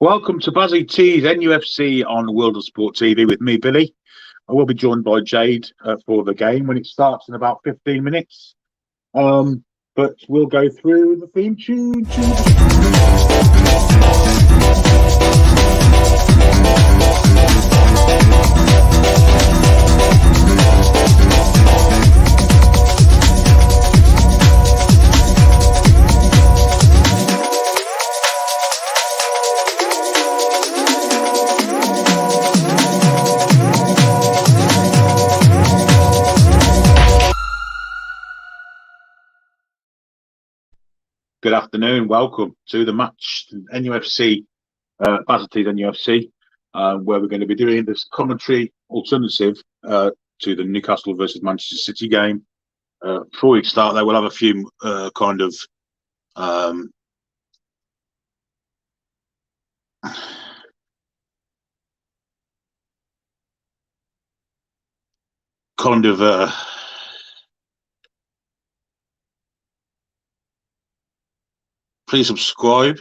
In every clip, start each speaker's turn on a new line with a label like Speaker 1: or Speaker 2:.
Speaker 1: Welcome to Buzzy T's NUFC on World of Sport TV with me, Billy. I will be joined by Jade for the game when it starts in about 15 minutes. But we'll go through the theme tune. Good afternoon. Welcome to the match, NUFC, Buzzy T's NUFC, where we're going to be doing this commentary alternative to the Newcastle versus Manchester City game. Before we start, though, we'll have a few kind of please subscribe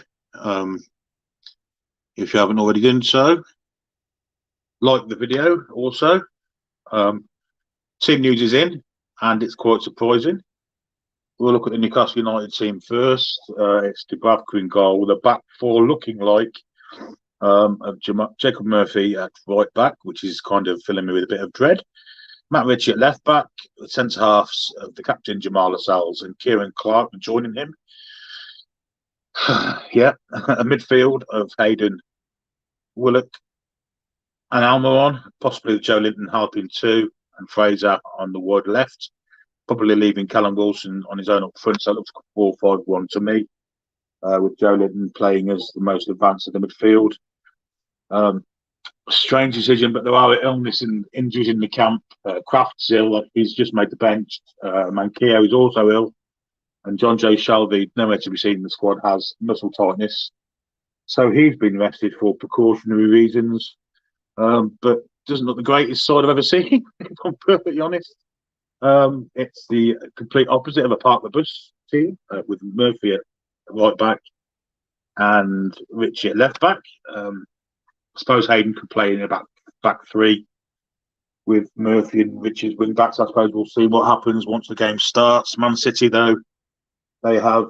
Speaker 1: if you haven't already done so. Like the video also. Team news is in, and it's quite surprising. We'll look at the Newcastle United team first. It's Dubravka in goal, with a back four looking like of Jacob Murphy at right back, which is kind of filling me with a bit of dread. Matt Ritchie at left back, the centre halves of the captain Jamal Lascelles and Kieran Clark joining him. Yeah, a midfield of Hayden, Willock and Almiron, possibly Joe Linton helping too, and Fraser on the wide left, probably leaving Callum Wilson on his own up front. So it looks 4-5-1 to me, with Joe Linton playing as the most advanced of the midfield. Strange decision, but there are illness and injuries in the camp. Kraft's ill, he's just made the bench. Manquillo is also ill. And John J. Shelby, nowhere to be seen in the squad, has muscle tightness. So he's been rested for precautionary reasons. But doesn't look the greatest side I've ever seen, if I'm perfectly honest. It's the complete opposite of a park the bus team, with Murphy at right back and Ritchie at left back. I suppose Hayden could play in a back three with Murphy and Ritchie's wing backs. I suppose we'll see what happens once the game starts. Man City, though, they have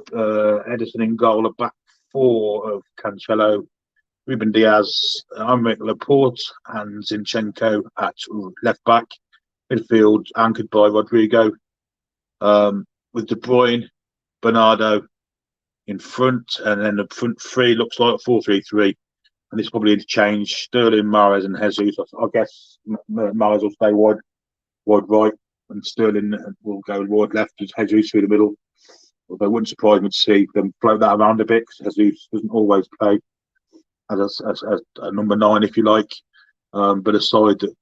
Speaker 1: Edison in goal, a back four of Cancelo, Ruben Diaz, Aymeric Laporte and Zinchenko at left back. Midfield anchored by Rodrigo, with De Bruyne, Bernardo in front, and then the front three looks like a 4-3-3. And it's probably interchange. Sterling, Mahrez and Jesus. I guess Mahrez will stay wide right, and Sterling will go wide left with Jesus through the middle. Although it wouldn't surprise me to see them float that around a bit, because Jesus doesn't always play as a number 9, if you like. But a side that,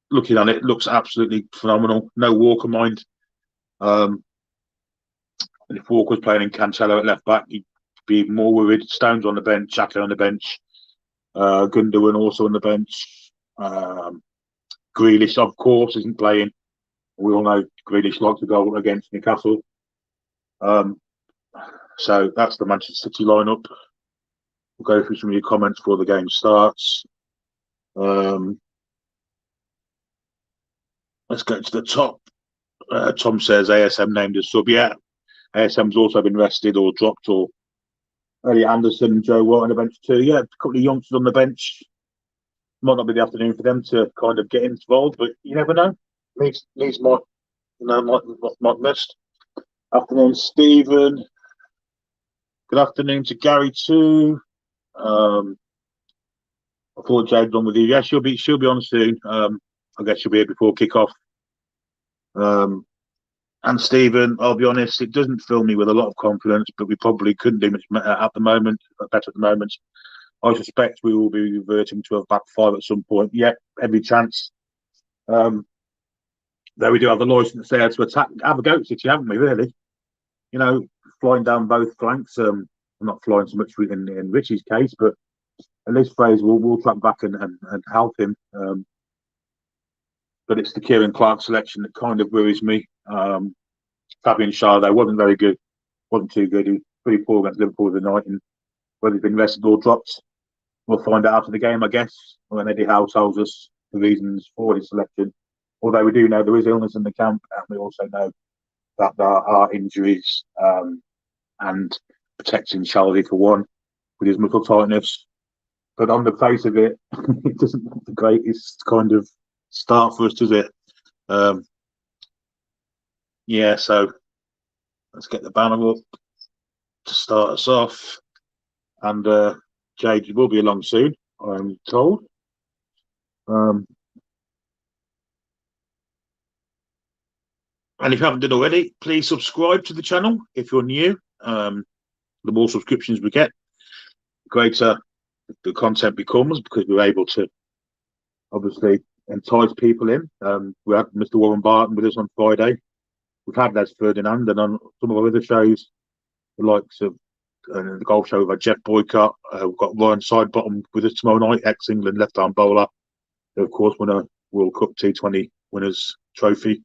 Speaker 1: looking at it, looks absolutely phenomenal. No Walker mind. And if Walker was playing in Cancelo at left back, he'd be even more worried. Stones on the bench, Xhaka on the bench, Gundogan also on the bench. Grealish, of course, isn't playing. We all know Grealish likes a goal against Newcastle. So that's the Manchester City lineup. We'll go through some of your comments before the game starts. Let's go to the top. Tom says ASM named as sub. Yeah, ASM's also been rested or dropped, or Elliot Anderson and Joe White on the bench too. Yeah, a couple of youngsters on the bench. Might not be the afternoon for them to kind of get involved, but you never know. Needs might missed. Afternoon, Stephen. Good afternoon to Gary too. I thought Jade's on with you. Yeah, she'll be on soon. I guess she'll be here before kickoff. And Stephen, I'll be honest, it doesn't fill me with a lot of confidence, but we probably couldn't do much better at the moment. I suspect we will be reverting to a back five at some point. Yeah, every chance. Though we do have the license there to attack, have a go at City, haven't we? Really, you know, flying down both flanks. I'm not flying so much in Richie's case, but at least Fraser will track back and help him. But it's the Kieran Clark selection that kind of worries me. Fabian Schär wasn't very good, wasn't too good. He was pretty poor against Liverpool the night, and whether he's been rested or dropped, we'll find out after the game, I guess, when Eddie Howe tells us the reasons for his selection. Although we do know there is illness in the camp, and we also know that there are injuries, and protecting Charlie for one with his muscle tightness. But on the face of it, it doesn't look the greatest kind of start for us, does it? So let's get the banner up to start us off. And Jade will be along soon, I'm told. And if you haven't done already, please subscribe to the channel if you're new. The more subscriptions we get, the greater the content becomes, because we're able to obviously entice people in. We had Mr. Warren Barton with us on Friday. We've had Les Ferdinand, and on some of our other shows, the likes of the golf show, we've had Jeff Boycott. We've got Ryan Sidebottom with us tomorrow night, ex-England left-arm bowler, who of course won a World Cup T20 Winners' Trophy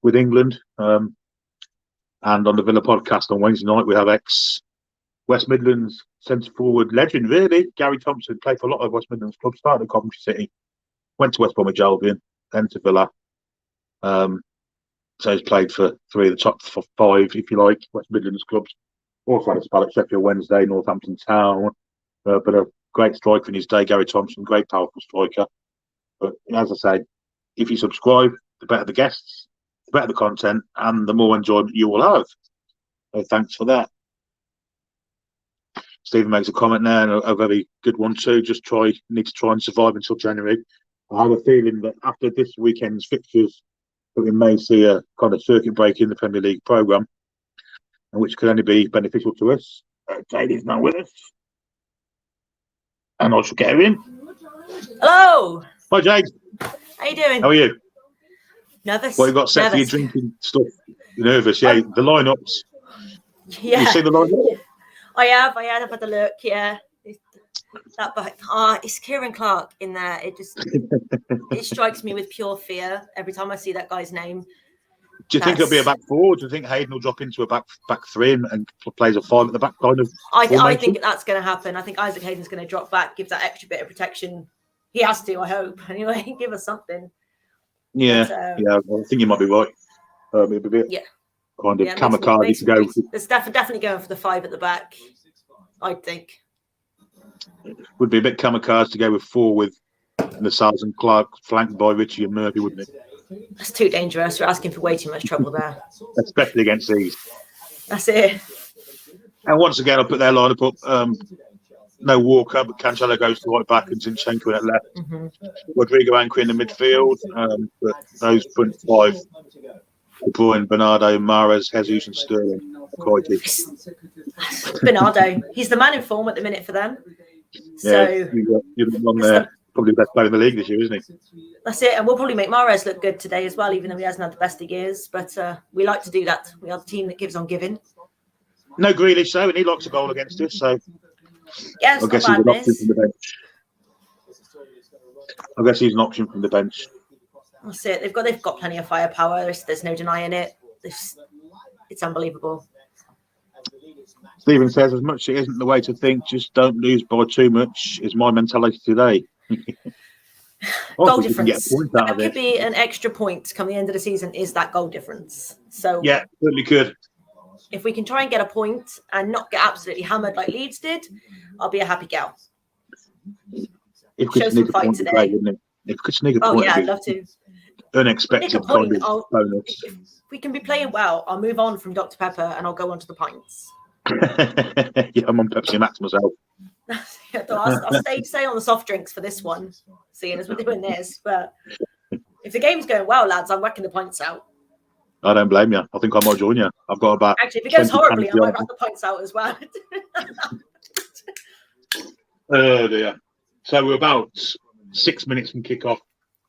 Speaker 1: with England. And on the Villa podcast on Wednesday night, we have ex-West Midlands centre-forward legend, really, Gary Thompson. Played for a lot of West Midlands clubs, started at Coventry City, went to West Bromwich Albion, then to Villa. So he's played for 3 of the top 5, if you like, West Midlands clubs. Also had a spell at Sheffield Wednesday, Northampton Town. But a great striker in his day, Gary Thompson, great powerful striker. But as I say, if you subscribe, the better the guests, the better the content, and the more enjoyment you will have. So thanks for that. Stephen makes a comment there, and a very good one too. Need to try and survive until January. I have a feeling that after this weekend's fixtures, that we may see a kind of circuit break in the Premier League programme, and which could only be beneficial to us. Jade is now with us, and I shall get her in.
Speaker 2: Hello.
Speaker 1: Hi, Jade.
Speaker 2: How you doing?
Speaker 1: How are you?
Speaker 2: Nervous.
Speaker 1: What you got set for your drinking stuff? You're nervous, yeah. The lineups.
Speaker 2: Yeah.
Speaker 1: You see the lineup?
Speaker 2: I have had a look. Yeah. It's Kieran Clark in there. It strikes me with pure fear every time I see that guy's name.
Speaker 1: Do you think it'll be a back 4? Do you think Hayden will drop into a back 3 and plays a 5 at the back kind of?
Speaker 2: I think that's going to happen. I think Isaac Hayden's going to drop back, give that extra bit of protection. He has to, I hope. Anyway, give us something.
Speaker 1: Yeah, I think you might be right. It'll be a bit kind of kamikaze to go.
Speaker 2: There's definitely going for the 5 at the back, I think.
Speaker 1: Would be a bit kamikaze to go with 4 with Lascelles and Clark flanked by Richie and Murphy, wouldn't it?
Speaker 2: That's too dangerous. We're asking for way too much trouble there.
Speaker 1: Especially against these.
Speaker 2: That's it.
Speaker 1: And once again, I'll put their lineup up. No Walker, but Cancelo goes to right back and Zinchenko at left.
Speaker 2: Mm-hmm.
Speaker 1: Rodrigo anchoring in the midfield. But those front 5, De Bruyne, Bernardo, Mahrez, Jesus and Sterling.
Speaker 2: Bernardo. He's the man in form at the minute for them.
Speaker 1: So you've got on there. Probably the best player in the league this year, isn't he?
Speaker 2: That's it. And we'll probably make Mahrez look good today as well, even though he hasn't had the best of years. But we like to do that. We are the team that gives on giving.
Speaker 1: No Grealish, though, and he likes a goal against us. So
Speaker 2: yeah,
Speaker 1: I guess he's an option from the bench. I guess he's an option from the bench.
Speaker 2: That's it. They've got plenty of firepower. There's no denying it. It's unbelievable.
Speaker 1: Stephen says, as much as it isn't the way to think, just don't lose by too much, is my mentality today.
Speaker 2: Goal difference. That could be an extra point come the end of the season, is that goal difference. So
Speaker 1: yeah, certainly could.
Speaker 2: If we can try and get a point and not get absolutely hammered like Leeds did, I'll be a happy gal.
Speaker 1: If we could sneak a point today, wouldn't it? If we could sneak a point,
Speaker 2: I'd love to.
Speaker 1: Unexpected kind of bonus.
Speaker 2: If we can be playing well, I'll move on from Dr. Pepper and I'll go on to the pints.
Speaker 1: Yeah, I'm on Pepsi Max myself.
Speaker 2: I'll stay on the soft drinks for this one, seeing as we're doing this. But if the game's going well, lads, I'm whacking the pints out.
Speaker 1: I don't blame you. I think I might join you. I've got about.
Speaker 2: Actually, if it goes horribly, I might whack the pints out as well.
Speaker 1: Oh dear. So we're about 6 minutes from kickoff.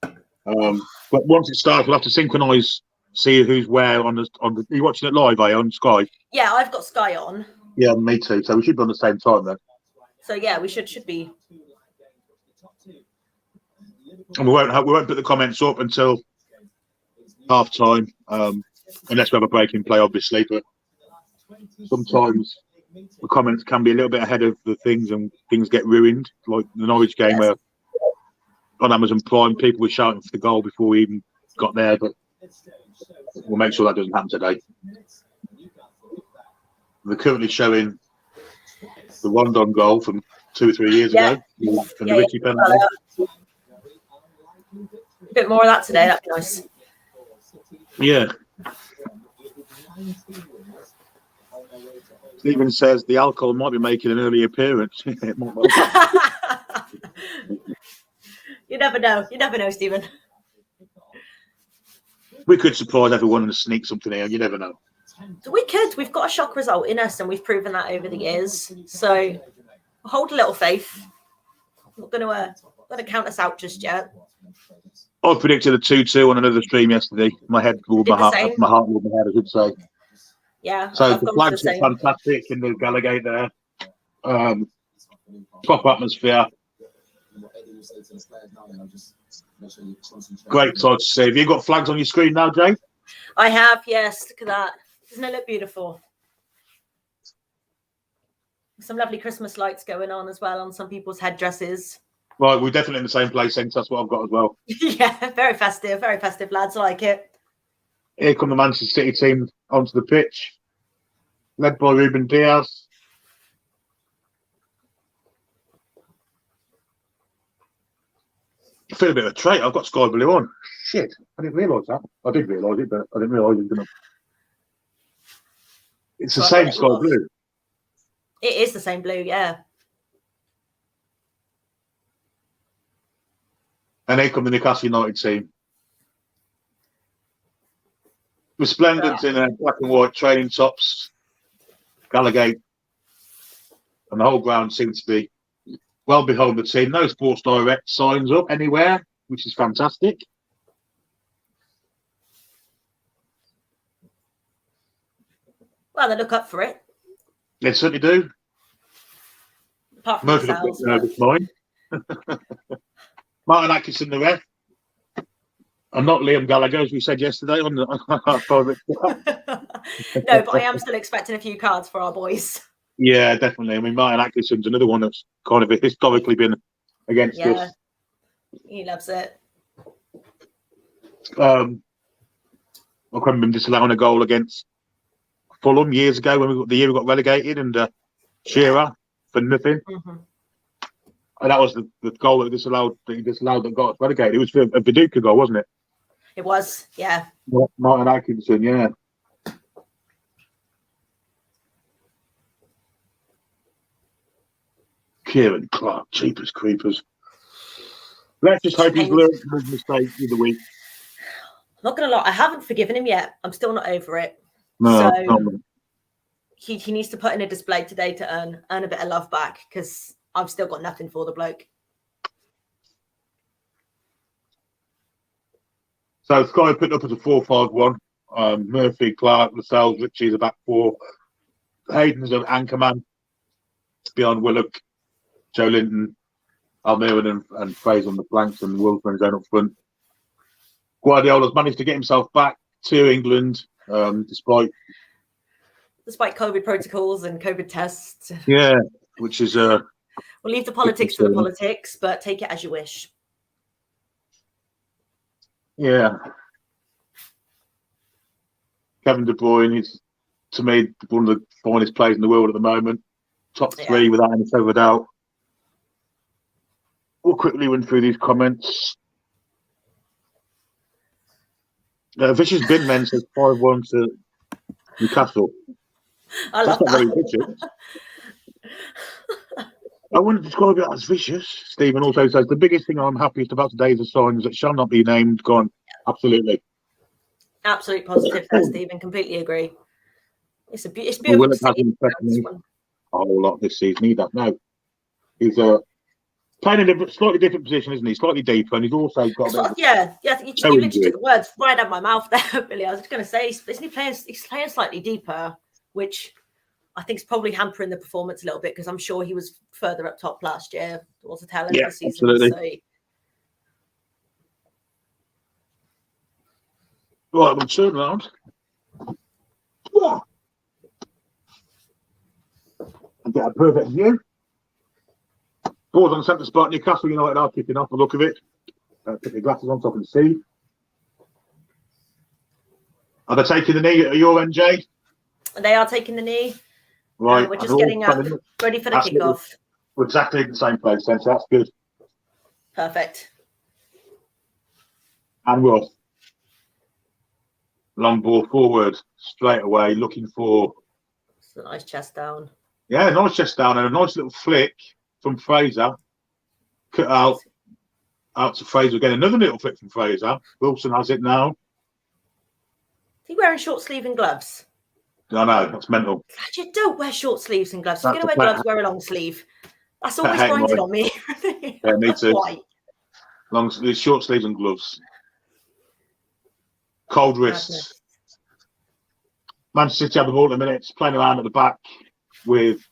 Speaker 1: But once it starts, we'll have to synchronise, see who's where on the. Are you watching it live, on Sky?
Speaker 2: Yeah, I've got Sky on.
Speaker 1: Yeah, me too. So we should be on the same time then.
Speaker 2: So yeah, we should be.
Speaker 1: And we won't put the comments up until half time, unless we have a break in play, obviously. But sometimes the comments can be a little bit ahead of the things, and things get ruined, like the Norwich game where on Amazon Prime people were shouting for the goal before we even got there. But we'll make sure that doesn't happen today. They're currently showing the Rondon goal from 2 or 3 years ago, and the Richie penalty.
Speaker 2: A bit more of that today. That'd be nice.
Speaker 1: Yeah. Stephen says the alcohol might be making an early appearance. It might well.
Speaker 2: You never know. You never know, Stephen.
Speaker 1: We could surprise everyone and sneak something here. You never know.
Speaker 2: We could. We've got a shock result in us, and we've proven that over the years. So hold a little faith. Not going to count us out just yet.
Speaker 1: I predicted a 2-2 on another stream yesterday. My head ruled my heart. My heart ruled my head, I should say.
Speaker 2: Yeah.
Speaker 1: So the flags are fantastic in the Gallagate there. Top atmosphere. Great sight to see. Have you got flags on your screen now, Jay?
Speaker 2: I have, yes. Look at that. Doesn't it look beautiful? Some lovely Christmas lights going on as well on some people's headdresses.
Speaker 1: Right, we're definitely in the same place, since that's what I've got as well.
Speaker 2: Yeah, very festive, lads. I like it.
Speaker 1: Here come the Manchester City team onto the pitch, led by Ruben Diaz. I feel a bit of a trait. I've got sky blue on. Shit, I didn't realise that. I did realise it, but I didn't realise it was going to. It's the same sky blue.
Speaker 2: It is the same blue, yeah.
Speaker 1: And here come the Newcastle United team. Resplendent in black and white training tops, Gallagate, and the whole ground seems to be well behind the team. No Sports Direct signs up anywhere, which is fantastic.
Speaker 2: Well, they look up for it.
Speaker 1: They certainly do.
Speaker 2: Apart from
Speaker 1: Murphy
Speaker 2: themselves,
Speaker 1: looked nervous mine. Martin Atkinson, the ref. And not Liam Gallagher, as we said yesterday on the
Speaker 2: No, but I am still expecting a few cards for our boys.
Speaker 1: Yeah, definitely. I mean, Martin Atkinson's another one that's kind of historically been against us.
Speaker 2: He loves it.
Speaker 1: I remember him disallowing a goal against Fulham years ago when the year we got relegated, and Shearer for nothing.
Speaker 2: Mm-hmm.
Speaker 1: And that was the goal that he disallowed that got us relegated. It was for a Viduka goal, wasn't it?
Speaker 2: It was, yeah.
Speaker 1: Martin Atkinson, yeah. Kieran Clark, cheapers creepers. Let's just hope he's learned from his mistake of the week.
Speaker 2: Not gonna lie, I haven't forgiven him yet. I'm still not over it.
Speaker 1: No,
Speaker 2: so he needs to put in a display today to earn a bit of love back, because I've still got nothing for the bloke.
Speaker 1: So Sky put up as a 4-5-1. Murphy, Clark, Lascelles, Richie's a back four. Hayden's an anchorman. Beyond Willock, Joe Linton, Almiron and Fraser on the flanks, and Wolfman's going up front. Guardiola's managed to get himself back to England, despite
Speaker 2: COVID protocols and COVID tests.
Speaker 1: Yeah, which is
Speaker 2: we'll leave the politics to the politics, but take it as you wish.
Speaker 1: Yeah. Kevin De Bruyne is, to me, one of the finest players in the world at the moment. Top three without any further doubt. We'll quickly run through these comments. Vicious Binman says 5-1 to Newcastle.
Speaker 2: That's
Speaker 1: not very vicious. I wouldn't describe it as vicious. Stephen also says the biggest thing I'm happiest about today is the signs that shall not be named gone. Absolutely.
Speaker 2: Absolute positive there, Stephen. Completely agree. It's beautiful.
Speaker 1: Willock hasn't impressed me a whole lot this season either. No. He's playing in a slightly different position, isn't he? Slightly deeper, and he's also got
Speaker 2: yeah. You literally took the words right out of my mouth there, Billy. I was just going to say, he's playing slightly deeper, which I think is probably hampering the performance a little bit, because I'm sure he was further up top last year towards the tail end of the season.
Speaker 1: Absolutely.
Speaker 2: So.
Speaker 1: Right, we'll turn around. and get a perfect view. Ball's on the centre spot. Newcastle United are kicking off. The look of it. Put your glasses on so I can see. Are they taking the knee at your end, Jay?
Speaker 2: They are taking the knee.
Speaker 1: Right.
Speaker 2: We're just getting up, ready for the kickoff.
Speaker 1: We're exactly in the same place then, so that's good.
Speaker 2: Perfect.
Speaker 1: And we're long ball forward, straight away, looking for...
Speaker 2: It's a nice chest down.
Speaker 1: Yeah, nice chest down and a nice little flick from Fraser. Cut out to Fraser again. Another little flick from Fraser. Wilson has it now.
Speaker 2: Is he wearing short sleeve and gloves?
Speaker 1: I know, that's mental.
Speaker 2: You don't wear short sleeves and gloves. If you're going to wear gloves, wear a long sleeve. That's always grinded on me.
Speaker 1: Yeah, me too. Long sleeves, short sleeves and gloves. Cold wrists. Manchester City have the ball in a minute, playing around at the back with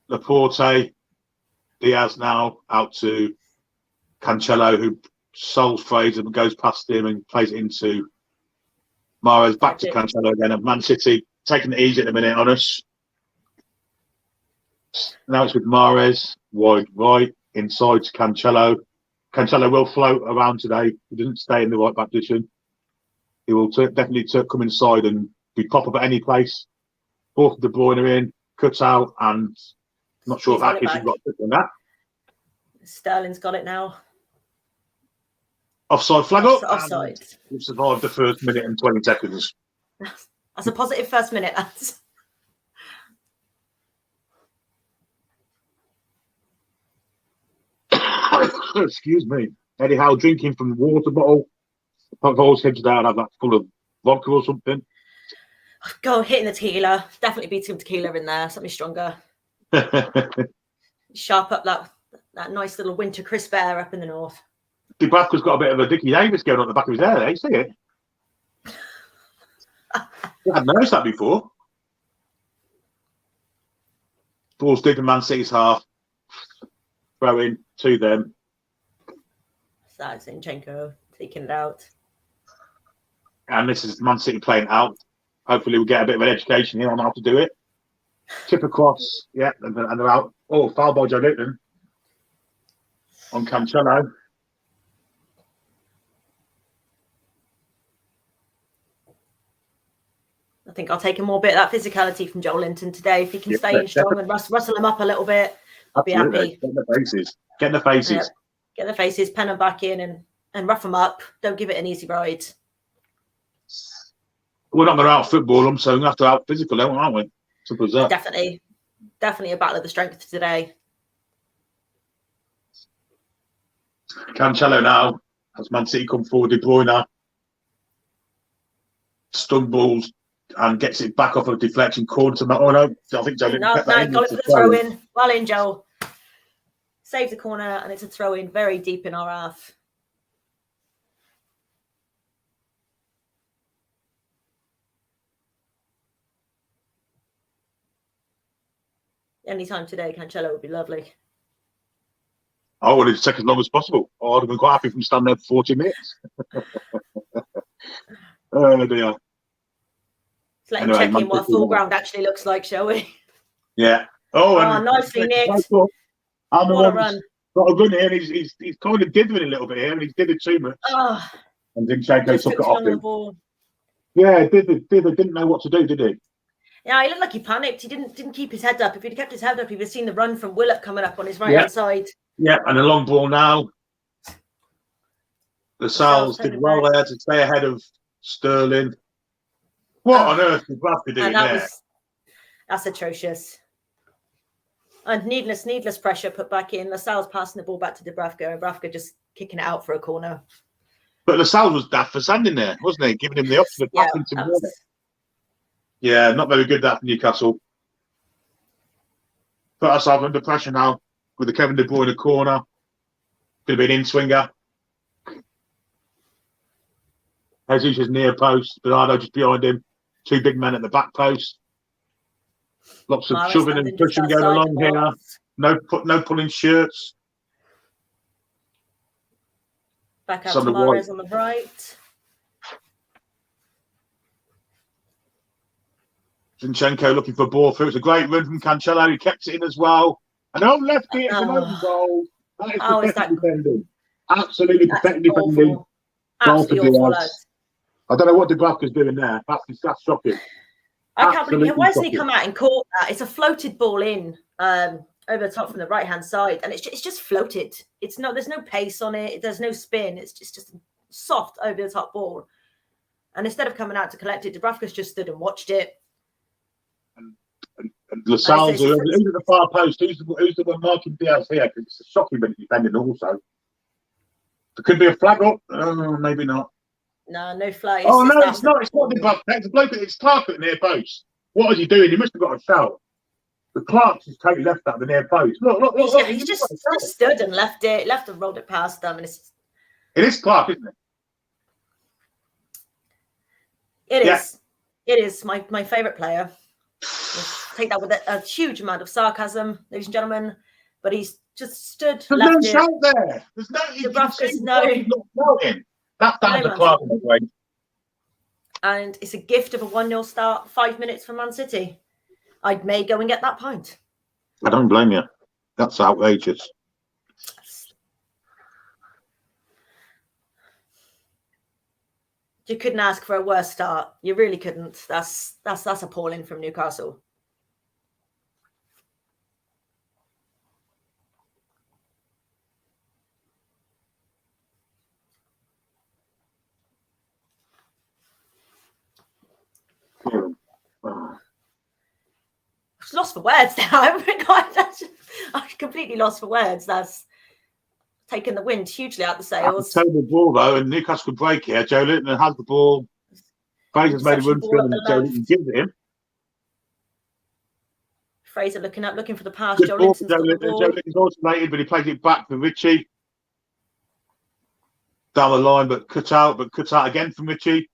Speaker 1: Laporte. Diaz now out to Cancelo, who solves Fraser and goes past him and plays it into Mahrez. Back to Cancelo again. And Man City taking it easy at the minute on us. Now it's with Mahrez, wide right, inside to Cancelo. Cancelo will float around today. He doesn't stay in the right back position. He will definitely come inside and be pop up at any place. Both De Bruyne are in, cut out, and I'm not sure if Atkinson's got it on that.
Speaker 2: Sterling's got it now.
Speaker 1: Offside flag up.
Speaker 2: Offside.
Speaker 1: We've survived the first minute and 20 seconds.
Speaker 2: That's a positive first minute. That's...
Speaker 1: Excuse me. Eddie Howe drinking from the water bottle. I've always heads down, have that full of vodka or something.
Speaker 2: Go hitting the tequila. Definitely beat some tequila in there. Something stronger. Sharp up that nice little winter crisp air up in the north.
Speaker 1: Dubravka's got a bit of a Dickie Davis going on the back of his hair there. You see it? I hadn't noticed that before. Ball's deep in Man City's half. Throw in to them.
Speaker 2: So Zinchenko taking it out.
Speaker 1: And this is Man City playing out. Hopefully we'll get a bit of an education here on how to do it. Chip across, yeah, and they're out. Oh, foul by Joe Newton on Cancelo.
Speaker 2: I think I'll take a more bit of that physicality from Joel Linton today. If he can stay in strong and rustle him up a little bit, I'll be happy.
Speaker 1: Get in the faces. Get in the faces.
Speaker 2: Get in the faces, pen them back in and rough them up. Don't give it an easy ride.
Speaker 1: We're not going to out football them, so we're going to have to out physical them, aren't we? Simple as that.
Speaker 2: Definitely a battle of the strength today.
Speaker 1: Cancelo now, as Man City come forward, De Bruyne stumbles and gets it back off a deflection corner to I think Joe
Speaker 2: got it for the throw in. Well in, Joel. Save the corner, and it's a throw in very deep in our half. Anytime today, Cancelo would be lovely.
Speaker 1: I wanted to take as long as possible. I'd have been quite happy from standing there for 40 minutes. Oh dear.
Speaker 2: Let's let him check in what a full ground actually looks like, shall we?
Speaker 1: Yeah.
Speaker 2: Nicely nicked. What a run.
Speaker 1: Got a run here, and he's kind of dithering a little bit here, and he's dithered too much.
Speaker 2: Oh,
Speaker 1: and Zinchenko took it off him.
Speaker 2: Ball.
Speaker 1: Yeah, didn't know what to do, did he?
Speaker 2: Yeah, he looked like he panicked. He didn't keep his head up. If he'd kept his head up, he'd have seen the run from Willop coming up on his right hand side.
Speaker 1: Yeah, and a long ball now. Lascelles did well there to stay ahead of Sterling. What on earth did Bradford doing there?
Speaker 2: That's atrocious. And needless pressure put back in. Lascelles passing the ball back to Dubravka, and Dubravka just kicking it out for a corner.
Speaker 1: But Lascelles was daft for standing there, wasn't he? Giving him the option of passing to him. Yeah, not very good that for Newcastle. Put ourselves under pressure now with the Kevin De Bruyne corner. Could have been in-swinger. Jesus is near post. Bernardo just behind him. Two big men at the back post. Lots of shoving and pushing going along here. No pulling shirts.
Speaker 2: Back out to Mahrez on the right.
Speaker 1: Zinchenko looking for a ball through. It's a great run from Cancelo. He kept it in as well. And left it. It's an open goal. That is pathetic defending. Absolutely pathetic defending.
Speaker 2: Absolutely awful.
Speaker 1: I don't know what Dubravka's doing there. That's shocking.
Speaker 2: I can't believe. Why hasn't he come out and caught that? It's a floated ball in over the top from the right hand side, and it's just floated. There's no pace on it. There's no spin. It's just a soft over the top ball. And instead of coming out to collect it, Dubravka's just stood and watched it.
Speaker 1: And Lascelles, who's at the far post, who's the one marking Diaz here? Because it's a shocking bit of defending also. There could be a flag up. Maybe not.
Speaker 2: No flag.
Speaker 1: It's not. It's not Dubravka. It's a bloke. It's Clark at the near post. What is he doing? He must have got a shout. The Clark's just totally left at the near post. Look.
Speaker 2: He just stood and left and rolled it past them. And
Speaker 1: it is Clark, isn't it?
Speaker 2: It is. It is my favourite player. Take that with a huge amount of sarcasm, ladies and gentlemen. But he's just stood.
Speaker 1: There's no shout there. There's no.
Speaker 2: Dubravka's no.
Speaker 1: That's down to Clark in the way.
Speaker 2: And it's a gift of a 1-0 start, 5 minutes from Man City. I may go and get that pint.
Speaker 1: I don't blame you. That's outrageous.
Speaker 2: You couldn't ask for a worse start. You really couldn't. That's appalling from Newcastle. Lost for words now. I'm completely lost for words. That's taken the wind hugely out the sails.
Speaker 1: Terrible ball though, and Newcastle could break here. Joe Linton has the ball. Fraser's made a run for him, and Joe Linton gives it him.
Speaker 2: Fraser looking for the pass.
Speaker 1: Joe Linton's automated, but he plays it back for Richie. Down the line, but cut out again from Richie.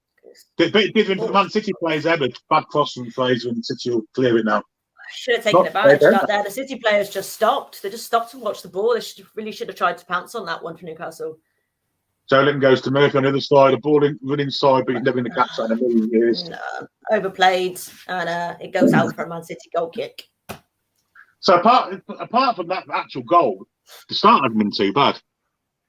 Speaker 1: Bit different from Man City players there, but bad cross from Fraser, and City will clear it now.
Speaker 2: Should have taken advantage of that there. The City players just stopped. They just stopped to watch the ball. They really should have tried to pounce on that one for Newcastle.
Speaker 1: Joe Linton goes to Murphy on the other side. A ball running side, but he's never going to catch that in a million years.
Speaker 2: No, overplayed, and it goes out for a Man City goal kick.
Speaker 1: So apart from that actual goal, the start hasn't been too bad.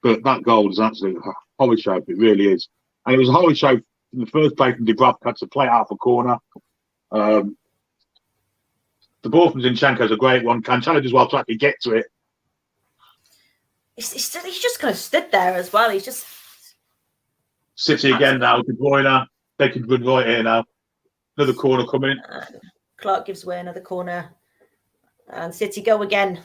Speaker 1: But that goal is absolutely a horror show. It really is. And it was a horror show in the first place from Dubravka had to play it out of a corner. The ball from Zinchenko is a great one. Cancelo does well to actually get to it.
Speaker 2: He's just kind of stood there as well. He's just...
Speaker 1: City again now. De Bruyne. They can run right here now. Another corner coming.
Speaker 2: Clark gives away another corner. And City go again.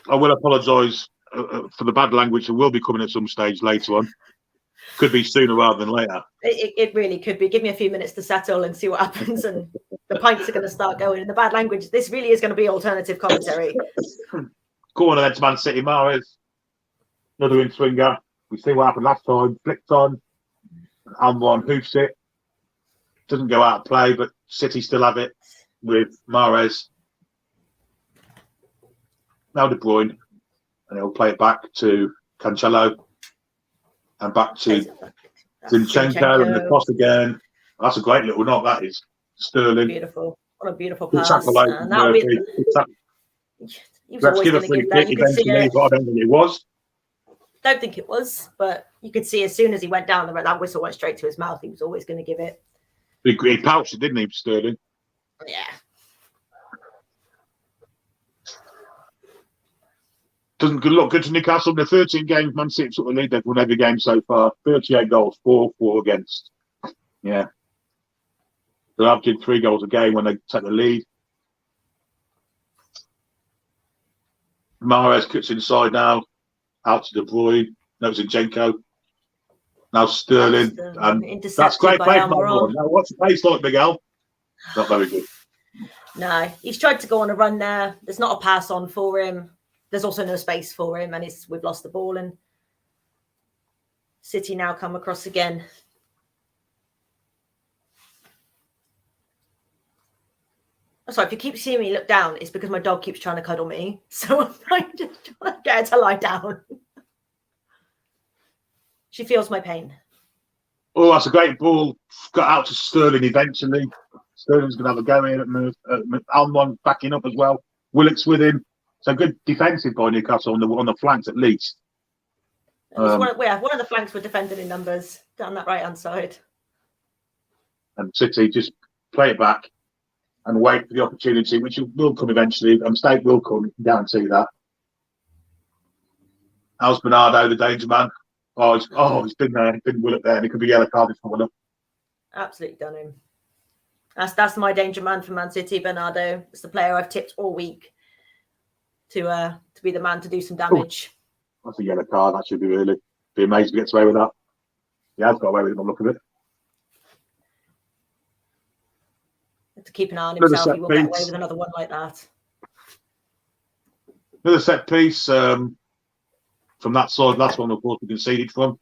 Speaker 1: I will apologise for the bad language that will be coming at some stage later on. Could be sooner rather than later.
Speaker 2: It really could be. Give me a few minutes to settle and see what happens, and the pints are going to start going. And the bad language, this really is going to be alternative commentary.
Speaker 1: Corner then to Man City. Mahrez, another in-swinger. We see what happened last time. Flicked on. Almiron hoofs it. Doesn't go out of play, but City still have it with Mahrez. Now De Bruyne. And he'll play it back to Cancelo. And back to Zinchenko and the cross again. That's a great little knock, that is. Sterling.
Speaker 2: Beautiful. What a beautiful pass.
Speaker 1: Let's give a free kick eventually, but I don't think it was.
Speaker 2: Don't think it was, but you could see as soon as he went down, that whistle went straight to his mouth. He was always going to give it.
Speaker 1: He pouched it, didn't he, Sterling?
Speaker 2: Yeah.
Speaker 1: Doesn't look good to Newcastle. In the 13 games, Man City sort of lead. They've won every game so far. 38 goals, 4 against. Yeah. They're averaging 3 goals a game when they take the lead. Mahrez cuts inside now. Out to De Bruyne. No, Zinchenko. Now Sterling. And that's great play from Almiron. Now, what's the pace like, Miguel? Not very good.
Speaker 2: No, he's tried to go on a run there. There's not a pass on for him. There's also no space for him, and we've lost the ball. And City now come across again. I'm sorry, if you keep seeing me look down, it's because my dog keeps trying to cuddle me. So I'm trying to get her to lie down. She feels my pain.
Speaker 1: Oh, that's a great ball. Got out to Sterling eventually. Sterling's going to have a go here. Almond backing up as well. Willock's with him. So good defensive by Newcastle on the flanks at least.
Speaker 2: One of the flanks were defended in numbers down that right-hand side.
Speaker 1: And City just play it back and wait for the opportunity, which will come eventually. A mistake will come, you can guarantee that. How's Bernardo, the danger man? He's been there. He's been Willock there, and he could be yellow carded for Willock.
Speaker 2: Absolutely done him. That's my danger man for Man City, Bernardo. It's the player I've tipped all week to be the man to do some damage.
Speaker 1: Oh, that's a yellow card. That should be amazing to get away with that. He has got away with it on the look of it.
Speaker 2: To keep an eye on himself, he will get away with another one like that.
Speaker 1: Another set piece from that side. Last one, of course, we conceded from.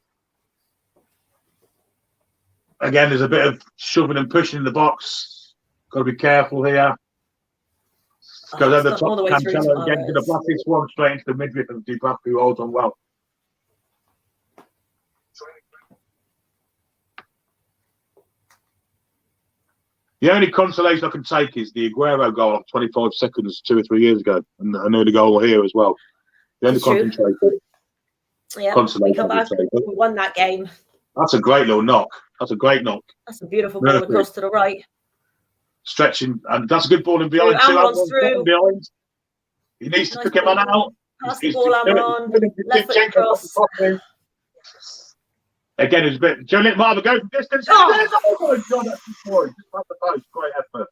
Speaker 1: Again, there's a bit of shoving and pushing in the box. Got to be careful here. Goes over the top. Cancelo again to the block this one straight into the midriff of Dubravka, who holds on well. The only consolation I can take is the Aguero goal of 25 seconds 2 or 3 years ago, and I know the goal here as well. The only consolation.
Speaker 2: Yeah, we come back. We won that game.
Speaker 1: That's a great little knock. That's a great knock.
Speaker 2: That's a beautiful ball across to the right.
Speaker 1: Stretching, and that's a good ball in behind.
Speaker 2: Through.
Speaker 1: Behind. He needs to pick him on out.
Speaker 2: Pass the ball, Amron. Left foot across.
Speaker 1: Again, it's a bit. Joe might have a go from distance. Oh my God, that's the point. Just past the post. Great effort.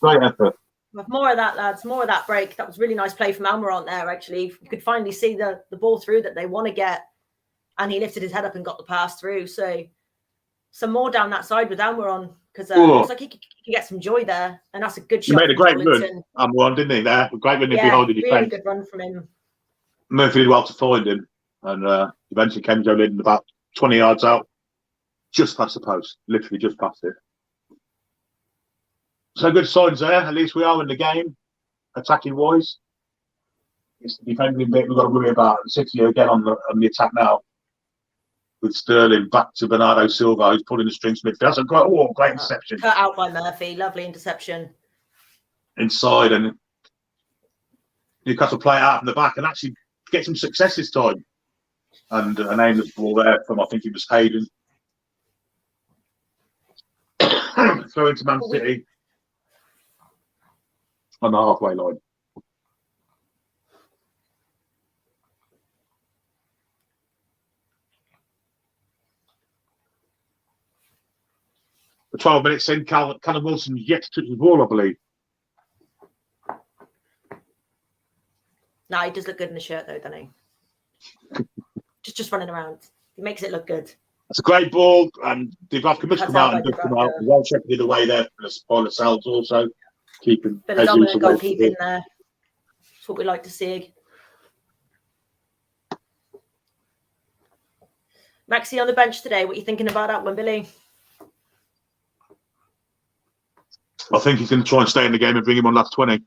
Speaker 1: Great effort.
Speaker 2: With more of that, lads. More of that break. That was really nice play from Almiron there, actually. You could finally see the ball through that they want to get. And he lifted his head up and got the pass through. So some more down that side with Almiron. Because it looks like he could get some joy there. And that's a good shot.
Speaker 1: He made a great run, Almiron, didn't he, there? A great run behind the defence.
Speaker 2: Really good run from him.
Speaker 1: Murphy did well to find him. And eventually Kenzo Linden about 20 yards out. Just past the post. Literally just past it. So good signs there. At least we are in the game, attacking wise. It's the defending bit we've got to worry about. City again on the attack now. With Sterling back to Bernardo Silva, who's pulling the strings midfield. That's a great interception.
Speaker 2: Cut out by Murphy. Lovely interception.
Speaker 1: Inside, and Newcastle play it out from the back and actually get some success this time. And an aimless ball there from, I think it was Hayden. Throw into Man City on the halfway line. For 12 minutes in, Callum Wilson yet to touch the ball, I believe.
Speaker 2: No, he does look good in the shirt, though, doesn't he? just running around. He makes it look good.
Speaker 1: That's a great ball, and Dubravka must come out and does come out. Well shepherded away there by themselves also. Keeping
Speaker 2: bit of dominant goalkeeping there. That's what we like to see. Maxi on the bench today. What are you thinking about that one, Billy?
Speaker 1: I think he's going to try and stay in the game and bring him on last 20.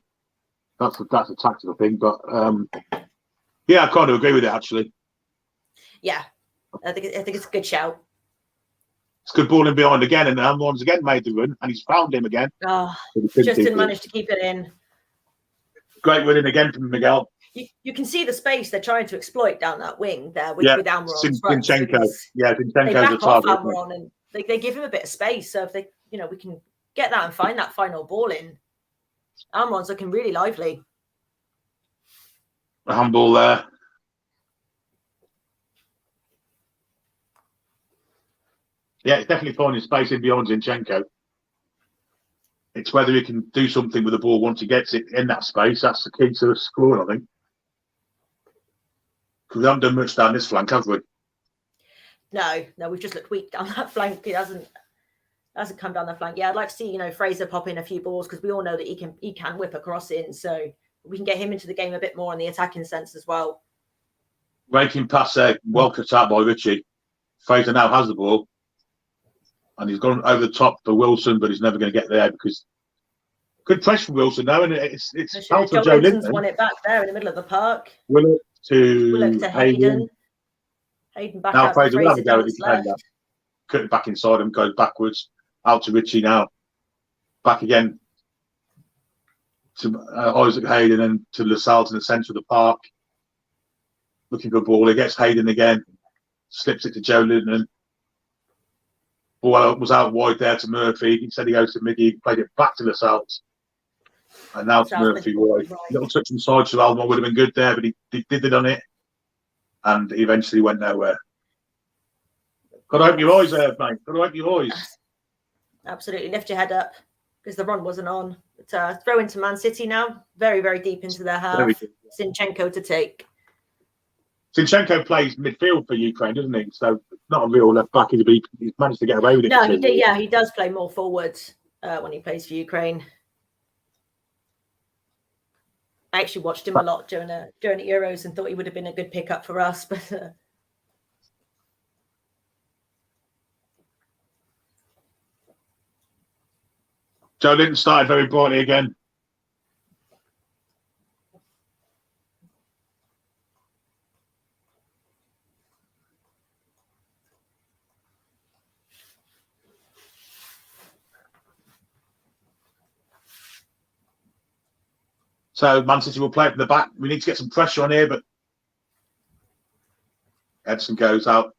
Speaker 1: That's a tactical thing, but yeah, I kind of agree with it actually.
Speaker 2: Yeah, I think it's a good shout.
Speaker 1: It's good ball in behind again, and Almiron's again made the run, and he's found him again.
Speaker 2: Oh, just didn't manage to keep it in.
Speaker 1: Great winning again from Miguel.
Speaker 2: You can see the space they're trying to exploit down that wing there with Almiron.
Speaker 1: Zinchenko. Yeah, Zinchenko's
Speaker 2: they back
Speaker 1: the target.
Speaker 2: Off Almiron and they give him a bit of space. So if they, we can get that and find that final ball in. Almiron's looking really lively.
Speaker 1: A handball there. Yeah, it's definitely finding space in behind Zinchenko. It's whether he can do something with the ball once he gets it in that space. That's the key to scoring, I think. Because we haven't done much down this flank, have we?
Speaker 2: No, we've just looked weak down that flank. It hasn't come down the flank. Yeah, I'd like to see, Fraser pop in a few balls because we all know that he can whip a cross in. So we can get him into the game a bit more in the attacking sense as well.
Speaker 1: Raking pass there, well cut out by Richie. Fraser now has the ball. And he's gone over the top for Wilson, but he's never going to get there because good press from Wilson now, and it's out for Joe Linton.
Speaker 2: Won it back there in the middle of the park.
Speaker 1: Willock to
Speaker 2: Hayden. Hayden back
Speaker 1: now
Speaker 2: out
Speaker 1: Fraser
Speaker 2: to
Speaker 1: will have a
Speaker 2: Fraser
Speaker 1: go at the defender. cutting back inside and goes backwards out to Richie now. Back again to Isaac Hayden and to Lascelles in the centre of the park. Looking for a ball. He gets Hayden again. Slips it to Joe Linton. Ball was out wide there to Murphy. He said he goes to Miggy. He played it back to Lascelles. And now to Murphy wide. Little touch inside to Almond would have been good there, but he did it on it. And he eventually went nowhere. Got to open your eyes there, mate. Got to open your eyes.
Speaker 2: Absolutely. Lift your head up because the run wasn't on. But, throw into Man City now. Very, very deep into their half. Zinchenko to take.
Speaker 1: Zinchenko plays midfield for Ukraine, doesn't he? So not a real left back. He's managed to get away with it.
Speaker 2: No, he did. Yeah, he does play more forward when he plays for Ukraine. I actually watched him a lot during the Euros and thought he would have been a good pickup for us, but.
Speaker 1: Joe Linton started very brightly again. So Man City will play it from the back. We need to get some pressure on here, but Edson goes out.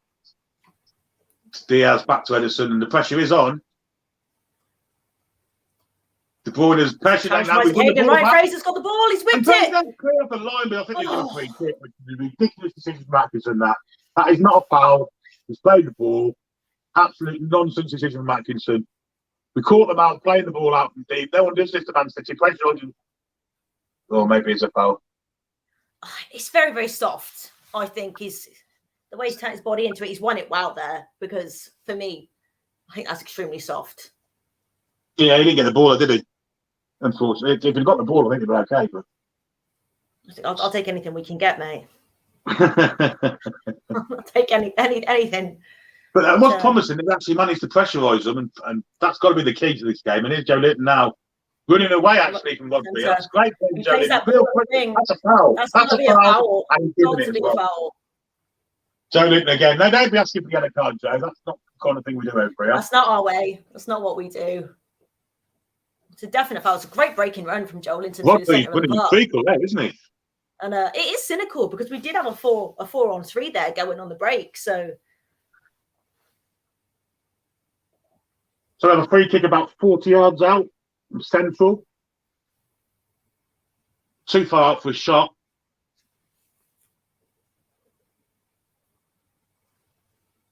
Speaker 1: Diaz back to Edison, and the pressure is on. De Bruyne's pressure.
Speaker 2: Ryan Fraser's got the ball. He's whipped it.
Speaker 1: Clear up the line, but I think they're going to free kick, which is a ridiculous decision from Atkinson. That is not a foul. He's played the ball. Absolute nonsense decision from Atkinson. We caught them out playing the ball out from deep. No one does this to Man City. Pressure on you. Or maybe it's a foul.
Speaker 2: It's very, very soft. I think the way he's turned his body into it. He's won it well there because for me, I think that's extremely soft.
Speaker 1: Yeah, he didn't get the ball, did he? Unfortunately, if he'd got the ball, I think it'd be okay. But
Speaker 2: I'll take anything we can get, mate. I'll take anything.
Speaker 1: But that was promising. They actually managed to pressurise them, and that's got to be the key to this game. And here's Joe Linton now running away actually from rugby. That's great. Joe Linton. That's a foul. That's a foul.
Speaker 2: A foul.
Speaker 1: Joe Linton again. No, don't be asking for the yellow card, Joe. That's not the kind of thing we do over here.
Speaker 2: That's not our way. That's not what we do. It's a definite foul. It's a great breaking run from Joe Linton.
Speaker 1: Rugby's putting him treacle there, isn't he?
Speaker 2: And it is cynical because we did have a 4-on-3 there going on the break. So
Speaker 1: they have a free kick about 40 yards out from central. Too far out for a shot.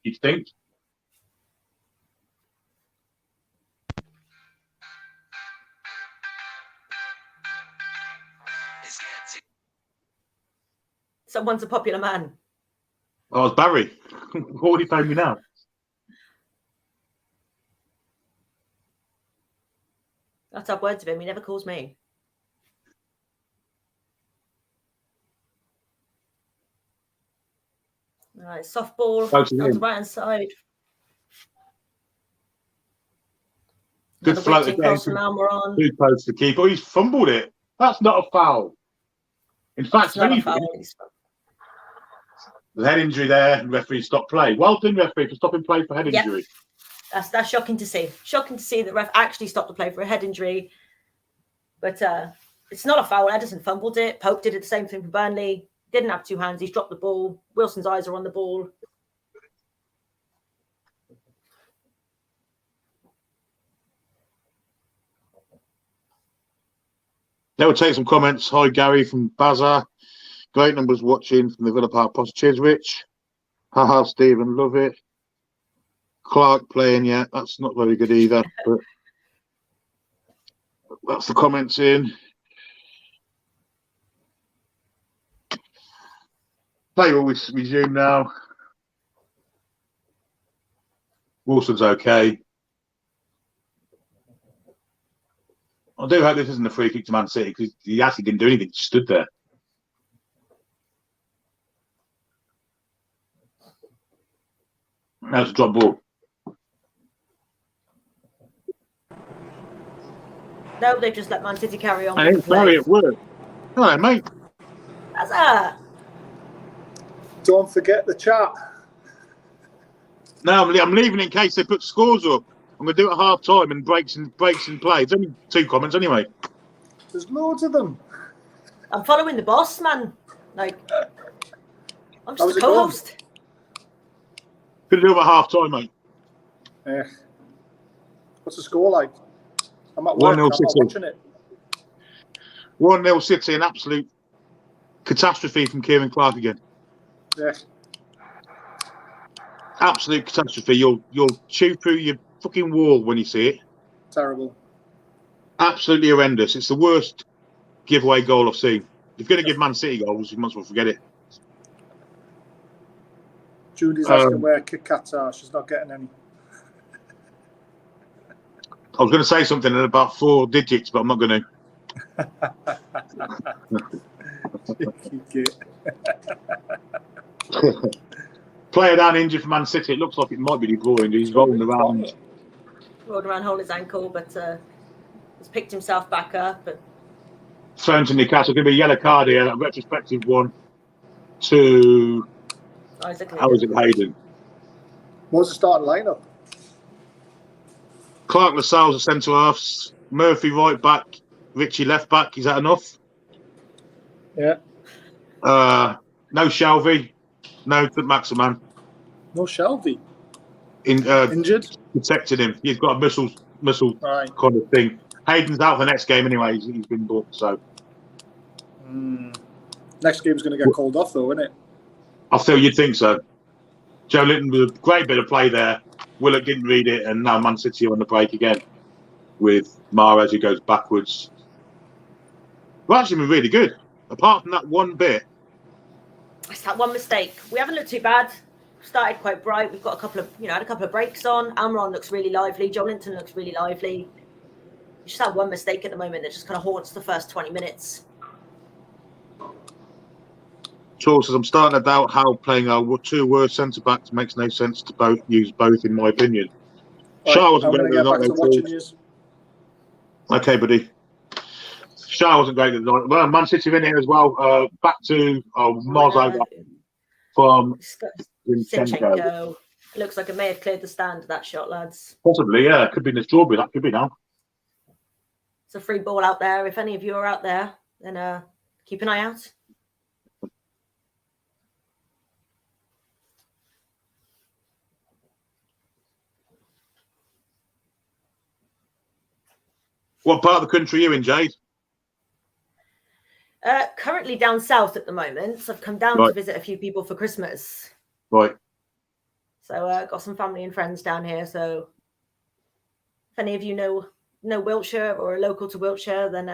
Speaker 1: You'd think.
Speaker 2: Someone's a popular man.
Speaker 1: Oh, it's Barry. What would he phone me now?
Speaker 2: I've had words of him. He never calls me. All right, soft ball on the right hand side.
Speaker 1: Good float again. Too close to keep. Oh, he's fumbled it. That's not a foul. In fact, the head injury there, and referee stopped play. Well done, referee, for stopping play for head injury.
Speaker 2: That's shocking to see. Shocking to see that ref actually stopped the play for a head injury. But it's not a foul. Edison fumbled it. Pope did the same thing for Burnley. Didn't have two hands. He's dropped the ball. Wilson's eyes are on the ball.
Speaker 1: Now we'll take some comments. Hi, Gary from Baza. Great numbers watching from the Villa Park Post. Cheers, Rich. Haha, Stephen, love it. Clark playing, yeah, that's not very good either. But that's the comments in. Play will resume now. Wilson's okay. I do hope this isn't a free kick to Man City because he actually didn't do anything, just stood there. That's a drop ball.
Speaker 2: No, they just let Man City carry on.
Speaker 1: I ain't sorry, it worked. Hello, mate.
Speaker 2: How's that?
Speaker 3: Don't forget the chat.
Speaker 1: No, I'm leaving in case they put scores up. I'm going to do it at half time and breaks in play. It's only 2 comments anyway.
Speaker 3: There's loads of them.
Speaker 2: I'm following the boss, man. Like, I'm just a co-host.
Speaker 1: Could do it at half time, mate.
Speaker 3: Yeah. What's the score like? I'm at work.
Speaker 1: 1-0
Speaker 3: I'm not
Speaker 1: City.
Speaker 3: watching it.
Speaker 1: 1-0 City, an absolute catastrophe from Kieran Clark again.
Speaker 3: Yeah.
Speaker 1: Absolute catastrophe. You'll chew through your fucking wall when you see it.
Speaker 3: Terrible.
Speaker 1: Absolutely horrendous. It's the worst giveaway goal I've seen. If you're going to give Man City goals, you might as well forget it.
Speaker 3: Judy's asking where Kit Kats are. She's not getting any.
Speaker 1: I was going to say something in about 4 digits, but I'm not going to. Player down injured for Man City. It looks like it might be De Bruyne. He's rolling around.
Speaker 2: Rolled around, holding his ankle, but he's picked himself back up. And...
Speaker 1: Thrown to Newcastle. Going to be a yellow card here. A retrospective one to Isaac Hayden.
Speaker 3: What was the starting lineup?
Speaker 1: Clark Lascelles are centre halves. Murphy right back. Richie left back. Is that enough?
Speaker 3: Yeah.
Speaker 1: No Shelby. No Maximan.
Speaker 3: No Shelby.
Speaker 1: Injured? Protected him. He's got a muscle
Speaker 3: right.
Speaker 1: kind of thing. Hayden's out for the next game anyway. He's been booked, so.
Speaker 3: Next game's going to get called off, though, isn't it?
Speaker 1: I feel you'd think so. Joe Linton with a great bit of play there. Willock didn't read it, and now Man City on the break again with Mahrez who goes backwards. We've actually been really good. Apart from that one bit.
Speaker 2: It's that one mistake. We haven't looked too bad. Started quite bright. We've got a couple of, had a couple of breaks on. Almiron looks really lively. Joe Linton looks really lively. It's just that one mistake at the moment that just kind of haunts the first 20 minutes.
Speaker 1: Charles says, I'm starting to doubt how playing our 2 worst centre backs makes no sense to use both, in my opinion.
Speaker 3: Right,
Speaker 1: Shah wasn't
Speaker 3: great.
Speaker 1: Okay, buddy. Shah wasn't great at the night. Well, Man City are in here as well. Back to Mars over from
Speaker 2: Zinchenko. It looks like it may have cleared the stand, that shot, lads.
Speaker 1: Possibly, yeah. Could be in the strawberry. That could be now.
Speaker 2: It's a free ball out there. If any of you are out there, then keep an eye out.
Speaker 1: What part of the country are you in, Jade?
Speaker 2: Currently down south at the moment. So I've come down to visit a few people for Christmas.
Speaker 1: Right.
Speaker 2: So got some family and friends down here. So if any of you know Wiltshire or are local to Wiltshire, then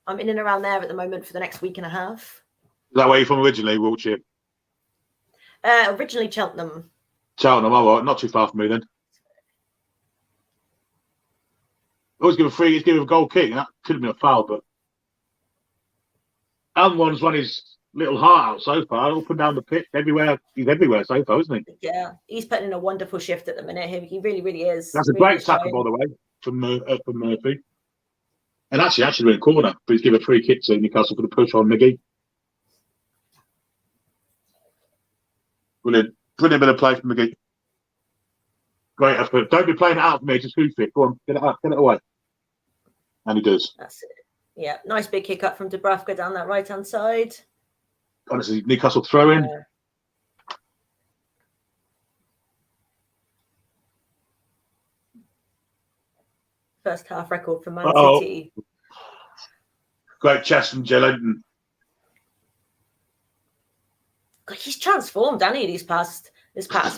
Speaker 2: I'm in and around there at the moment for the next week and a half.
Speaker 1: Is that where you're from originally, Wiltshire?
Speaker 2: Originally Cheltenham.
Speaker 1: Cheltenham, all right. Not too far from me then. Always give a goal kick. That could have been a foul, but Almiron's run his little heart out so far, up and down the pitch, everywhere. He's everywhere so far, isn't he?
Speaker 2: Yeah, he's putting in a wonderful shift at the minute. He really, really is.
Speaker 1: That's a great tackle, by the way, from Murphy. And actually in a corner, but he's given a free kick to Newcastle for the push on Miggy. Brilliant bit of play from Miggy. Great effort. Don't be playing it out for me. Just hoof it. Go on, get it away. And he does.
Speaker 2: That's it. Yeah, nice big kick up from Dubravka down that right-hand side.
Speaker 1: Honestly, Newcastle throw in.
Speaker 2: First half record for Man City.
Speaker 1: Great chest from Joe Linton.
Speaker 2: God, he's transformed, hasn't he, this past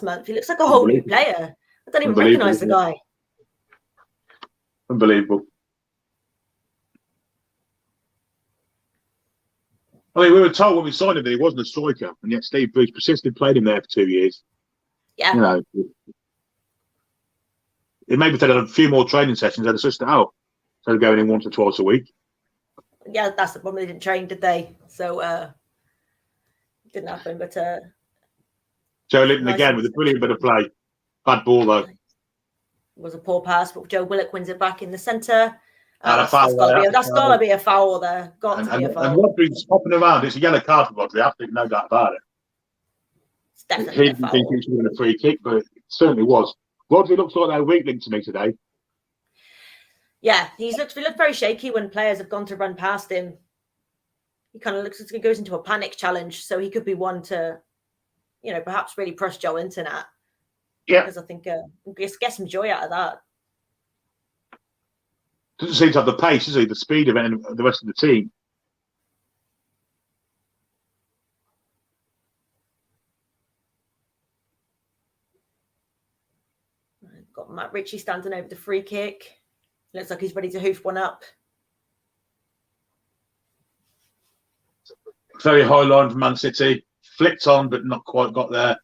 Speaker 2: month? He looks like a whole new player. I don't even recognise the guy.
Speaker 1: Unbelievable. I mean, we were told when we signed him that he wasn't a striker, and yet Steve Bruce persisted, played him there for 2 years.
Speaker 2: Yeah.
Speaker 1: It maybe had a few more training sessions, they'd assist it out. So they're going in once or twice a week.
Speaker 2: Yeah, that's the problem. They didn't train, did they? So it didn't happen. But
Speaker 1: Joe Linton again with a brilliant bit of play. Bad ball though. It
Speaker 2: was a poor pass, but Joe Willock wins it back in the centre.
Speaker 1: That's
Speaker 2: got to be a foul there. Got to be a foul.
Speaker 1: And Rodri's hopping around. It's a yellow card for Rodri. I think no doubt about it.
Speaker 2: definitely
Speaker 1: He didn't think it should have been a free kick, but it certainly was. Rodri looks like they're weak link to me today.
Speaker 2: Yeah, he looked very shaky when players have gone to run past him. He kind of looks like he goes into a panic challenge, so he could be one to, perhaps really press Joe Internet.
Speaker 1: Yeah.
Speaker 2: Because I think get some joy out of that.
Speaker 1: Doesn't seem to have the pace, does he? The speed of the rest of the team.
Speaker 2: Got Matt Ritchie standing over the free kick. Looks like he's ready to hoof one up.
Speaker 1: Very high line from Man City. Flicked on, but not quite got there.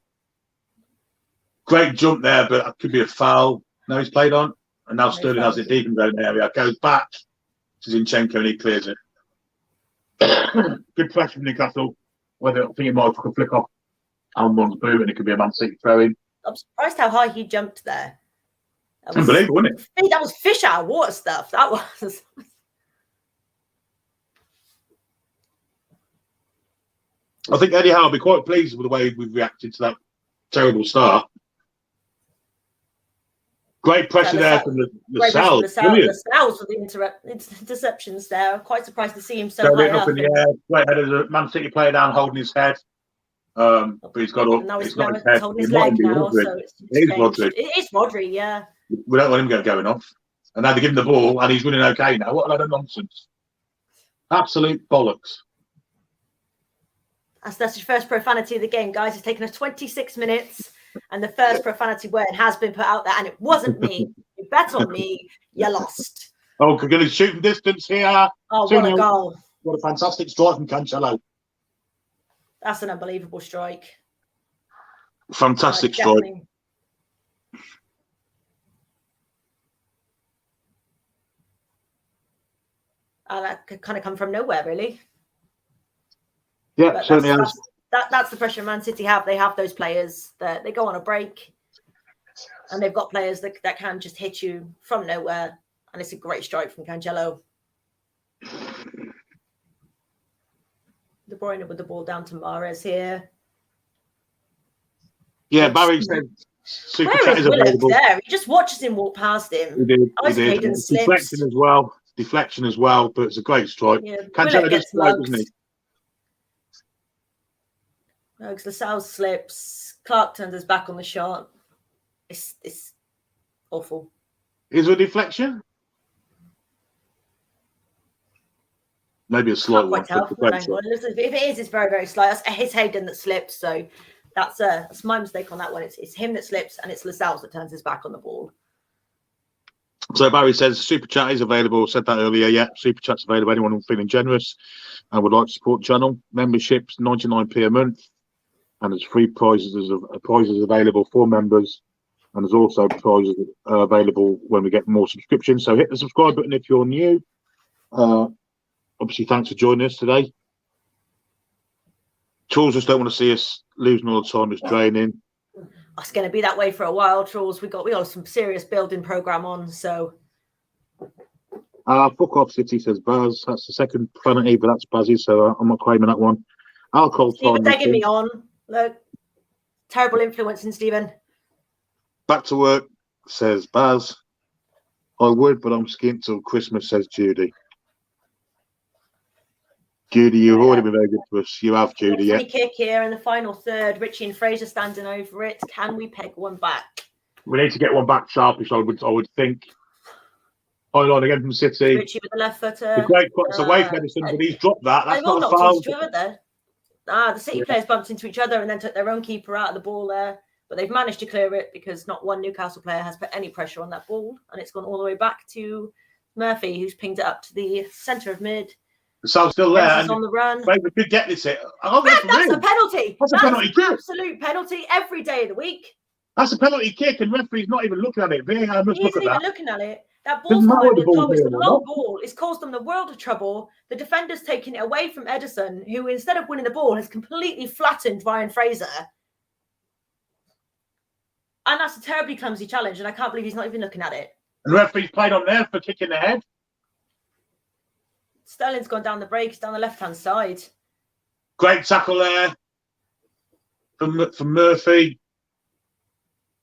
Speaker 1: Great jump there, but it could be a foul. No, he's played on. And now Sterling has it deep in the own area. Goes back to Zinchenko and he clears it. Good pressure from Newcastle. Whether I think it might flick off Almon's boot and it could be a Man City throw-in.
Speaker 2: I'm surprised how high he jumped there.
Speaker 1: Unbelievable, wasn't it?
Speaker 2: That was fish out of water stuff. That was.
Speaker 1: I think Eddie Howe will be quite pleased with the way we've reacted to that terrible start. Great pressure there from Lascelles.
Speaker 2: Lascelles with the interceptions there. I'm quite surprised to see him so high up.
Speaker 1: In the air. Great header. Man City player down holding his head. But he's got up.
Speaker 2: Now
Speaker 1: he's
Speaker 2: holding his leg now. So it is Rodri, yeah.
Speaker 1: We don't want him going off. And now they give him the ball and he's running okay now. What a load of nonsense. Absolute bollocks.
Speaker 2: That's your first profanity of the game, guys. It's taken us 26 minutes. And the first profanity word has been put out there, and it wasn't me. You bet on me, you lost.
Speaker 1: Oh, we're going to shoot from distance here.
Speaker 2: Oh, what a goal.
Speaker 1: What a fantastic strike from Cancelo.
Speaker 2: That's an unbelievable strike.
Speaker 1: Fantastic strike.
Speaker 2: That could kind of come from nowhere, really.
Speaker 1: Yeah, certainly has.
Speaker 2: That's the pressure Man City have. They have those players that they go on a break and they've got players that can just hit you from nowhere. And it's a great strike from Cancelo. De Bruyne with the ball down to Mahrez here.
Speaker 1: Yeah, Barry said super chat is available.
Speaker 2: There. He just watches him walk past him.
Speaker 1: He did. Deflection as well, but it's a great strike.
Speaker 2: Yeah,
Speaker 1: Cancelo just strike, doesn't he?
Speaker 2: Because Lascelles slips, Clark turns his back on the shot. It's awful.
Speaker 1: Is there a deflection? Maybe a slight one.
Speaker 2: If it is, it's very, very slight. It's his Hayden that slips, so that's my mistake on that one. It's him that slips, and it's Lascelles that turns his back on the ball.
Speaker 1: So Barry says super chat is available. Said that earlier. Yeah, super chat's available. Anyone who's feeling generous and would like to support the channel, memberships 99p a month. And there's free prizes available for members. And there's also prizes available when we get more subscriptions. So hit the subscribe button if you're new. Obviously, thanks for joining us today. Tools just don't want to see us losing all the time. It's draining.
Speaker 2: It's going to be that way for a while, Tools. We got some serious building program on. So,
Speaker 1: fuck off, City, says Baz. That's the second penalty, but that's Baz's, so I'm not claiming that one. Alcohol time.
Speaker 2: Stephen taking me on. Look, terrible influence in Stephen.
Speaker 1: Back to work, says Baz. I would, but I'm skint till Christmas, says Judy. Judy, you've already been very good to us. You have, Judy, yeah.
Speaker 2: Free kick here in the final third. Richie and Fraser standing over it. Can we peg one back?
Speaker 1: We need to get one back sharpish, I would think. High line again from City.
Speaker 2: Richie with the left footer.
Speaker 1: The great cross away from Edison, but he's dropped that. That's not a foul.
Speaker 2: The City players bumped into each other and then took their own keeper out of the ball there. But they've managed to clear it because not one Newcastle player has put any pressure on that ball. And it's gone all the way back to Murphy, who's pinged it up to the centre of mid.
Speaker 1: So still there.
Speaker 2: On the run.
Speaker 1: We could get this hit.
Speaker 2: That's a penalty.
Speaker 1: That's a penalty kick.
Speaker 2: Absolute penalty every day of the week.
Speaker 1: That's a penalty kick, and referee's not even looking at it. VAR must look at that.
Speaker 2: He isn't even looking at it. That ball's come over the top. It's a long ball. It's caused them the world of trouble. The defender's taking it away from Edison, who instead of winning the ball has completely flattened Ryan Fraser. And that's a terribly clumsy challenge, and I can't believe he's not even looking at it.
Speaker 1: And the referee's played on there for kicking the head.
Speaker 2: Sterling's gone down the breaks, down the left-hand side.
Speaker 1: Great tackle there. from Murphy.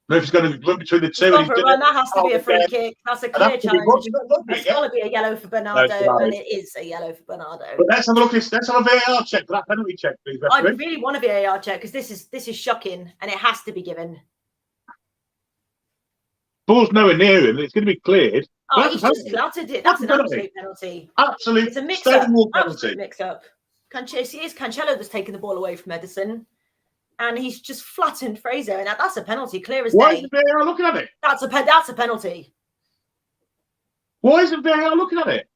Speaker 1: Murphy's going to run between the two.
Speaker 2: And that has to be a free kick. That's a clear challenge. It's got to be a yellow for Bernardo, and it is a yellow for Bernardo.
Speaker 1: But let's have a look. Let's have a VAR check for that penalty check, please.
Speaker 2: I really want a VAR check because this is shocking, and it has to be given.
Speaker 1: Ball's nowhere near him. It's going to be cleared.
Speaker 2: Oh, he's just flattered it. That's an absolute penalty.
Speaker 1: Absolute.
Speaker 2: It's a mix-up.
Speaker 1: Penalty.
Speaker 2: Absolute mix-up. It's Cancelo that's taken the ball away from Edison. And he's just flattened Fraser, and that's a penalty, clear as day.
Speaker 1: Why isn't VAR looking at it?
Speaker 2: That's a penalty.
Speaker 1: Why isn't VAR looking at it?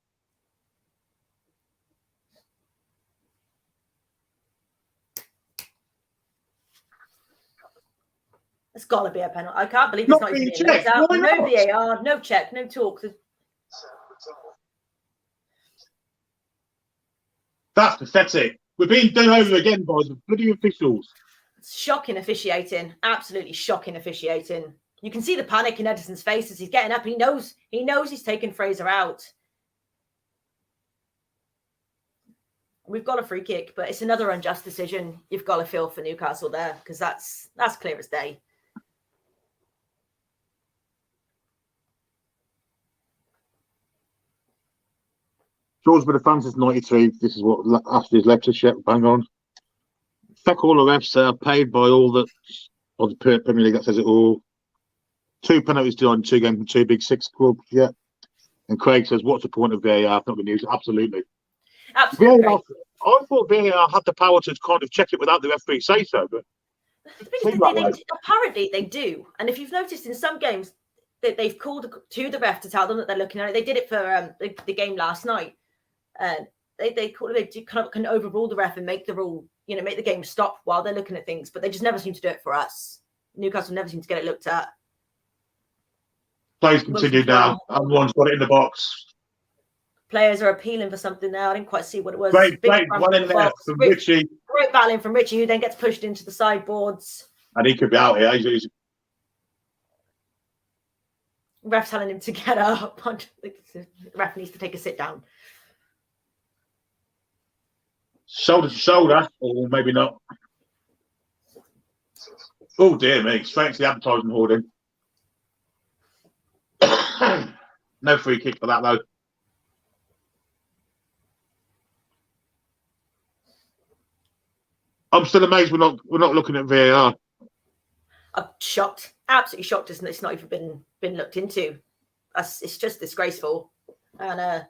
Speaker 2: It's got to be a penalty. I can't believe it's not even being looked at. No VAR, no check, no talk.
Speaker 1: That's pathetic. We're being done over again by the bloody officials.
Speaker 2: Shocking officiating, absolutely shocking officiating. You can see the panic in Edison's face as he's getting up. He knows he's taken Fraser out. We've got a free kick, but it's another unjust decision. You've got to feel for Newcastle there because that's clear as day.
Speaker 1: George, but the fans is 93. This is what Ashley's left us yet. Bang on. Fuck all the refs there, paid by all the Premier League. That says it all. 2 penalties done, 2 games from 2 big 6 clubs. Yeah. And Craig says, what's the point of VAR? Not been used. Absolutely.
Speaker 2: Absolutely.
Speaker 1: VAR, I thought VAR had the power to kind of check it without the referee say so, but
Speaker 2: apparently they do. And if you've noticed in some games that they've called to the ref to tell them that they're looking at it. They did it for the game last night. They kind of can overrule the ref and make the rule, make the game stop while they're looking at things, but they just never seem to do it for us. Newcastle never seem to get it looked at.
Speaker 1: Plays continued now. Everyone's got it in the box.
Speaker 2: Players are appealing for something now. I didn't quite see what it was.
Speaker 1: Great one in there from Richie.
Speaker 2: Great battling from Richie, who then gets pushed into the sideboards.
Speaker 1: And he could be out here. He's
Speaker 2: ref telling him to get up. The ref needs to take a sit down.
Speaker 1: Shoulder to shoulder, or maybe not. Oh dear me! Straight to the advertising hoarding. No free kick for that though. I'm still amazed we're not looking at VAR.
Speaker 2: I'm shocked, absolutely shocked. It's not even been looked into. It's just disgraceful. And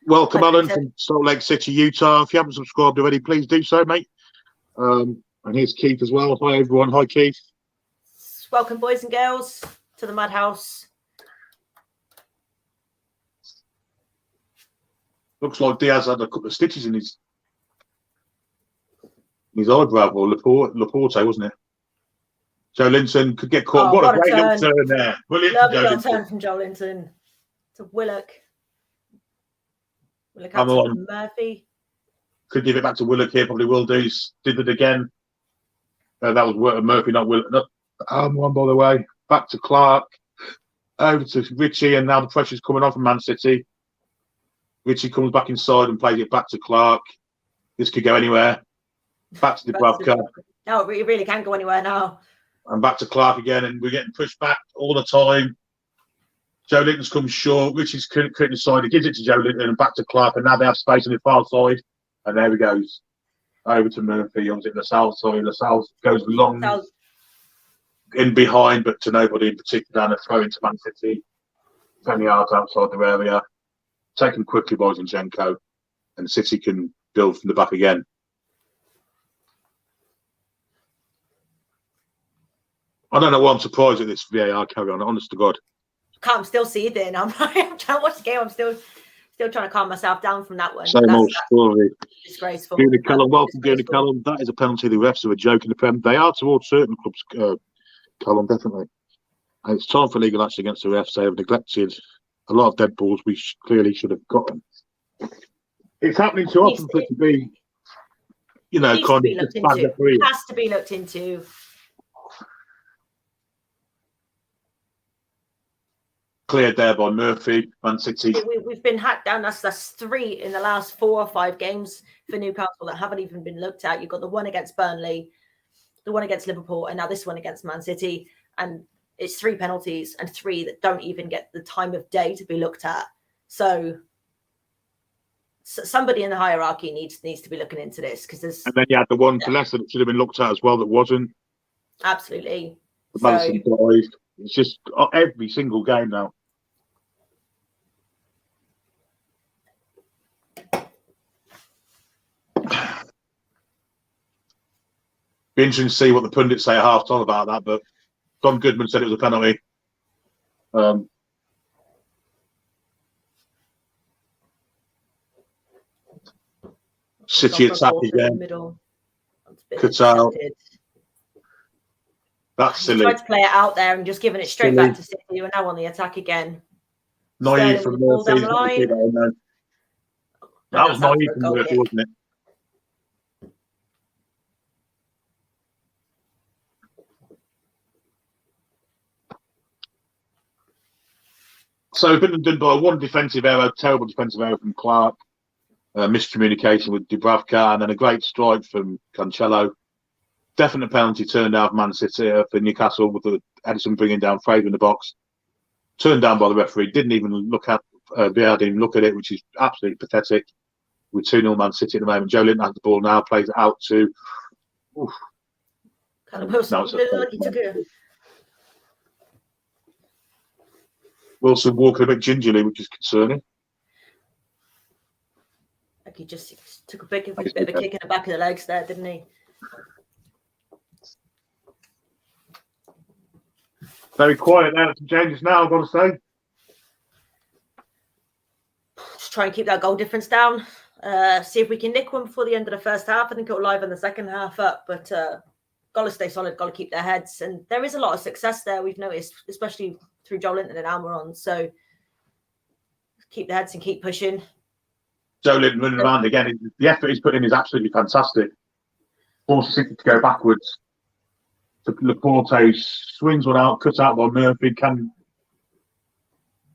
Speaker 1: welcome, Alan from Salt Lake City, Utah. If you haven't subscribed already, please do so, mate. And here's Keith as well. Hi everyone. Hi Keith.
Speaker 2: Welcome, boys and girls, to the Madhouse.
Speaker 1: Looks like Diaz had a couple of stitches in his eyebrow, or Laporte, wasn't it? Joe Linton could get caught. What a great little turn there. Brilliant.
Speaker 2: Lovely little turn from Joe Linton to Willock. Willock out to Murphy.
Speaker 1: Could give it back to Willock here. Probably will do. He's did it again. That was Murphy, not Willock. One by the way. Back to Clark. Over to Richie, and now the pressure's coming on from Man City. Richie comes back inside and plays it back to Clark. This could go anywhere. Back to Dubravka.
Speaker 2: No, it really can't go anywhere now.
Speaker 1: And back to Clark again, and we're getting pushed back all the time. Joe Linton's come short. Richie's creating the side. He gives it to Joe Linton and back to Clark, and now they have space on the far side. And there he goes. Over to Murphy. On the south side. The south goes long in behind, but to nobody in particular. And a throw into Man City. 10 yards outside their area. Taken quickly by Zinchenko, and City can build from the back again. I don't know why I'm surprised at this VAR carry on. Honest to God,
Speaker 2: I'm still seething. I'm trying to watch the game. I'm still trying to calm myself down from that one.
Speaker 1: Same old story.
Speaker 2: Disgraceful.
Speaker 1: Welcome, Gooney Callum. That is a penalty. The refs are a joke in the Prem. They are towards certain clubs, Callum, definitely. And it's time for legal action against the refs. They have neglected a lot of dead balls we clearly should have gotten. It's happening too often for it to be, kind of just bad referee.
Speaker 2: It has to be looked into.
Speaker 1: Cleared there by Murphy, Man City.
Speaker 2: We've been hacked down. That's 3 in the last 4 or 5 games for Newcastle that haven't even been looked at. You've got the one against Burnley. the one against Liverpool, and now this one against Man City. And it's 3 penalties and 3 that don't even get the time of day to be looked at. So somebody in the hierarchy needs to be looking into this, because there's.
Speaker 1: And then you had the one to Leicester that should have been looked at as well that wasn't.
Speaker 2: Absolutely.
Speaker 1: The Madison dive. It's just every single game now. Be interesting to see what the pundits say at half time about that, but Don Goodman said it was a penalty. City attack again. Cut out. That's silly.
Speaker 2: Tried to play it out there and just giving it straight back to City. We're now on the attack again.
Speaker 1: Naive from Murphy. That was naive from Murphy, wasn't it? So we've been done by one defensive error, terrible defensive error from Clark, miscommunication with Dubravka, and then a great strike from Cancelo. Definite penalty turned down for Man City for Newcastle with the Edison bringing down Fraser in the box. Turned down by the referee. Didn't even look at VAR, didn't even look at it, which is absolutely pathetic. With 2-0 Man City at the moment. Joe Linton has the ball now, plays it out to. Wilson walking a bit gingerly, which is concerning.
Speaker 2: Like he just took a bit of a kick in the back of the legs there, didn't he?
Speaker 1: Very quiet there. Some changes now, I've got to say.
Speaker 2: Just try and keep that goal difference down. See if we can nick one before the end of the first half. I think it'll liven the second half up, but got to stay solid, got to keep their heads. And there is a lot of success there, we've noticed, especially through Joe Linton and Almiron. So keep the heads and keep pushing.
Speaker 1: Joe Linton running around again. The effort he's put in is absolutely fantastic. Forces City to go backwards. Laporte swings one out, cuts out by Murphy. Can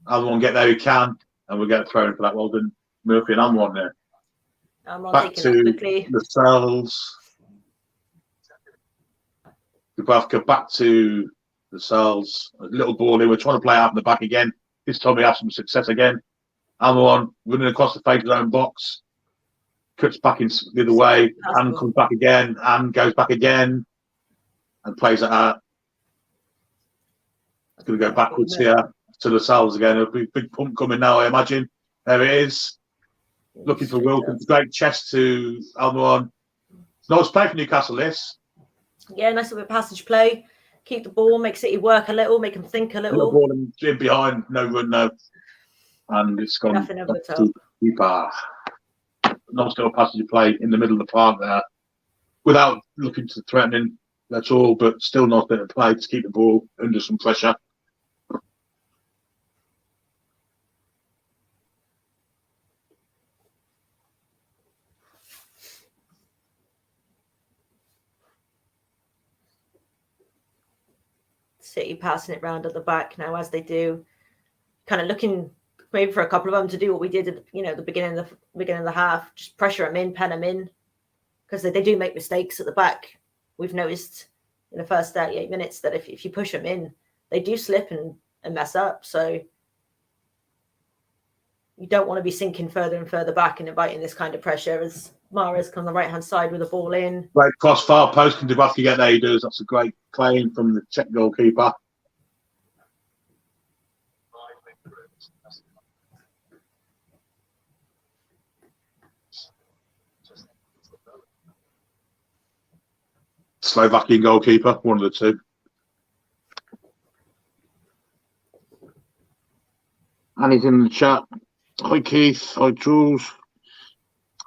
Speaker 1: other one get there? He can, and we'll get thrown for that. Well done, Murphy and Almiron there. Back to the cells. Dubravka back to the cells. A little ball in. We're trying to play out in the back again. This time we have some success again. Almiron running across the face of his own box. Cuts back in the other way. And comes back again. And goes back again. And plays it out. It's going to go backwards here to the cells again. A big pump coming now, I imagine. There it is. Looking for Wilkins. Great chest to Almiron. Nice play for Newcastle, this.
Speaker 2: Yeah, nice little passage play. Keep the ball, make City work a little, make them think a little.
Speaker 1: Ball in behind, no run, no. And it's gone back to keeper. Nice little passage play in the middle of the park there. Without looking to threatening at all, but still nice bit of play to keep the ball under some pressure.
Speaker 2: City passing it round at the back now, as they do, kind of looking maybe for a couple of them to do what we did at the beginning of the half, just pressure them in, pen them in, because they do make mistakes at the back. We've noticed in the first 38 minutes that if you push them in, they do slip and mess up. So you don't want to be sinking further and further back and inviting this kind of pressure as Mahrez comes on the right-hand side with the ball in.
Speaker 1: Great cross, far post. Can Dubravka get there? He does. That's a great claim from the Czech goalkeeper. Slovakian goalkeeper, one of the two. And he's in the chat. Hi Keith, hi Jules.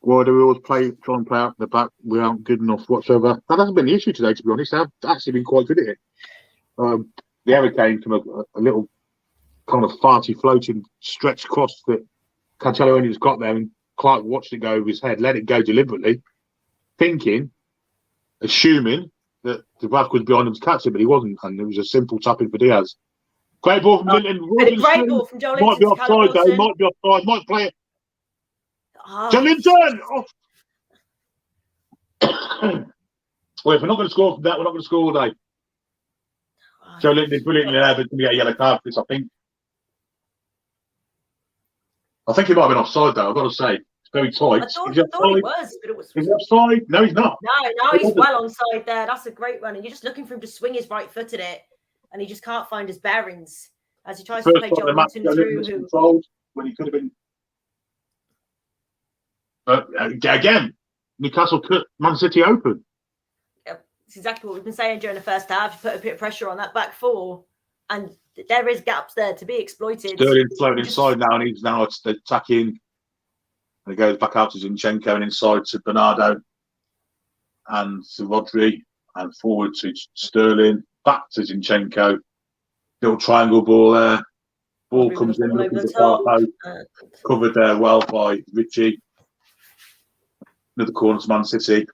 Speaker 1: Why do we always try and play out the back? We aren't good enough whatsoever. That hasn't been the issue today, to be honest. They've actually been quite good at it. The error came from a little kind of farty floating stretch cross that Cancelo only just got there, and Clark watched it go over his head, let it go deliberately, assuming that Dubravka was behind him to catch it, but he wasn't, and it was a simple tap-in for Diaz. Great ball from Linton.
Speaker 2: Great ball from Joe Linton.
Speaker 1: Might be offside, though. Might be offside. Might play it. Joe Linton! Oh. Well, if we're not going to score from that, we're not going to score all day. Joe Linton is brilliantly there, but going to get a yellow card for this, I think. I think he might have been offside, though, I've got to say. It's very tight.
Speaker 2: I thought he was, but it was.
Speaker 1: Is he offside? No, he's not.
Speaker 2: No, he's well onside there. That's a great run. And you're just looking for him to swing his right foot at it, and he just can't find his bearings as he tries to play Joe Linton through.
Speaker 1: Controlled when he could have been. But again, Newcastle cut Man City open.
Speaker 2: Yep. It's exactly what we've been saying during the first half. You put a bit of pressure on that back four, and there is gaps there to be exploited.
Speaker 1: Sterling's floating inside now, and he's now attacking. And he goes back out to Zinchenko and inside to Bernardo and to Rodri and forward to Sterling, back to Zinchenko. Little triangle ball there. Ball comes in, looking to Parpo, covered there well by Richie. Another corner to Man City.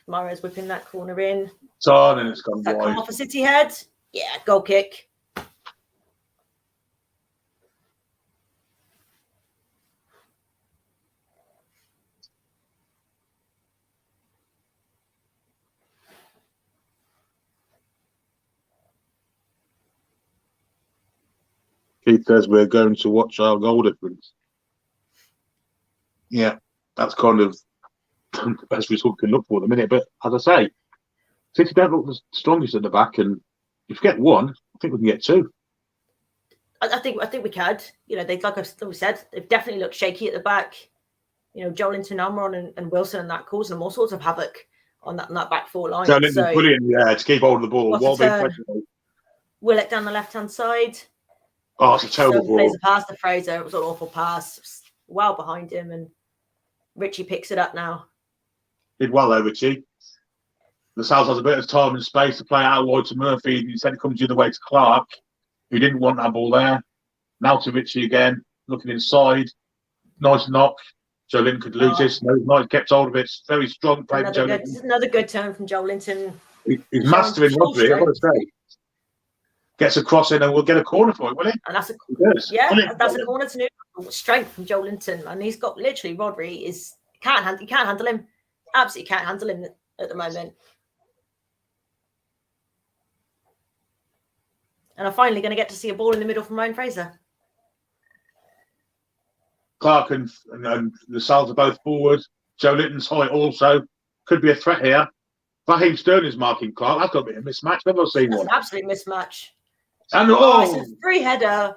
Speaker 2: Mahrez whipping that corner in.
Speaker 1: It's on and it's gone
Speaker 2: That
Speaker 1: wide.
Speaker 2: come off a City head. Yeah, goal kick.
Speaker 1: Keith says we're going to watch our goal difference. Yeah, that's kind of the best result we can look for at the minute. But as I say, City don't look the strongest at the back, and if you get one, I think we can get two.
Speaker 2: I think we can. You know, like we said, they've definitely looked shaky at the back. You know, Joelinton, Almiron, and Wilson, and that causing them all sorts of havoc on that back four line.
Speaker 1: Joelinton's brilliant, yeah, to keep hold of the ball.
Speaker 2: Willock down the left hand side.
Speaker 1: Oh, it's a terrible ball.
Speaker 2: Plays a pass to Fraser. It was an awful pass. Well behind him, and Richie picks it up now.
Speaker 1: Did well though, Richie. The South has a bit of time and space to play out wide to Murphy. Instead, it comes the other way to Clark, who didn't want that ball there. Now to Richie again, looking inside. Nice knock. Joelinton could lose this. No, nice, kept hold of it. Very strong play.
Speaker 2: Another good turn from Joelinton.
Speaker 1: He's mastering Rodri, I've got to say. Gets a cross in and we'll get a corner for it, will he?
Speaker 2: And that's a
Speaker 1: Brilliant.
Speaker 2: That's a corner to Newcastle. Strength from Joelinton, and he's got literally Rodri can't handle him. Absolutely can't handle him at the moment. And I'm finally going to get to see a ball in the middle from Ryan Fraser.
Speaker 1: Clark and the Sal's are both forward. Joelinton's height also could be a threat here. Raheem Sterling's marking Clark. That's got to be a mismatch. I've never seen one.
Speaker 2: An absolute mismatch.
Speaker 1: And
Speaker 2: it's a free header,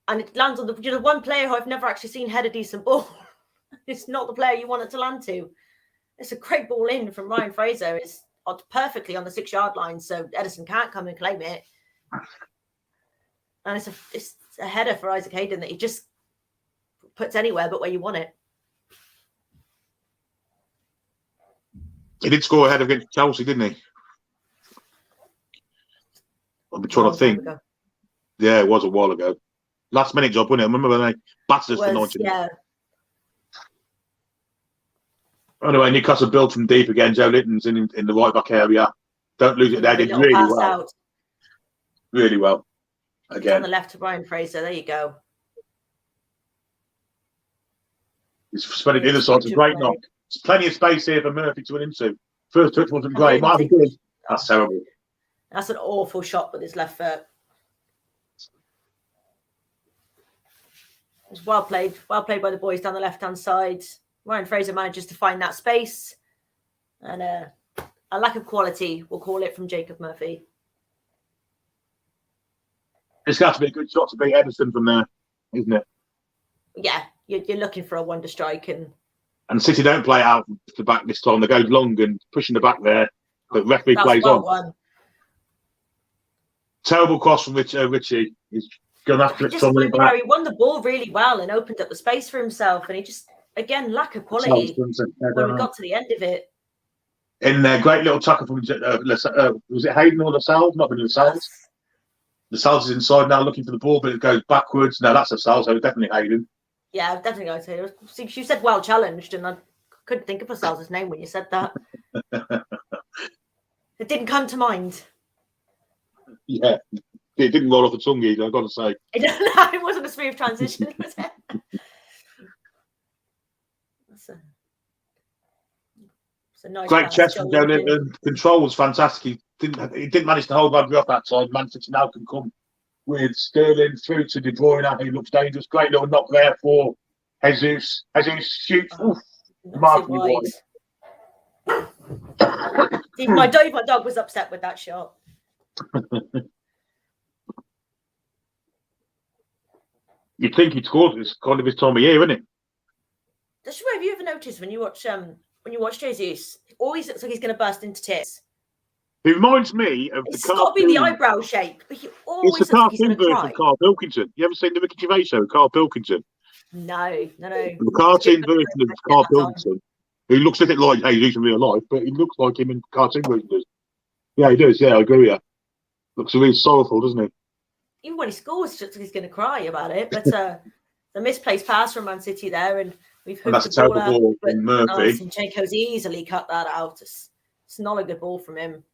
Speaker 2: and it lands on the one player who I've never actually seen head a decent ball. It's not the player you want it to land to. It's a great ball in from Ryan Fraser. It's perfectly on the 6-yard line, so Edison can't come and claim it. And it's a header for Isaac Hayden that he just puts anywhere but where you want it.
Speaker 1: He did score ahead against Chelsea, didn't he? I'll be trying to think. Yeah, it was a while ago. Last minute job, wasn't it? I remember when they battered us for 90 minutes.
Speaker 2: Yeah.
Speaker 1: Anyway, Newcastle built from deep again. Joelinton's in the right back area. Don't lose it there. Did really well. Out. Really well. Again.
Speaker 2: On the left to Ryan Fraser. There you go.
Speaker 1: He's spread it the other side. It's a great knock. There's plenty of space here for Murphy to win into. First touch wasn't great. Might be good. That's terrible.
Speaker 2: That's an awful shot with his left foot. It's well played by the boys down the left-hand side. Ryan Fraser manages to find that space. And a lack of quality, we'll call it, from Jacob Murphy.
Speaker 1: It's got to be a good shot to beat Edison from there, isn't it?
Speaker 2: Yeah, you're looking for a wonder strike. And
Speaker 1: City don't play out the back this time. They go long and pushing the back there. But referee plays on.
Speaker 2: Won.
Speaker 1: Terrible cross from Richie. He's going after it.
Speaker 2: He won the ball really well and opened up the space for himself. And he just, again, lack of quality when we got to the end of it.
Speaker 1: In there, great little tackle from, was it Hayden or Lascelles? Not been Lascelles. Lascelles is inside now looking for the ball, but it goes backwards. No, that's Lascelles, so it's definitely Hayden.
Speaker 2: Yeah, I've definitely got to. See, you said well challenged, and I couldn't think of Lascelles' name when you said that. It didn't come to mind.
Speaker 1: Yeah, it didn't roll off the tongue either, I've got to say.
Speaker 2: It wasn't a smooth transition, was it? It's a nice
Speaker 1: Great
Speaker 2: pass,
Speaker 1: chest
Speaker 2: John
Speaker 1: from down
Speaker 2: Lincoln.
Speaker 1: and control was fantastic. He didn't manage to hold Bradbury off that side. Man City now can come with Sterling through to De Bruyne. He looks dangerous. Great little knock there for Jesus. Jesus shoots.
Speaker 2: Oh,
Speaker 1: Marginally wide.
Speaker 2: My dog was upset with that shot.
Speaker 1: You'd think he'd scored this kind of his time of year, isn't it?
Speaker 2: Have you ever noticed when you watch Jesus, it always looks like he's going to burst into tears?
Speaker 1: It reminds me of
Speaker 2: It's
Speaker 1: the cartoon.
Speaker 2: got to be the eyebrow shape, but he always
Speaker 1: it's the
Speaker 2: looks like he's going
Speaker 1: cartoon
Speaker 2: to
Speaker 1: version
Speaker 2: cry.
Speaker 1: of Carl Pilkington. You ever seen the Ricky Gervais show, Carl Pilkington?
Speaker 2: No.
Speaker 1: The cartoon version of Carl Pilkington. He looks a bit like Jesus in real life, but he looks like him in the cartoon version. Yeah, he does. Yeah, I agree with you. Looks really sorrowful, doesn't he?
Speaker 2: Even when he scores, just he's going to cry about it. But the misplaced pass from Man City there, and we've hooked
Speaker 1: that's a terrible ball from Murphy.
Speaker 2: Zinchenko's easily cut that out. It's not a good ball from him.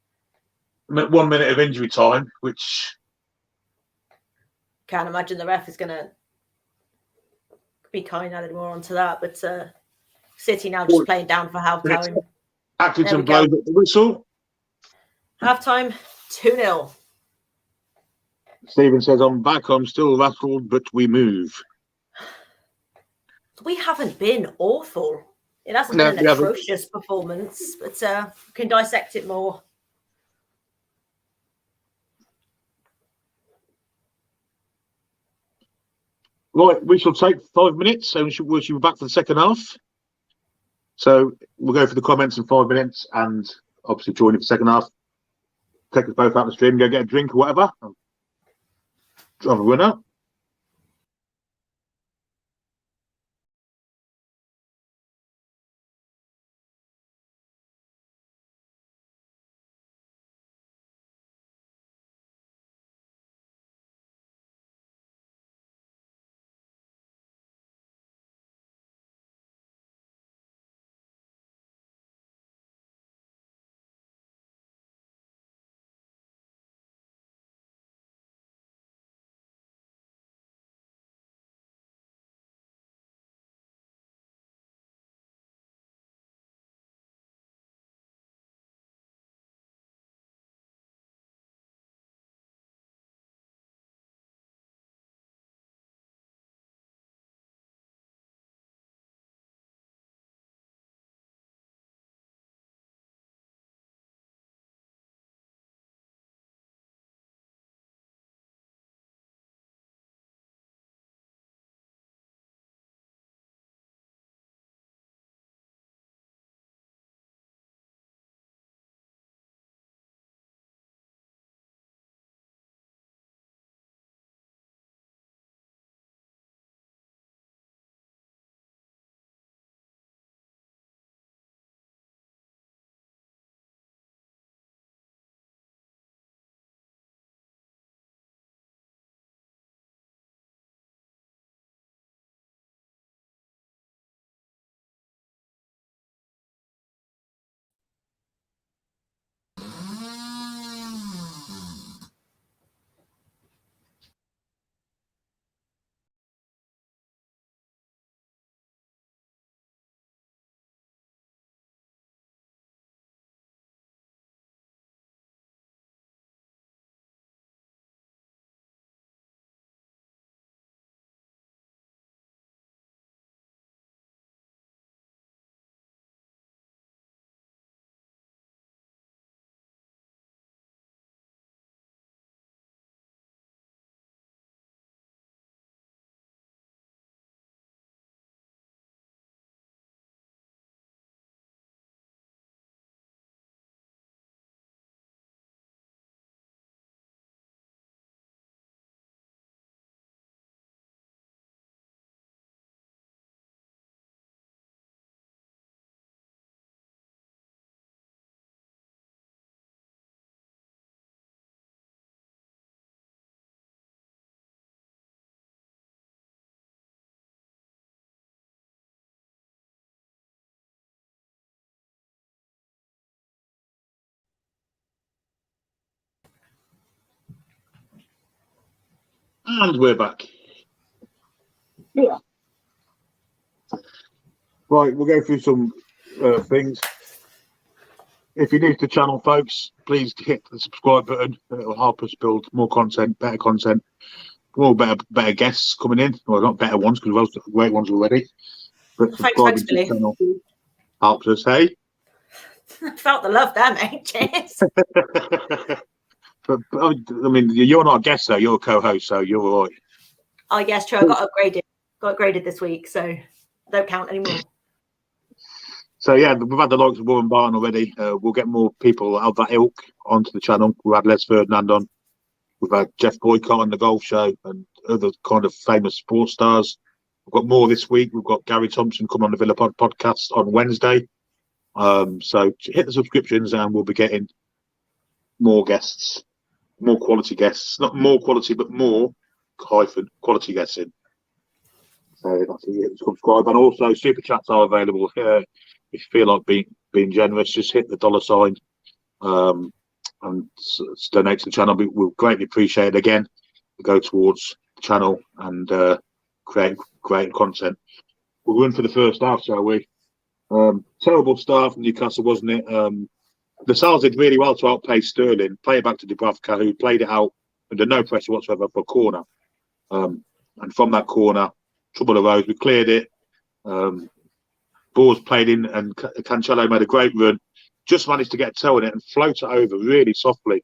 Speaker 1: 1 minute of injury time, which
Speaker 2: Can't imagine the ref is going to be kind added more onto that. But City now just playing down for half time.
Speaker 1: Accrington blows at the whistle.
Speaker 2: Half time, 2-0.
Speaker 1: Stephen says, I'm back, I'm still rattled, but we move.
Speaker 2: We haven't been awful. It hasn't been an atrocious performance, but we can dissect it more.
Speaker 1: Right, we shall take 5 minutes, and we'll be back for the second half. So we'll go for the comments in 5 minutes, and obviously join in for the second half. Take us both out the stream, go get a drink or whatever. Have a winner. And we're back. Yeah. Right, we'll go through some things. If you're new to the channel, folks, please hit the subscribe button. It'll help us build more content, better content, more better guests coming in. Well, not better ones, because we've got great ones already. But subscribing to the channel helps us, hey?
Speaker 2: I felt the love there, mate. Cheers.
Speaker 1: But I mean, you're not a guest, though. You're a co-host, so you're all right.
Speaker 2: Oh, yes, true. I got upgraded. Got upgraded this week, so I don't count anymore.
Speaker 1: So, yeah, we've had the likes of Warren Barton already. We'll get more people of that ilk onto the channel. We've had Les Ferdinand on. We've had Jeff Boycott on the golf show and other kind of famous sports stars. We've got more this week. We've got Gary Thompson come on the Villa podcast on Wednesday. So hit the subscriptions and we'll be getting more guests, more quality guests. Not more quality, but more quality guests in. So that's it. Subscribe. And also super chats are available here. If you feel like being generous, just hit the $sign and donate to the channel. We'll greatly appreciate it. Again, to go towards the channel and create content. We'll run for the first half, shall we? Terrible start from Newcastle, wasn't it? The Sals did really well to outpace Sterling, play it back to Dubravka, who played it out under no pressure whatsoever for a corner. And from that corner, trouble arose. We cleared it. Balls played in, and Cancelo made a great run. Just managed to get a toe in it and float it over really softly.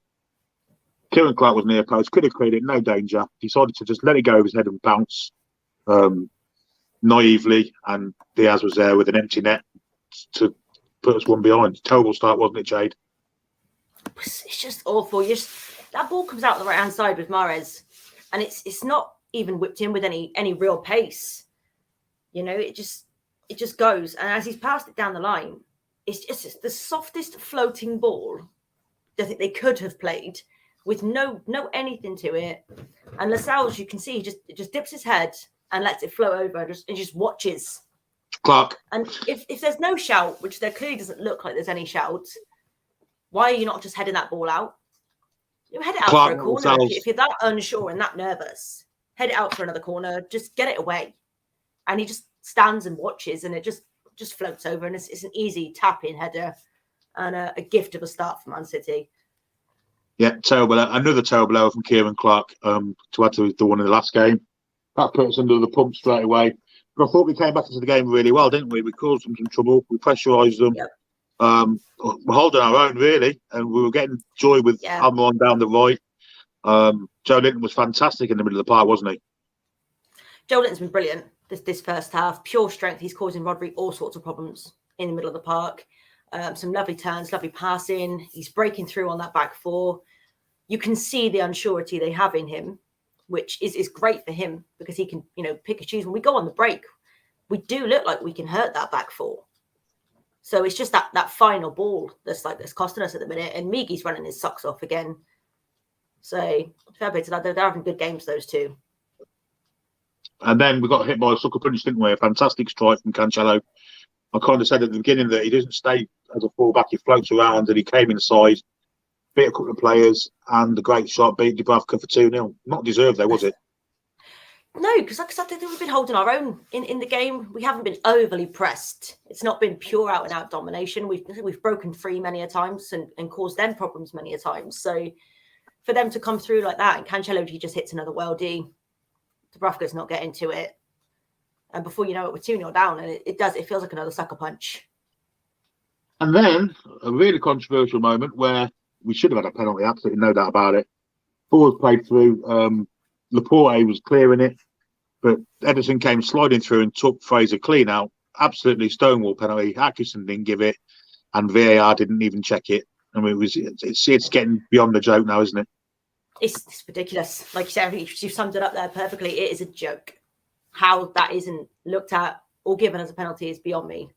Speaker 1: Kieran Clark was near post, could have cleared it, no danger. Decided to just let it go over his head and bounce naively, and Diaz was there with an empty net to put us one behind. Terrible start, wasn't it, Jade?
Speaker 2: It's just awful. That ball comes out the right hand side with Mahrez, and it's not even whipped in with any real pace. You know, it just goes, and as he's passed it down the line, it's the softest floating ball I think they could have played with no anything to it. And Lascelles, you can see, he just dips his head and lets it flow over and just watches.
Speaker 1: Clark.
Speaker 2: And if there's no shout, which there clearly doesn't look like there's any shout, why are you not just heading that ball out? You head it out
Speaker 1: Clark,
Speaker 2: for a corner. If you're that unsure and that nervous, head it out for another corner. Just get it away. And he just stands and watches, and it just floats over, and it's an easy tap-in header and a gift of a start for Man City.
Speaker 1: Yeah, terrible. Another terrible error from Kieran Clark to add to the one in the last game. That put us under the pump straight away. But I thought we came back into the game really well, didn't we? We caused them some trouble. We pressurised them.
Speaker 2: Yep.
Speaker 1: We're holding our own, really, and we were getting joy with Almiron down the right. Joe Linton was fantastic in the middle of the park, wasn't he?
Speaker 2: Joe Linton's been brilliant this first half. Pure strength. He's causing Rodri all sorts of problems in the middle of the park. Some lovely turns, lovely passing. He's breaking through on that back four. You can see the unsurety they have in him, which is great for him because he can, pick and choose. When we go on the break, we do look like we can hurt that back four. So it's just that final ball that's costing us at the minute. And Migi's running his socks off again. So fair play to that. They're having good games, those two.
Speaker 1: And then we got hit by a sucker punch, didn't we? A fantastic strike from Cancelo. I kind of said at the beginning that he doesn't stay as a fullback. He floats around, and he came inside, beat a couple of players, and the great shot beat Dubravka for 2-0. Not deserved, though, was it?
Speaker 2: No, because like I said, we've been holding our own in the game. We haven't been overly pressed. It's not been pure out and out domination. We've broken free many a times and caused them problems many a times. So for them to come through like that, and Cancelo, he just hits another worldie. Dubravka's not getting to it. And before you know it, we're 2-0 down, and it feels like another sucker punch.
Speaker 1: And then a really controversial moment where we should have had a penalty, absolutely no doubt about it. Ball was played through. Laporte was clearing it, but Ederson came sliding through and took Fraser clean out. Absolutely stonewall penalty. Atkinson didn't give it, and VAR didn't even check it. I mean, it's getting beyond the joke now, isn't it?
Speaker 2: It's ridiculous. Like you said, you summed it up there perfectly. It is a joke. How that isn't looked at or given as a penalty is beyond me,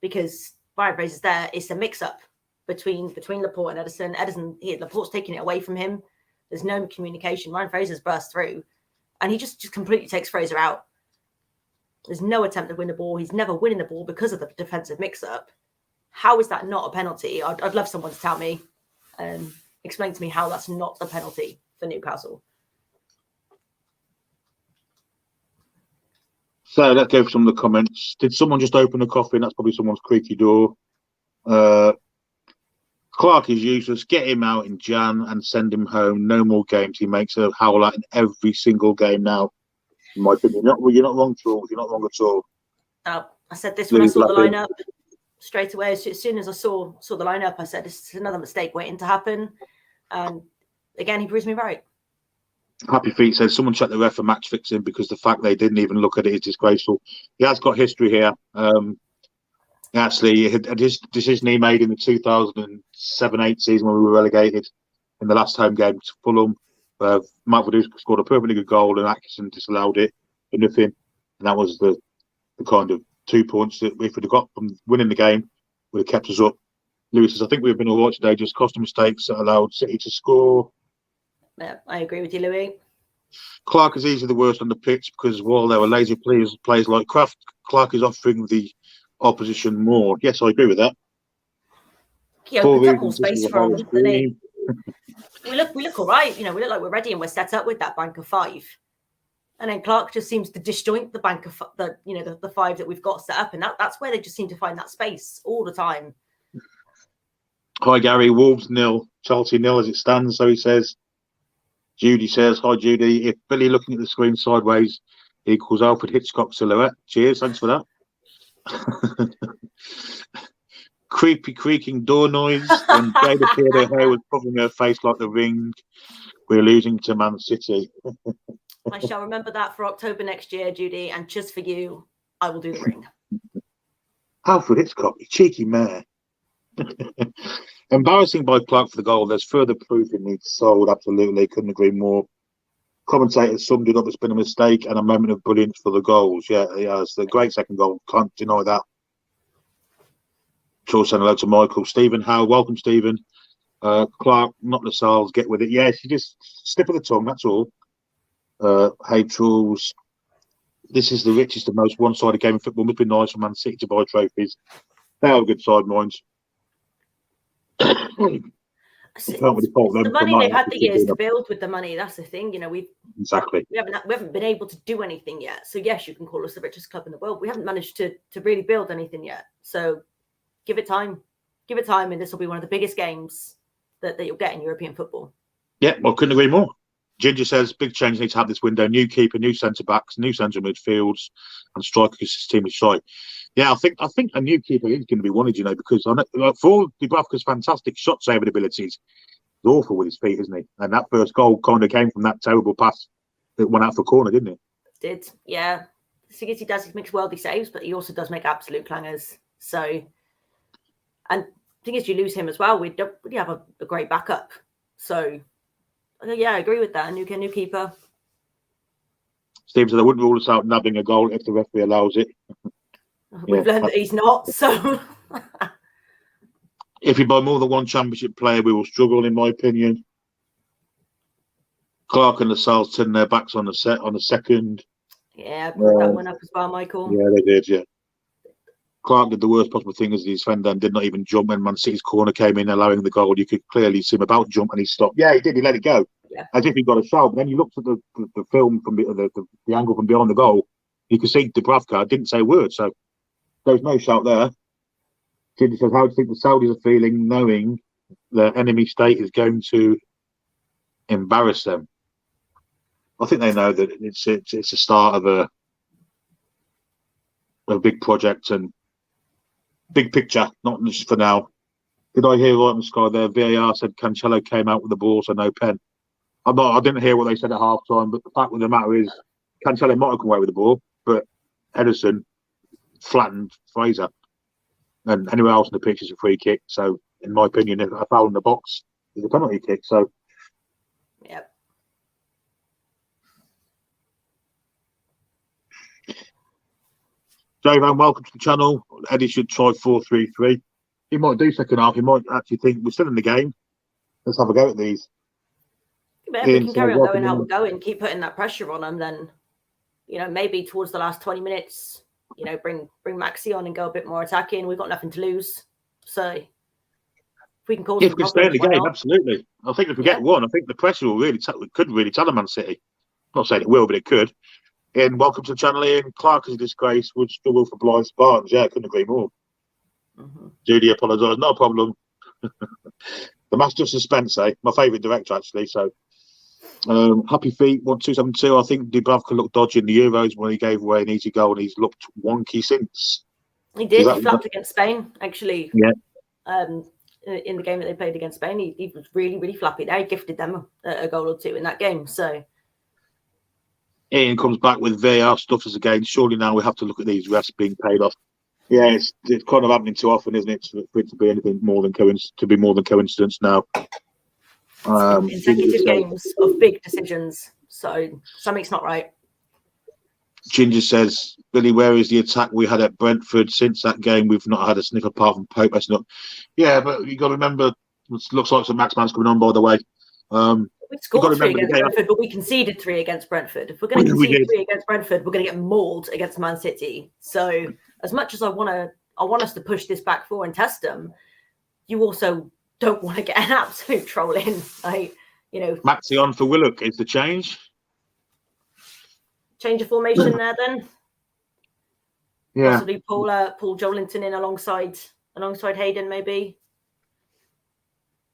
Speaker 2: because Ryan Fraser's there. It's a mix-up between Laporte and Ederson. Laporte's taking it away from him. There's no communication. Ryan Fraser's burst through, and he just completely takes Fraser out. There's no attempt to win the ball. He's never winning the ball because of the defensive mix-up. How is that not a penalty? I'd love someone to tell me and explain to me how that's not a penalty for Newcastle.
Speaker 1: So let's go for some of the comments. Did someone just open a coffin? That's probably someone's creaky door. Clark is useless. Get him out in Jan and send him home. No more games. He makes a howl out in every single game now. In my opinion, you're not wrong, Charles. You're not wrong at all.
Speaker 2: I said this when I saw the lineup straight away. As soon as I saw the lineup, I said this is another mistake waiting to happen. And again, he proves me right.
Speaker 1: Happy Feet says someone check the ref for match fixing because the fact they didn't even look at it is disgraceful. He has got history here. Actually, his decision he made in the 2007-8 season when we were relegated in the last home game to Fulham, Mark Vidu scored a perfectly good goal and Atkinson disallowed it for nothing. And that was the kind of 2 points that if we'd have got from winning the game, would have kept us up. Lewis says, I think we've been all right today, just costing mistakes that allowed City to score.
Speaker 2: Yeah, I agree with you, Louis.
Speaker 1: Clark is easily the worst on the pitch because while there were lazy players like Kraft, Clark is offering the opposition more. Yes, I agree with that.
Speaker 2: Yeah, opens up more space for him. We look all right. We look like we're ready and we're set up with that bank of five. And then Clark just seems to disjoint the bank of the five that we've got set up, and that's where they just seem to find that space all the time.
Speaker 1: Hi Gary, Wolves 0, Chelsea 0 as it stands. So he says. Judy says, hi Judy, if Billy looking at the screen sideways equals Alfred Hitchcock silhouette. Cheers, thanks for that. Creepy creaking door noise and Jade appeared her hair was covering her face like the ring. We're losing to Man City.
Speaker 2: I shall remember that for October next year, Judy, and just for you, I will do the ring.
Speaker 1: Alfred Hitchcock, you cheeky mare. Embarrassing by Clark for the goal. There's further proof it needs sold. Absolutely, couldn't agree more. Commentators summed it up. It's been a mistake and a moment of brilliance for the goals. Yeah, it's a great second goal. Can't deny that. Sure, send hello to Michael. Stephen Howe, welcome, Stephen. Clark, not Lascelles, get with it. Yeah, she just slip of the tongue. That's all. Hey, Truls. This is the richest and most one-sided game of football. Must be nice for Man City to buy trophies. They are good side minds.
Speaker 2: The money they've had the years to build with the money. That's the thing, we haven't been able to do anything yet. So yes, you can call us the richest club in the world. We haven't managed to really build anything yet. So give it time, and this will be one of the biggest games that you'll get in European football. Yeah,
Speaker 1: well, couldn't agree more. Ginger says big change needs to have this window. New keeper, new centre backs, new centre midfields, and strikers. This team is shy. Yeah, I think a new keeper is going to be wanted, because for all Dubravka's fantastic shot saving abilities, he's awful with his feet, isn't he? And that first goal kind of came from that terrible pass that went out for corner, didn't it?
Speaker 2: Did, yeah. The thing is, he makes worldly saves, but he also does make absolute clangers. So, and the thing is, you lose him as well. We have a great backup. So, yeah, I agree with that. A new keeper.
Speaker 1: Steve said I wouldn't rule us out nabbing a goal if the referee allows it.
Speaker 2: We've learned that he's not, so...
Speaker 1: If you buy more than one championship player, we will struggle, in my opinion. Clark and Lascelles turned their backs on the second.
Speaker 2: Yeah, put that one up as well, Michael.
Speaker 1: Yeah, they did, yeah. Clark did the worst possible thing as the defender and did not even jump when Man City's corner came in, allowing the goal. You could clearly see him about to jump and he stopped. Yeah, he did. He let it go. Yeah. As if he got a shout. But then you looked at the film from the angle from behind the goal. You could see Dubravka didn't say a word. So there's no shout there. Ginger says, how do you think the Saudis are feeling knowing the enemy state is going to embarrass them? I think they know that it's a start of a big project and big picture, not just for now. Did I hear right in the sky there? VAR said Cancelo came out with the ball, so no pen. I didn't hear what they said at half time, but the fact of the matter is Cancelo might have come away with the ball, but Ederson flattened Fraser. And anywhere else in the pitch is a free kick. So, in my opinion, if a foul in the box is a penalty kick. So,
Speaker 2: yep.
Speaker 1: Jovan, welcome to the channel. Eddie should try 4-3-3. He might do second half. He might actually think we're still in the game. Let's have a go at these.
Speaker 2: But if we can carry on going how we're going, keep putting that pressure on them, then maybe towards the last 20 minutes. Bring Maxi on and go a bit more attacking. We've got nothing to lose, so if we can cause some problems,
Speaker 1: stay in the game, absolutely. I think if we get one, I think the pressure will could really tell Man City. I'm not saying it will, but it could. Ian, welcome to the channel, Ian. Clark is a disgrace. Would struggle for blind Spartans. Yeah, I couldn't agree more. Judy apologised. Not a problem. The Master of Suspense, eh? My favourite director, actually. So, Happy Feet, 1272. I think Dubravka looked dodgy in the Euros when he gave away an easy goal, and he's looked wonky since.
Speaker 2: He did. He flapped against Spain, actually.
Speaker 1: Yeah.
Speaker 2: In the game that they played against Spain, he was really, really flappy. They gifted them a goal or two in that game. So
Speaker 1: Ian comes back with VAR stuff as again. Surely now we have to look at these refs being paid off. Yeah, it's kind of happening too often, isn't it? For it to be anything more than coincidence now.
Speaker 2: Consecutive games of big decisions. So something's not right.
Speaker 1: Ginger says, Billy, where is the attack we had at Brentford? Since that game, we've not had a sniff apart from Pope. Yeah, but you got to remember, it looks like some Max Man's coming on, by the way.
Speaker 2: We scored 3 against Brentford, but we conceded 3 against Brentford. If we're going to concede 3 against Brentford, we're going to get mauled against Man City. So as much as I want us to push this back 4 and test them, you also don't want to get an absolute troll in.
Speaker 1: Maxi on for Willock is the change.
Speaker 2: Change of formation there, then.
Speaker 1: Yeah.
Speaker 2: Possibly pull Joelinton in alongside Hayden, maybe.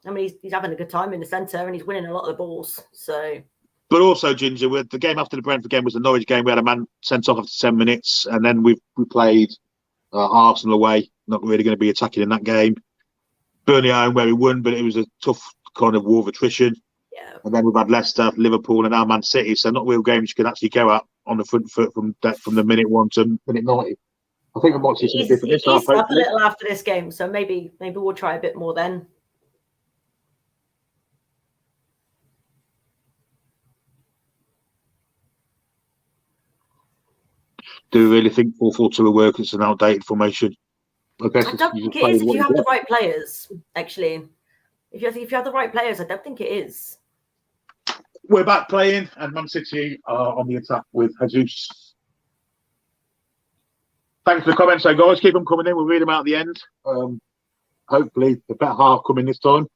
Speaker 2: I mean, he's having a good time in the centre and he's winning a lot of the balls. So,
Speaker 1: but also, Ginger, with the game after the Brentford game was the Norwich game. We had a man sent off after 10 minutes, and then we played Arsenal away. Not really going to be attacking in that game. Burnley home where we won, but it was a tough kind of war of attrition.
Speaker 2: Yeah.
Speaker 1: And then we've had Leicester, Liverpool, and now Man City. So not real games you can actually go at on the front foot from the minute 1 to minute 90. I think I might see something different this half.
Speaker 2: He's up a little after this game, so maybe we'll try a bit more then.
Speaker 1: Do we really think 4-4-2 will work? It's an outdated formation.
Speaker 2: I don't think it is if you have the right players, actually. If you have the right players, I don't think it is.
Speaker 1: We're back playing, and Man City are on the attack with Jesus. Thanks for the comments, though, guys. Keep them coming in. We'll read them out at the end. Hopefully, the better half coming this time.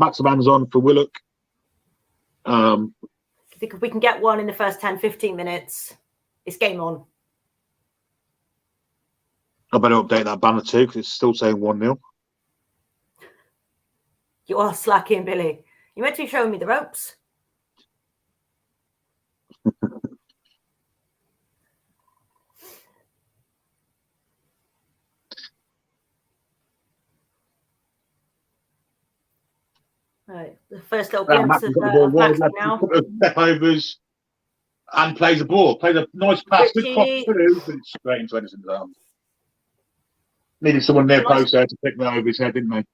Speaker 1: Maximan's on for Willock.
Speaker 2: I think if we can get one in the first 10, 15 minutes, it's game on.
Speaker 1: I better update that banner too, because it's still saying 1-0.
Speaker 2: You are slacking, Billy. You meant to be showing me the ropes. Right, the first little glimpse of Max now.
Speaker 1: Step overs and plays the ball. Plays a nice pass. Good cross through, but it's straight into Edison's arms. Needed someone near post there to pick that over his head, didn't they?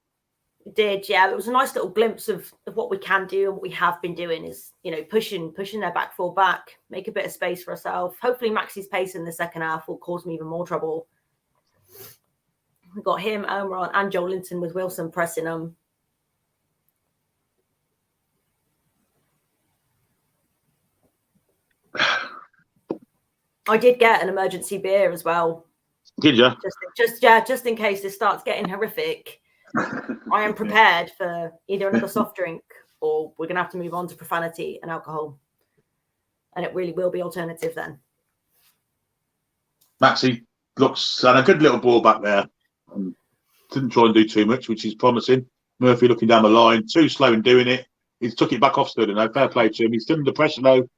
Speaker 2: It did, yeah. It was a nice little glimpse of what we can do and what we have been doing is, pushing their back 4 back, make a bit of space for ourselves. Hopefully Maxi's pace in the second half will cause me even more trouble. We've got him, Omar, and Joelinton with Wilson pressing them. I did get an emergency beer as well.
Speaker 1: Did you?
Speaker 2: Just in case this starts getting horrific. I am prepared for either another soft drink or we're going to have to move on to profanity and alcohol. And it really will be alternative then.
Speaker 1: Maxi looks and a good little ball back there. Didn't try and do too much, which is promising. Murphy looking down the line, too slow in doing it. He's took it back off Sterling. Fair play to him. He's still under pressure though.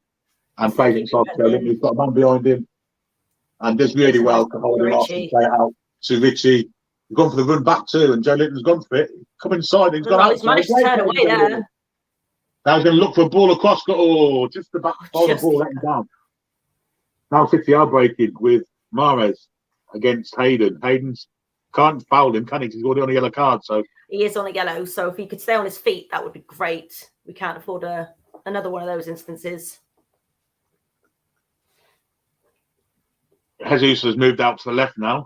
Speaker 1: And plays it inside Sterling. He's got a man behind him. And does really well to hold him off and play it out to Richie. He's gone for the run back too, and Joelinton's gone for it. Come inside, he's gone out.
Speaker 2: He's managed to turn away there.
Speaker 1: Now he's going to look for a ball across. Just the back of the ball, let him down. Now 50-yard breaking with Mahrez against Hayden. Hayden's can't foul him, can he? He's already on a yellow card. So
Speaker 2: he is on a yellow. So if he could stay on his feet, that would be great. We can't afford another one of those instances.
Speaker 1: Jesus has moved out to the left now.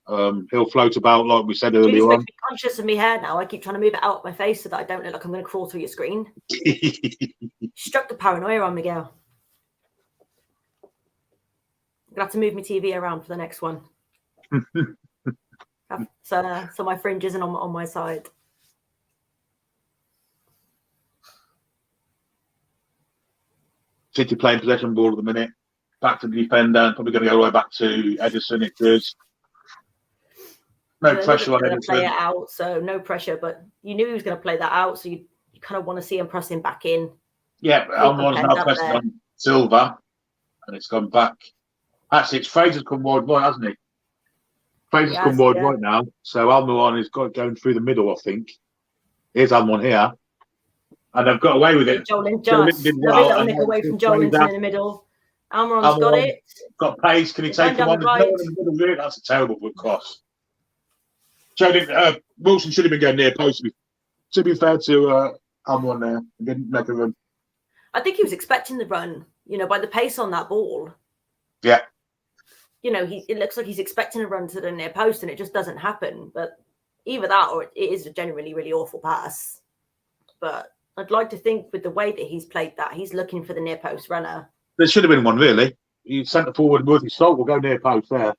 Speaker 1: He'll float about like we said earlier on.
Speaker 2: I'm conscious of my hair now. I keep trying to move it out of my face so that I don't look like I'm going to crawl through your screen. Struck the paranoia on Miguel. I'm going to have to move my TV around for the next one. So my fringe isn't on my side.
Speaker 1: City playing possession ball at the minute. back to the defender, and probably going to go all the way back to Edison. It does. No pressure on Edison.
Speaker 2: Play it out, so no pressure. But you knew he was going to play that out, so you kind of want to see him pressing back in.
Speaker 1: Yeah, Almiron's now pressing on Silva, and it's gone back. Actually, it's Fraser's come wide right, hasn't he? Fraser's come wide right now, so Almiron is going through the middle, I think. Here's Almiron here, and they've got away with it.
Speaker 2: Joelinton just a little nick away from Joelinton in the middle. Almiron's got it.
Speaker 1: Got pace. Can he take him on? Right. No, that's a terrible foot cross. Wilson should have been going near post. To be fair to Almiron there, he didn't make a run.
Speaker 2: I think he was expecting the run, by the pace on that ball.
Speaker 1: Yeah.
Speaker 2: It looks like he's expecting a run to the near post, and it just doesn't happen. But either that, or it is a genuinely really awful pass. But I'd like to think with the way that he's played that, he's looking for the near post runner.
Speaker 1: There should have been one, really. He sent it forward with his soul. We'll go near post there.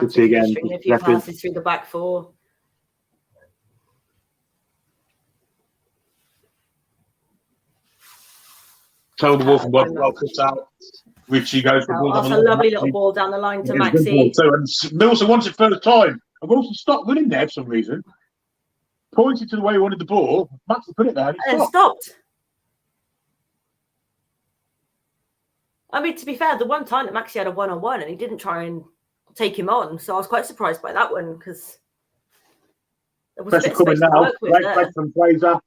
Speaker 2: City again. A few passes through the back four.
Speaker 1: Terrible ball from well cut out. Richie goes for the ball.
Speaker 2: That's a lovely little ball down the line to Maxi.
Speaker 1: So, and Wilson wants it first time. And Wilson stopped running there for some reason. Pointed to the way he wanted the ball. Maxi put it there and
Speaker 2: stopped. I mean, to be fair, the one time that Maxi had a one-on-one and he didn't try and take him on, so I was quite surprised by that one because there was
Speaker 1: pressure coming now. Great press from Fraser.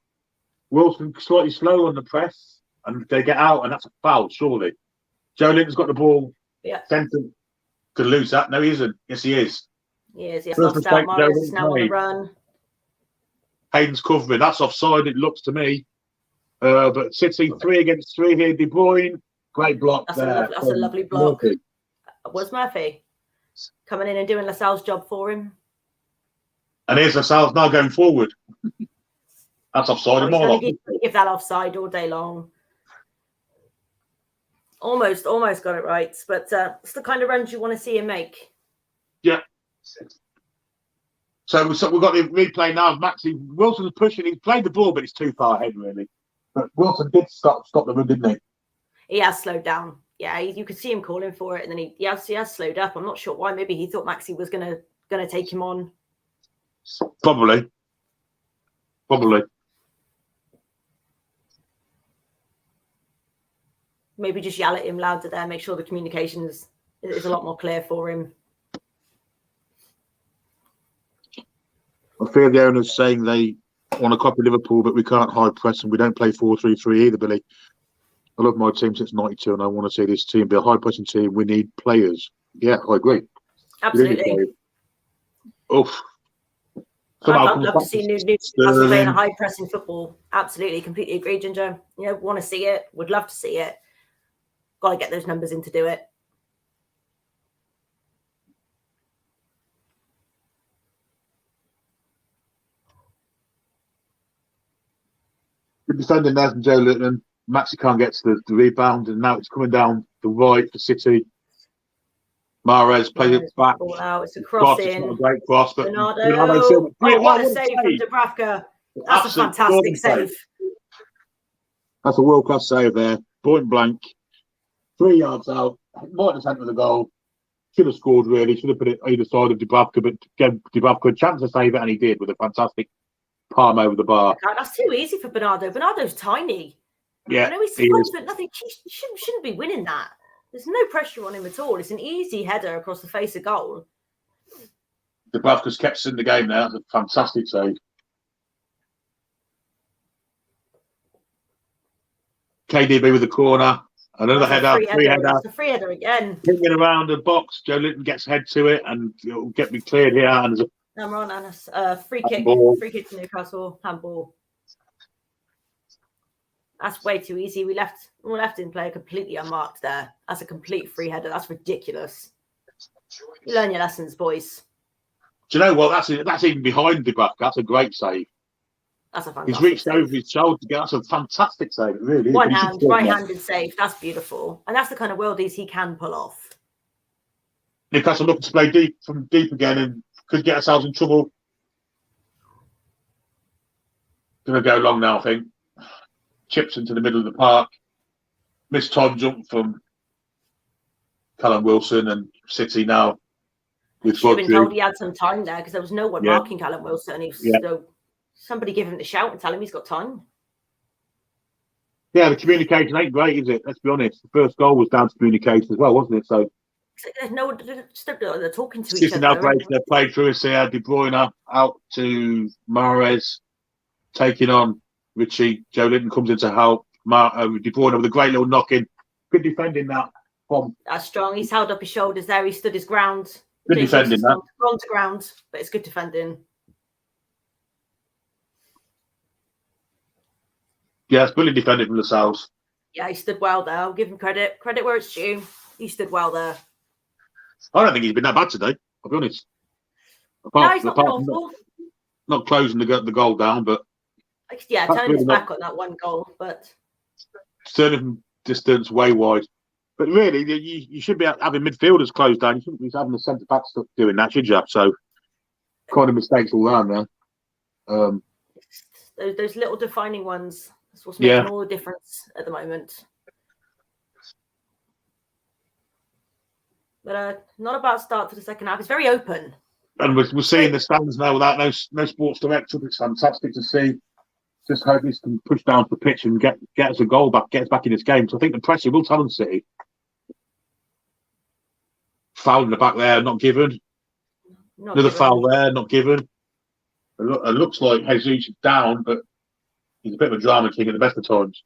Speaker 1: Wilson slightly slow on the press, and they get out, and that's a foul, surely. Joelinton's got the ball.
Speaker 2: Yeah.
Speaker 1: Centre to lose that. No, he isn't. Yes, he is.
Speaker 2: He is. Yes, lost out. Morris is now on the run.
Speaker 1: Hayden's covering. That's offside, it looks to me. But City 3 against 3 here. De Bruyne. Great block there.
Speaker 2: That's a lovely block. Murphy. Was Murphy coming in and doing LaSalle's job for him?
Speaker 1: And here's LaSalle's now going forward. That's offside.
Speaker 2: Give that offside all day long. Almost got it right. But it's the kind of runs you want to see him make.
Speaker 1: Yeah. So we've got the replay now of Maxi. Wilson's pushing. He's played the ball, but it's too far ahead, really. But Wilson did stop the run, didn't he?
Speaker 2: He has slowed down. Yeah, you could see him calling for it, and then he has slowed up. I'm not sure why. Maybe he thought Maxi was gonna take him on.
Speaker 1: Probably.
Speaker 2: Maybe just yell at him louder there. Make sure the communication is a lot more clear for him.
Speaker 1: I fear the owner's saying they want to copy Liverpool, but we can't high press and we don't play 4-3-3 either, Billy. I love my team since '92, and I want to see this team be a high pressing team. We need players. Yeah, I agree.
Speaker 2: Absolutely.
Speaker 1: Oof.
Speaker 2: I'd love to see Newcastle playing a high pressing football. Absolutely, completely agree, Ginger. Want to see it. Would love to see it. Got to get those numbers in to do it.
Speaker 1: Good defending there from Joelinton. Maxi can't get to the rebound, and now it's coming down the right for City. Mahrez plays it back.
Speaker 2: It's a cross in.
Speaker 1: It's not a great cross, but
Speaker 2: Bernardo. What a save from Dubravka. That's a fantastic save.
Speaker 1: That's a world-class save there. Point blank. 3 yards out. Right in the centre of the goal. Should have scored, really. Should have put it either side of Dubravka, but gave Dubravka a chance to save it, and he did with a fantastic palm over the bar.
Speaker 2: God, that's too easy for Bernardo. Bernardo's tiny.
Speaker 1: Yeah,
Speaker 2: I know he's supposed to, but nothing. He shouldn't be winning that. There's no pressure on him at all. It's an easy header across the face of goal.
Speaker 1: Dubravka's kept us in the game now. That's a fantastic save. KDB with the corner. Another header. Free header.
Speaker 2: That's a free header again.
Speaker 1: Hitting around the box. Joelinton gets head to it, and it'll get me cleared here. And
Speaker 2: I'm on a free kick. Free kick to Newcastle. Handball. That's way too easy. We left him play completely unmarked there. That's a complete free header. That's ridiculous. You learn your lessons, boys.
Speaker 1: Do you know what? That's even behind the graph. That's a great save.
Speaker 2: That's a fantastic
Speaker 1: He's reached
Speaker 2: save.
Speaker 1: over his shoulder to get. That's a fantastic save, really.
Speaker 2: Right-handed save. That's beautiful. And that's the kind of worldies he can pull off.
Speaker 1: Newcastle looking to play deep again and could get ourselves in trouble. Going to go long now, I think. Chips into the middle of the park. Missed time jump from Callum Wilson, and City now with
Speaker 2: Should have been told
Speaker 1: Rodri.
Speaker 2: he had some time there because there was no one marking Callum Wilson. He was so somebody give him the shout and tell him he's got time.
Speaker 1: Yeah, the communication ain't great, is it? Let's be honest. The first goal was down to communication as well, wasn't it? So
Speaker 2: no, they're talking to each
Speaker 1: City now
Speaker 2: other.
Speaker 1: they played through us here. De Bruyne out to Mahrez, taking on Richie. Joe Linton comes in to help. De Bruyne with a great little knock in. Good defending that.
Speaker 2: That's strong. He's held up his shoulders there. He stood his ground.
Speaker 1: Good defending that.
Speaker 2: Gone to ground, but it's good defending.
Speaker 1: Yeah, it's brilliant defending from Lascelles.
Speaker 2: Yeah, he stood well there. I'll give him credit. Credit where it's due. He stood well there.
Speaker 1: I don't think he's been that bad today, I'll be honest.
Speaker 2: No, he's not been awful.
Speaker 1: Not closing the goal down, but...
Speaker 2: Yeah, turning his back on that one goal, but...
Speaker 1: Turning distance way wide. But really, you should be having midfielders closed down. You shouldn't be having the centre-back stuff doing that, should you? So, kind of mistakes all around there.
Speaker 2: Those little defining ones. That's what's making all the difference at the moment. But not a bad start to the second half. It's very open.
Speaker 1: And we're seeing the stands now without no sports director. It's fantastic to see. Just hope this can push down the pitch and get us a goal back, get us back in this game. So I think the pressure will tell on City. Foul in the back there, not given. Another foul there, not given. It looks like Jesus is down, but he's a bit of a drama king at the best of times.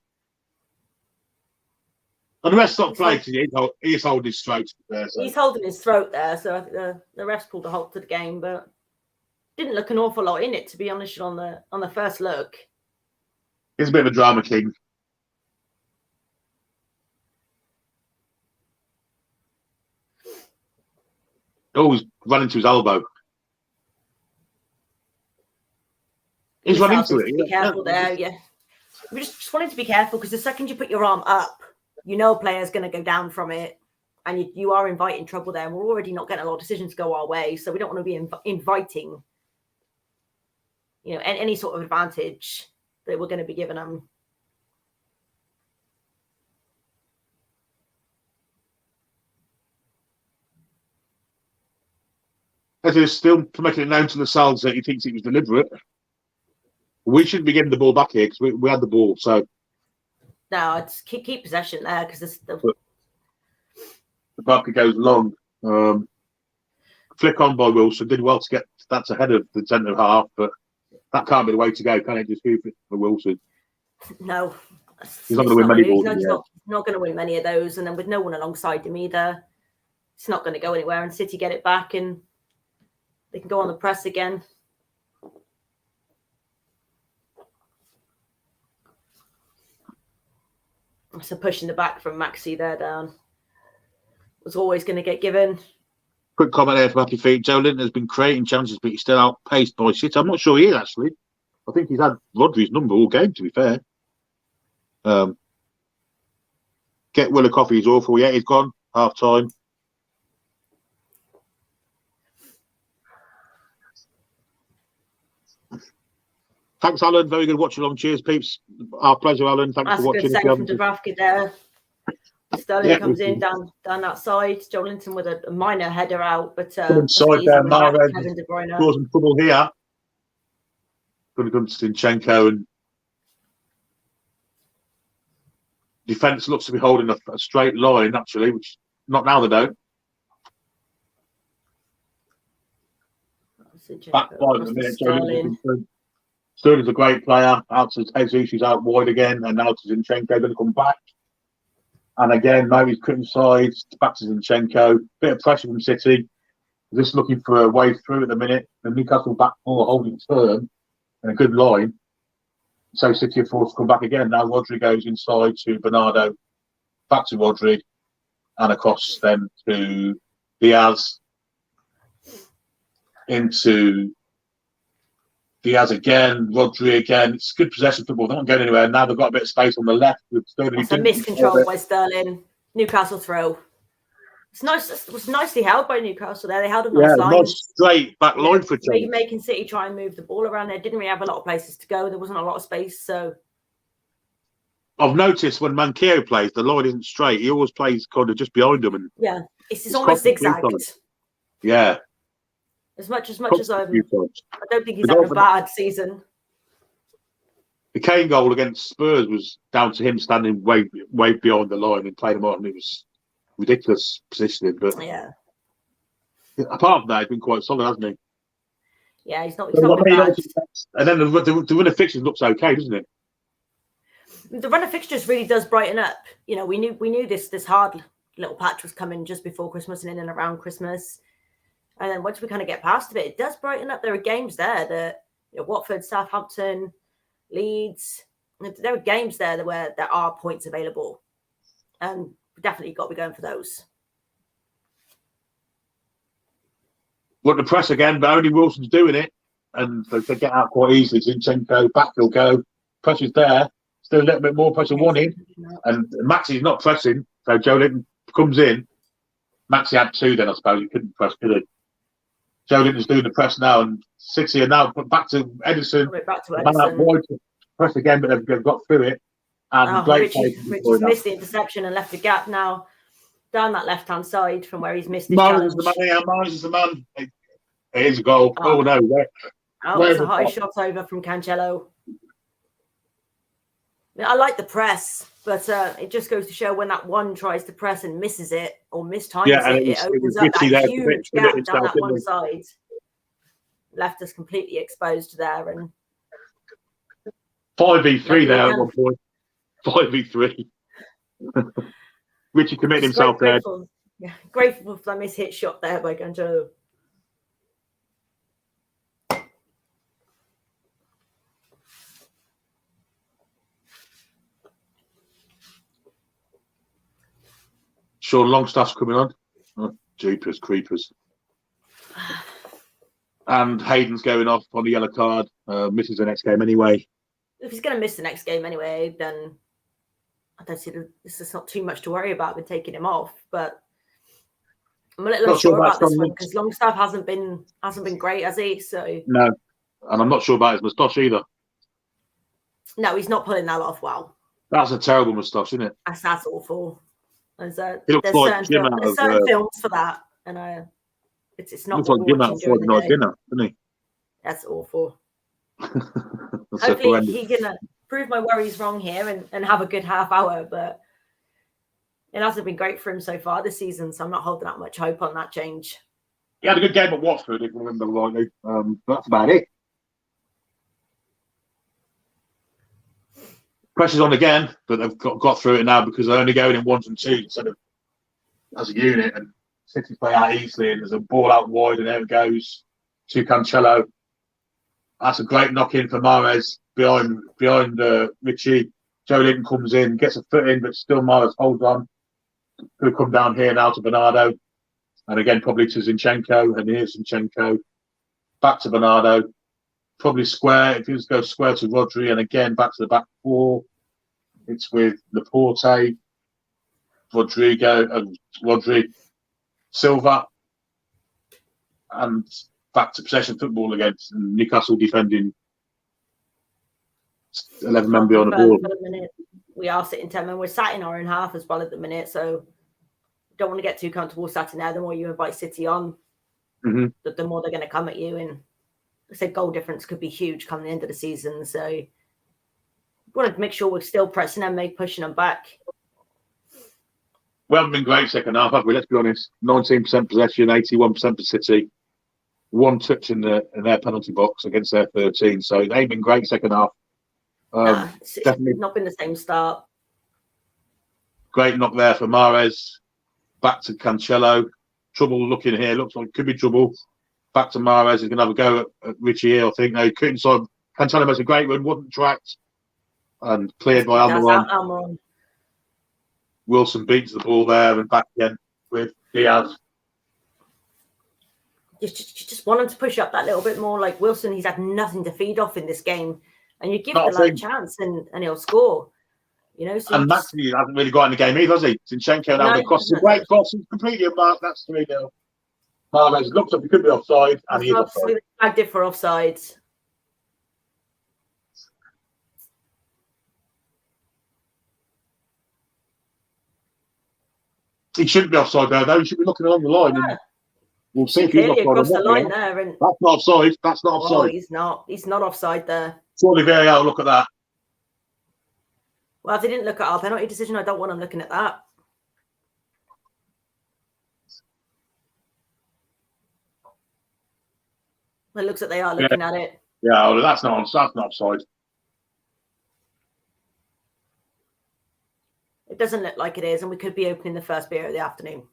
Speaker 1: And the rest not playing. He's holding his throat there. So.
Speaker 2: He's holding his throat there, so the refs pulled a halt to the game, but didn't look an awful lot in it, to be honest, on the first look.
Speaker 1: He's a bit of a drama king. Oh, he's run into his elbow. He's run into it.
Speaker 2: Be careful there, yeah. We just wanted to be careful because the second you put your arm up, you know a player's going to go down from it, and you are inviting trouble there. And we're already not getting a lot of decisions go our way, so we don't want to be inviting, any sort of advantage that we're going to be giving them.
Speaker 1: He's still making it known to Lascelles that he thinks it was deliberate. We shouldn't be getting the ball back here because we had the ball. So
Speaker 2: no, it's keep possession there because the
Speaker 1: bucket goes long. Flick on by Wilson. Did well to get that's ahead of the centre half, but that can't be the way to go. Can it just go for Wilson?
Speaker 2: No,
Speaker 1: he's not going to win many balls.
Speaker 2: He's not going to win many of those, and then with no one alongside him either, it's not going to go anywhere. And City get it back and they can go on the press again. So pushing the back from Maxi there down was always going to get given.
Speaker 1: Quick comment there from Happy Feet. Joe Linton has been creating chances, but he's still outpaced by City. I'm not sure he is, actually. I think he's had Rodri's number all game, to be fair. Get Willock, he's awful. Yeah, he's gone. Half time. Thanks, Alan. Very good watch along. Cheers, peeps. Our pleasure, Alan. Thanks for watching.
Speaker 2: That's a good save from Dubravka there. Sterling comes in down that side. Joe Linton with a minor header out, but
Speaker 1: inside there, Mahrez causing trouble here. Going to come to Zinchenko, and defence looks to be holding a straight line, actually, which not now they don't. Back 5 minutes. Sterling's a great player. Out to Jesus, who's out wide again, and now to Zinchenko, going to come back. And again, now he's criticised. Back to Zinchenko. Bit of pressure from City. Just looking for a way through at the minute. The Newcastle back four holding firm and a good line. So City are forced to come back again. Now Rodri goes inside to Bernardo. Back to Rodri. And across then to Diaz. Into Diaz again, Rodri again. It's good possession football. They're not going anywhere. Now they've got a bit of space on the left with Sterling.
Speaker 2: It's a miscontrol by Sterling. Newcastle throw. It's nice. It was nicely held by Newcastle there. They held a nice line.
Speaker 1: Nice straight back line for Chelsea.
Speaker 2: Making City try and move the ball around. They didn't really have a lot of places to go. There wasn't a lot of space. So
Speaker 1: I've noticed when Manquillo plays, the line isn't straight. He always plays kind of just behind him. And
Speaker 2: it's almost zigzagged.
Speaker 1: Yeah.
Speaker 2: As much as I don't think he's had a bad season.
Speaker 1: The Kane goal against Spurs was down to him standing way behind the line and playing him on. It was ridiculous positioning, but apart from that, he's been quite solid, hasn't he?
Speaker 2: Yeah, he's not bad.
Speaker 1: And then the run of fixtures looks okay, doesn't it?
Speaker 2: The run of fixtures really does brighten up. You know, we knew this hard little patch was coming just before Christmas and in and around Christmas, and then once we kind of get past it, it does brighten up. There are games there that Watford, Southampton, Leeds. There are games there where there are points available, and we definitely got to be going for those.
Speaker 1: Want to press again, but only Wilson's doing it, and they get out quite easily. Zinchenko back, he'll go. Pressure's there. Still a little bit more pressure wanted, and Maxey's not pressing, so Joe Linton comes in. Maxey had two then, I suppose. He couldn't press, could he? Joe Linton's doing the press now, and City are now back to Edison.
Speaker 2: Back to Edison.
Speaker 1: Wide to press again, but they've got through it. And
Speaker 2: Richie's missed the interception and left a gap now down that left-hand side from where he's missed his challenge.
Speaker 1: Mars is the man. It is a goal. Oh no.
Speaker 2: It's a high shot over from Cancelo. I like the press, but it just goes to show when that one tries to press and misses it or mistimes it opens up that huge gap down that one side. Left us completely exposed there. And
Speaker 1: 5v3 there at one point. 5v3. Richie committed himself there.
Speaker 2: Yeah, grateful for that mishit shot there by Cancelo.
Speaker 1: Sean Longstaff's coming on. Oh, jeepers, creepers. And Hayden's going off on the yellow card. Misses the next game anyway.
Speaker 2: If he's going to miss the next game anyway, then I don't see this is not too much to worry about with taking him off. But I'm a little unsure about this one because Longstaff hasn't been great, has he? So
Speaker 1: no, and I'm not sure about his moustache either.
Speaker 2: No, he's not pulling that off well.
Speaker 1: That's a terrible moustache, isn't it?
Speaker 2: That's awful. There's certain films for that, and it's not.
Speaker 1: Looks like Jim out of Friday night dinner, doesn't he?
Speaker 2: That's awful. Hopefully he can prove my worries wrong here and have a good half hour, but it hasn't been great for him so far this season, so I'm not holding that much hope on that change.
Speaker 1: He had a good game at Watford, if I remember rightly. That's about it. Pressure's on again, but they've got through it now because they're only going in ones and twos instead of as a unit. And City play out easily, and there's a ball out wide, and there it goes to Cancelo. That's a great knock in for Mahrez behind Richie. Joe Linton comes in, gets a foot in, but still Mahrez holds on. Could come down here now to Bernardo, and again probably to Zinchenko, and here's Zinchenko back to Bernardo. Probably square. If you just go square to Rodri, and again back to the back four, it's with Laporte, Rodri, Silva, and back to possession football against Newcastle defending 11 men beyond the ball.
Speaker 2: We are sitting 10 men. We're sat in our own half as well at the minute, so don't want to get too comfortable sat in there. The more you invite City on, the more they're going to come at you. And I said goal difference could be huge come the end of the season. So we wanted to make sure we're still pressing them, pushing them back.
Speaker 1: We haven't been great second half, have we? Let's be honest. 19% possession, 81% for City. One touch in their penalty box against their 13. So it ain't been great second half.
Speaker 2: It's definitely not been the same start.
Speaker 1: Great knock there for Mahrez. Back to Cancelo. Trouble looking here. Looks like it could be trouble. Back to Mahrez. He's going to have a go at Richie here, I think. No, he couldn't. So Cancelo makes a great one. Wasn't tracked. And cleared by Almiron. Wilson beats the ball there and back again with Diaz.
Speaker 2: Just want him to push up that little bit more. Like Wilson, he's had nothing to feed off in this game. And you give the lad a chance and he'll score. So
Speaker 1: and Maxi hasn't really got in the game either, has he? Zinchenko now the cross, a great cross, completely unmarked. That's 3-0. Marlez looks like he could be offside, and he is offside.
Speaker 2: Flagged it for offside.
Speaker 1: He shouldn't be offside there, though. He should be looking along the line.
Speaker 2: Yeah.
Speaker 1: And we'll see if he's offside.
Speaker 2: Across the line there, and
Speaker 1: that's not offside. That's not offside.
Speaker 2: Oh, he's not. He's not offside there.
Speaker 1: Surely VAR look at that.
Speaker 2: Well, if they didn't look at our penalty decision, I don't want them looking at that. It looks like they are looking at it.
Speaker 1: Yeah, well, that's not offside.
Speaker 2: It doesn't look like it is, and we could be opening the first beer of the afternoon.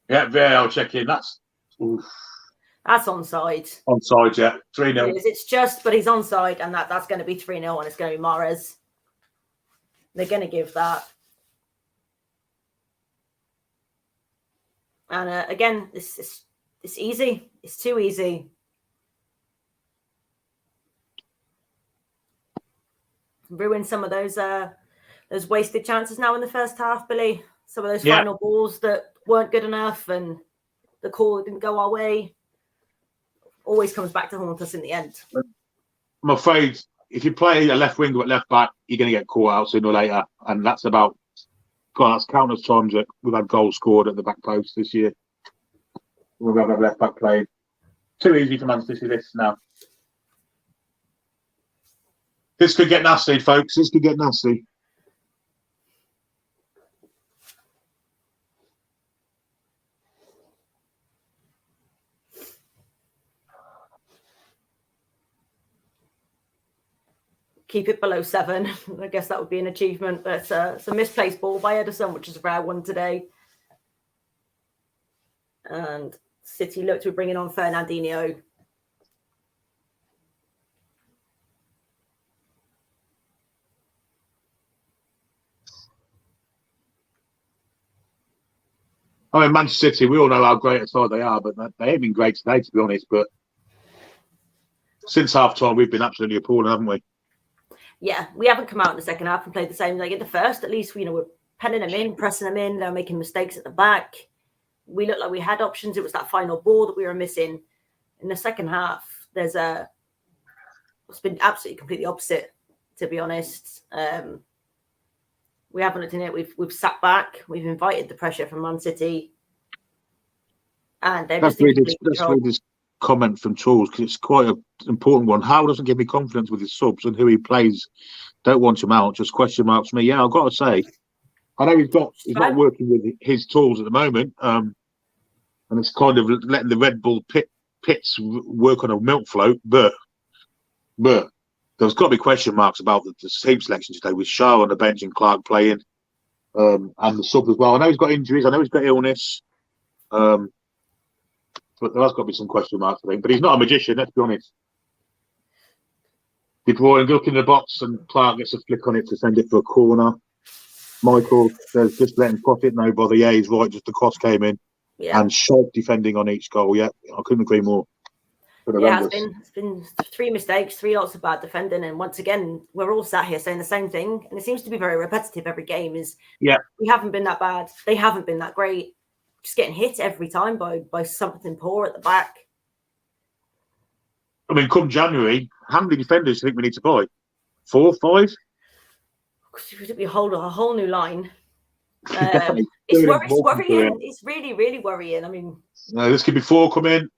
Speaker 1: Yeah, VAR check in. That's
Speaker 2: onside.
Speaker 1: Onside, yeah. 3-0.
Speaker 2: It's just, but he's onside, and that's going to be 3-0, and it's going to be Mahrez. They're going to give that. And again, it's easy. It's too easy. Ruin some of those wasted chances now in the first half, Billy. Some of those final balls that weren't good enough, and the call didn't go our way. Always comes back to haunt us in the end.
Speaker 1: I'm afraid if you play a left winger at left back, you're going to get caught out sooner or later, and that's that's countless times that we've had goals scored at the back post this year. We've got a left back playing. Too easy for Manchester City this now. This could get nasty, folks. This could get nasty.
Speaker 2: Keep it below 7. I guess that would be an achievement. But it's a misplaced ball by Ederson, which is a rare one today. And City look to be bringing on Fernandinho.
Speaker 1: I mean, Manchester City, we all know how great a side they are, but they ain't been great today, to be honest. But since half-time, we've been absolutely appalling, haven't we?
Speaker 2: Yeah, we haven't come out in the second half and played the same. Like in the first, at least, we're penning them in, pressing them in. They're making mistakes at the back. We looked like we had options. It was that final ball that we were missing. In the second half, it's been absolutely completely opposite, to be honest. We haven't looked in it. We've sat back. We've invited the pressure from Man City. And they're
Speaker 1: that's really this comment from Charles, because it's quite an important one. How doesn't give me confidence with his subs and who he plays? Don't want him out. Just question marks me. Yeah, I've got to say, I know he's not working with his tools at the moment, and it's kind of letting the Red Bull pits work on a milk float. But there's got to be question marks about the team selection today with Shaw on the bench and Clark playing, and the subs as well. I know he's got injuries. I know he's got illness. But there has got to be some question marks, I think. But he's not a magician, let's be honest. De Bruyne look in the box and Clark gets a flick on it to send it for a corner. Michael says just let him pot it, no bother. Yeah, he's right, just the cross came in. Yeah. And sharp defending on each goal. Yeah, I couldn't agree more.
Speaker 2: Yeah, it's been 3 mistakes, 3 lots of bad defending. And once again, we're all sat here saying the same thing. And it seems to be very repetitive every game we haven't been that bad. They haven't been that great. Just getting hit every time by something poor at the back.
Speaker 1: I mean, come January, how many defenders do you think we need to buy? 4, 5?
Speaker 2: We hold a whole new line. It's worrying. It's really, really worrying. I mean,
Speaker 1: this could be 4 come in.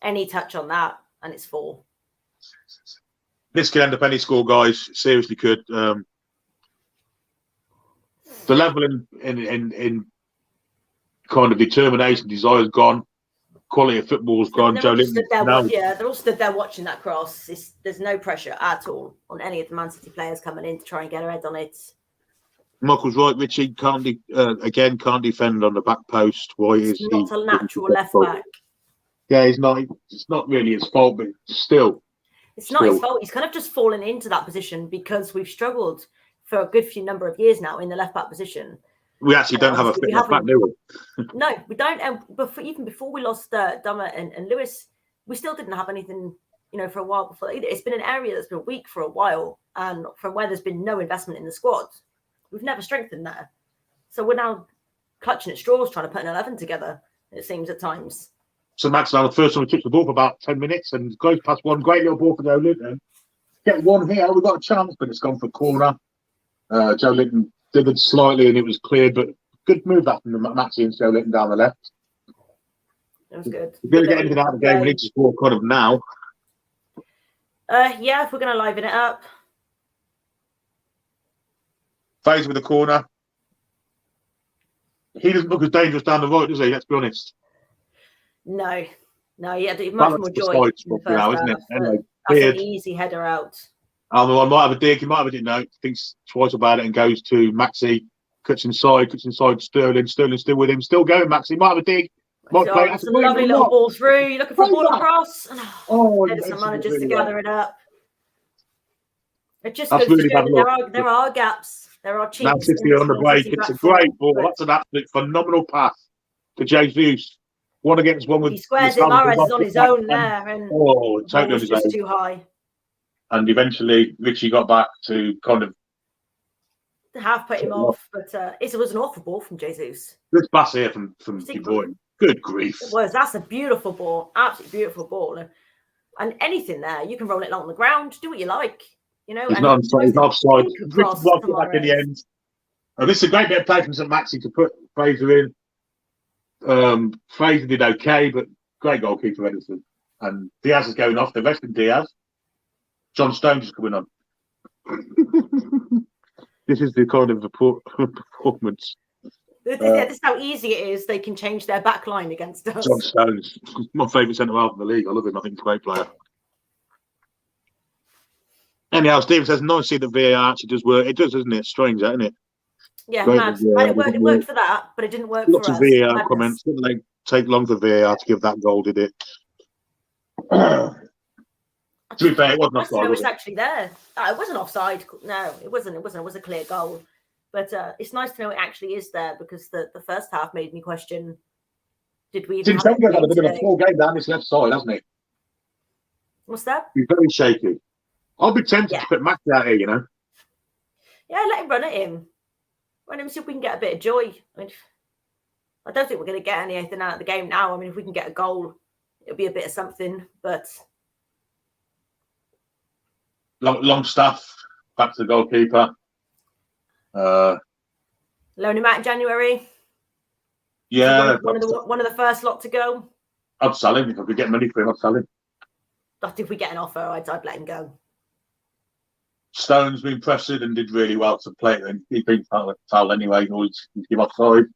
Speaker 2: Any touch on that, and it's 4.
Speaker 1: This could end up any score, guys. Seriously, could. The level in kind of determination, desire is gone. Quality of football's gone.
Speaker 2: They're all stood there watching that cross. There's no pressure at all on any of the Man City players coming in to try and get a head on it.
Speaker 1: Michael's right, Richie. Can't defend on the back post. Why is he
Speaker 2: not a natural left back?
Speaker 1: Yeah, he's not. It's not really his fault, but still.
Speaker 2: It's not his fault. He's kind of just fallen into that position because we've struggled for a good few number of years now in the left back position.
Speaker 1: We actually don't have a fit left back, do we?
Speaker 2: No, we don't. And even before we lost Dummer and Lewis, we still didn't have anything for a while before. It's been an area that's been weak for a while, and from where there's been no investment in the squad, we've never strengthened there. So we're now clutching at straws, trying to put an 11 together. It seems at times.
Speaker 1: So Max, now the first time we took the ball for about 10 minutes and goes past one great little ball for Joe Linton. Get one here, we've got a chance, but it's gone for a corner. Joe Linton dithered slightly and it was cleared, but good move that from Maxi and Joe Linton down the left.
Speaker 2: It was good.
Speaker 1: If we're going to get anything out of the game, we need to score kind of now.
Speaker 2: Yeah, if we're going to liven it up.
Speaker 1: Fraser with the corner. He doesn't look as dangerous down the right, does he? Let's be honest.
Speaker 2: No, he had much more joy in the first
Speaker 1: now, isn't it? Anyway,
Speaker 2: that's an easy header out.
Speaker 1: I might have a dig. He might have a dig. No, thinks twice about it and goes to Maxi. Cuts inside. Sterling still with him. Still going, Maxi. Might have a dig.
Speaker 2: It's a lovely little ball through. You're looking for a ball across. Edison manages to gather it up. It just goes to show there are gaps. There are cheats.
Speaker 1: Now City on the break. It's a great ball. That's an absolute phenomenal pass to Jesus. 1-against-1 with.
Speaker 2: He squares it. Mahrez is on his own there, and
Speaker 1: totally on his own.
Speaker 2: Too high.
Speaker 1: And eventually, Richie got back to kind of
Speaker 2: half put him off, but it was an awful ball from Jesus.
Speaker 1: This pass here from De Bruyne. Good grief!
Speaker 2: It was. That's a beautiful ball. Absolutely beautiful ball. And anything there, you can roll it on the ground. Do what you like. He's not
Speaker 1: offside. Back in the end. This is a great bit of play from St. Maxi to put Fraser in. Fraser did okay, but great goalkeeper Edison. And Diaz is going off. They're resting Diaz. John Stones is coming on. This is the kind of performance.
Speaker 2: This is how easy it is. They can change their back line against us.
Speaker 1: John Stones, my favourite centre-half in the league. I love him. I think he's a great player. Anyhow, Stephen says, nice to see that VAR actually does work. It does, doesn't it? It's strange, isn't it?
Speaker 2: Yeah, mad. And it worked for that, but it didn't work for us.
Speaker 1: Lots of VAR comments. Didn't they take long for VAR to give that goal, did it? To be fair, it wasn't offside.
Speaker 2: It was actually there. It wasn't offside. No, it wasn't. It was a clear goal. But it's nice to know it actually is there, because the first half made me question, did we even have
Speaker 1: had a bit of a full game down this left side, hasn't he?
Speaker 2: What's that?
Speaker 1: He's very shaky. I'll be tempted to put Max out here,
Speaker 2: Yeah, let him run at him. Let him see if we can get a bit of joy. I don't think we're going to get anything out of the game now. If we can get a goal, it'll be a bit of something. But
Speaker 1: long stuff. Back to the goalkeeper.
Speaker 2: Loan him out in January.
Speaker 1: Yeah,
Speaker 2: one of the first lot to go.
Speaker 1: I'd sell him if I could get money for him. I'd sell him.
Speaker 2: But if we get an offer, I'd let him go.
Speaker 1: Stone's been pressed and did really well to play it, and he's been foul anyway. Always give offside.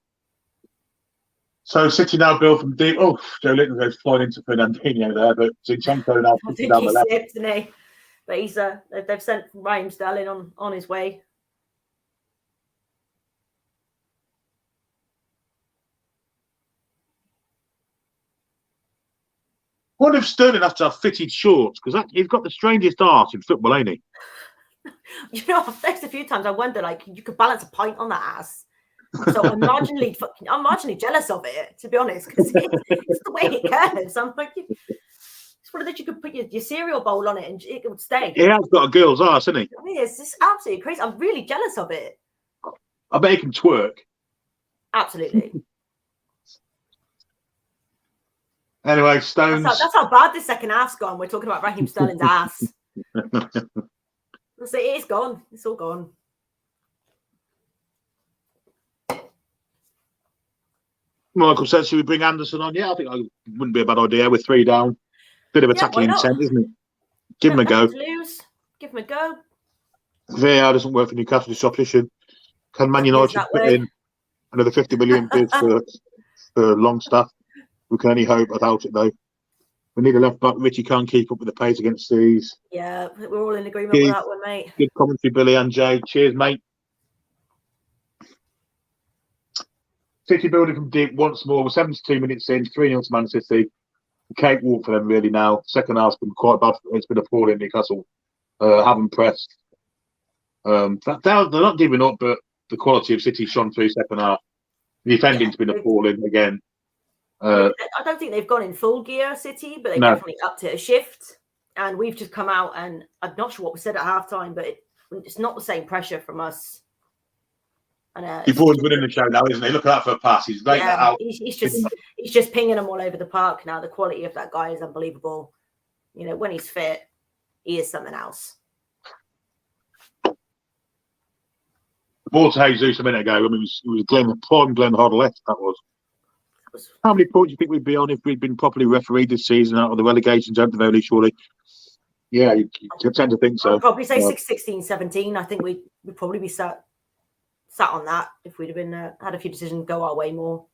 Speaker 1: So City now build from deep. Oh, Joe Linton goes flying into Fernandinho there, but Zinchenko now down the left.
Speaker 2: Slipped, didn't he? But he's they've sent Raheem Sterling on his way.
Speaker 1: What if Sterling has to have fitted shorts? Because he's got the strangest arse in football, ain't he?
Speaker 2: There's a few times I wonder, you could balance a pint on that ass. So I'm marginally jealous of it, to be honest, because it's the way it curves. I'm like, it's one of those you could put your cereal bowl on it and it would stay.
Speaker 1: He has got a girl's arse, hasn't he?
Speaker 2: It's just absolutely crazy. I'm really jealous of it.
Speaker 1: I bet he can twerk.
Speaker 2: Absolutely.
Speaker 1: Anyway, Stones.
Speaker 2: That's how bad this second half's gone. We're talking about Raheem Sterling's ass. So it is gone. It's all gone.
Speaker 1: Michael says, should we bring Anderson on? Yeah, I think that wouldn't be a bad idea with 3 down. Bit of attacking intent, isn't it? Give him a go.
Speaker 2: Give him a go.
Speaker 1: VAR doesn't work for Newcastle opposition. Can Man United put in another 50 million bid for Longstaff? We can only hope without it, though. We need a left back. Richie can't keep up with the pace against these.
Speaker 2: Yeah, we're all in agreement with that one, mate.
Speaker 1: Good commentary, Billy and Jay. Cheers, mate. City building from deep once more. We're 72 minutes in, 3-0 to Man City. Cakewalk for them, really, now. Second half's been quite bad. It's been appalling. Newcastle haven't pressed. They're not giving up, but the quality of City shone through second half. The defending's been appalling again.
Speaker 2: I don't think they've gone in full gear, City, but they definitely upped it a shift. And we've just come out, and I'm not sure what was said at halftime, but it's not the same pressure from us. And
Speaker 1: Defoe's winning the show now, isn't he? Look at that for a pass. He's laid that out.
Speaker 2: He's just pinging them all over the park now. The quality of that guy is unbelievable. You know, when he's fit, he is something else.
Speaker 1: The ball to Jesus a minute ago. I mean, it was Glenn Hoddle left. That was. How many points do you think we'd be on if we'd been properly refereed this season out of the relegation zone early, surely? Yeah, you tend to think so.
Speaker 2: I'd probably say 16, 17. I think we'd probably be sat on that if we'd have been had a few decisions go our way more.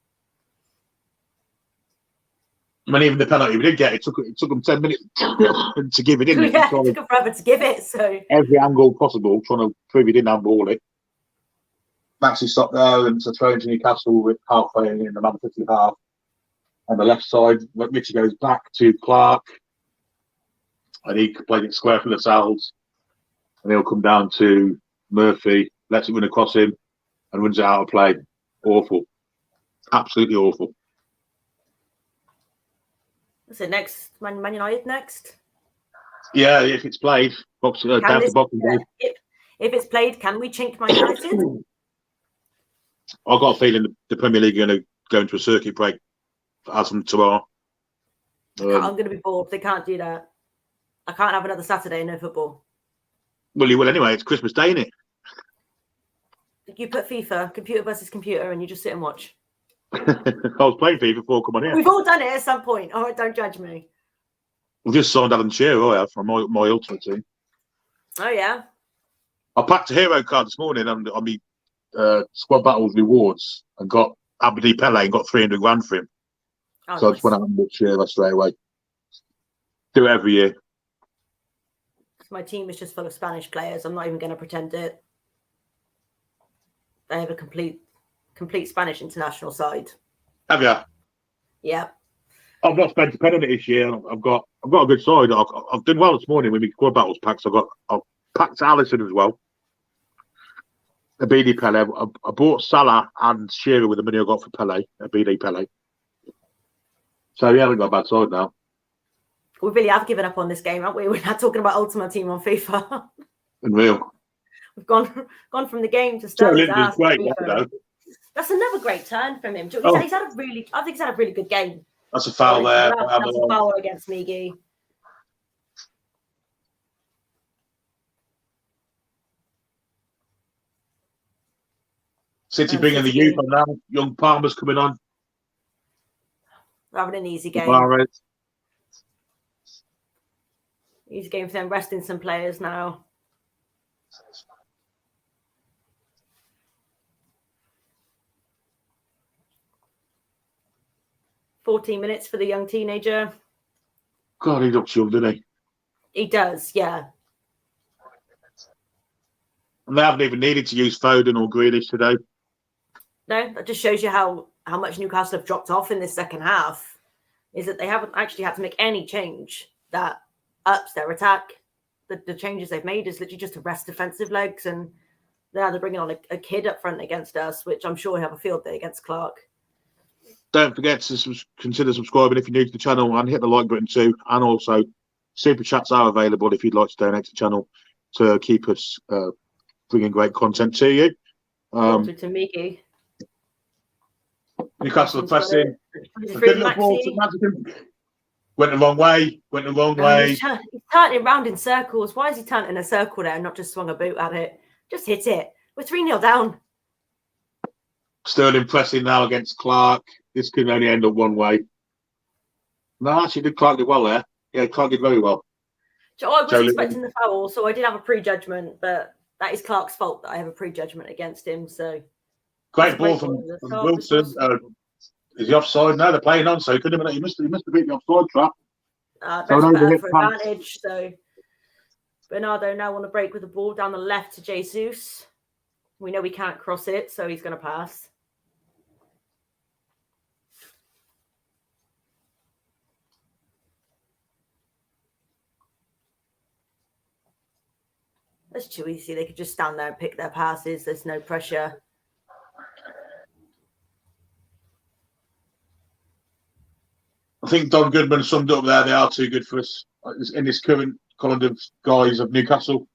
Speaker 1: I mean, even the penalty we did get, it took them 10 minutes to give it in.
Speaker 2: Yeah, it took them forever to give it. So
Speaker 1: every angle possible, trying to prove he didn't handball it. Maxi stopped there and to throw into Newcastle with halfway in the number 50 half. On the left side, Richie goes back to Clark, and he played it square for the Sal's, and he'll come down to Murphy, lets it run across him, and runs it out of play. Awful. Absolutely awful.
Speaker 2: What's it next? Man United next?
Speaker 1: Yeah, if it's played, down to Boxing Day.
Speaker 2: If it's played, can we chink Man United?
Speaker 1: I've got a feeling the Premier League are going to go into a circuit break as from tomorrow.
Speaker 2: I'm going to be bored. They can't do that. I can't have another Saturday no football.
Speaker 1: Well, you will anyway. It's Christmas Day, isn't it?
Speaker 2: You put FIFA, computer versus computer, and you just sit and watch.
Speaker 1: I was playing FIFA before. Come on here.
Speaker 2: We've all done it at some point. All right, don't judge me.
Speaker 1: We've just signed Alan Shearer from my ultimate team.
Speaker 2: Oh, yeah?
Speaker 1: I packed a hero card this morning on the Squad Battles rewards and got Abdi Pele and got 300 grand for him.
Speaker 2: Oh,
Speaker 1: So nice. I just went out and bought Shearer straight away. Do it every year.
Speaker 2: My team is just full of Spanish players. I'm not even going to pretend it. They have a complete Spanish international side.
Speaker 1: Have you?
Speaker 2: Yeah.
Speaker 1: I've not spent a penny on it this year. I've got a good side. I've done well this morning with my Squad Battles packs. I've packed Alisson as well. Abidi Pele. I bought Salah and Shearer with the money I got for Pele. Abidi Pele. So yeah, I haven't got a bad side now.
Speaker 2: We really have given up on this game, haven't we? We're not talking about Ultimate Team on FIFA.
Speaker 1: Unreal.
Speaker 2: We've gone from the game to Sterling's ass.
Speaker 1: Great,
Speaker 2: that's another great turn from him. I think he's had a really good game.
Speaker 1: That's a foul there.
Speaker 2: That's a foul against Miggy.
Speaker 1: City bringing the youth on now. Young Palmer's coming on.
Speaker 2: We're having an easy game. Easy game for them, resting some players now. "14 minutes for the young teenager."
Speaker 1: God, he looks young, doesn't he?
Speaker 2: He does, yeah.
Speaker 1: And they haven't even needed to use Foden or Grealish today.
Speaker 2: No, that just shows you how much Newcastle have dropped off in this second half. Is that they haven't actually had to make any change that ups their attack. The changes they've made is literally just to rest defensive legs, and now they're bringing on a kid up front against us, which I'm sure will have a field day against Clark.
Speaker 1: Don't forget to consider subscribing if you're new to the channel, and hit the like button too. And also, super chats are available if you'd like to donate to the channel to keep us bringing great content to you.
Speaker 2: To Miki.
Speaker 1: Newcastle pressing. Went the wrong way.
Speaker 2: He's turning around in circles. Why is he turning in a circle there and not just swung a boot at it? Just hit it. We're 3-0 down.
Speaker 1: Sterling pressing now against Clark. This could only end up one way. No, actually, Clark did well there. Yeah, Clark did very well.
Speaker 2: So I was expecting the foul, so I did have a prejudgment, but that is Clark's fault that I have a prejudgment against him. So
Speaker 1: great ball from Wilson. Is he offside? No, they're playing on, so he couldn't have. He must have beat the offside trap.
Speaker 2: That's better for advantage. So Bernardo now on the break with the ball down the left to Jesus. We know we can't cross it, so he's going to pass. That's too easy. They could just stand there and pick their passes. There's no pressure.
Speaker 1: I think Don Goodman summed up there. They are too good for us. in this current kind of guise of Newcastle.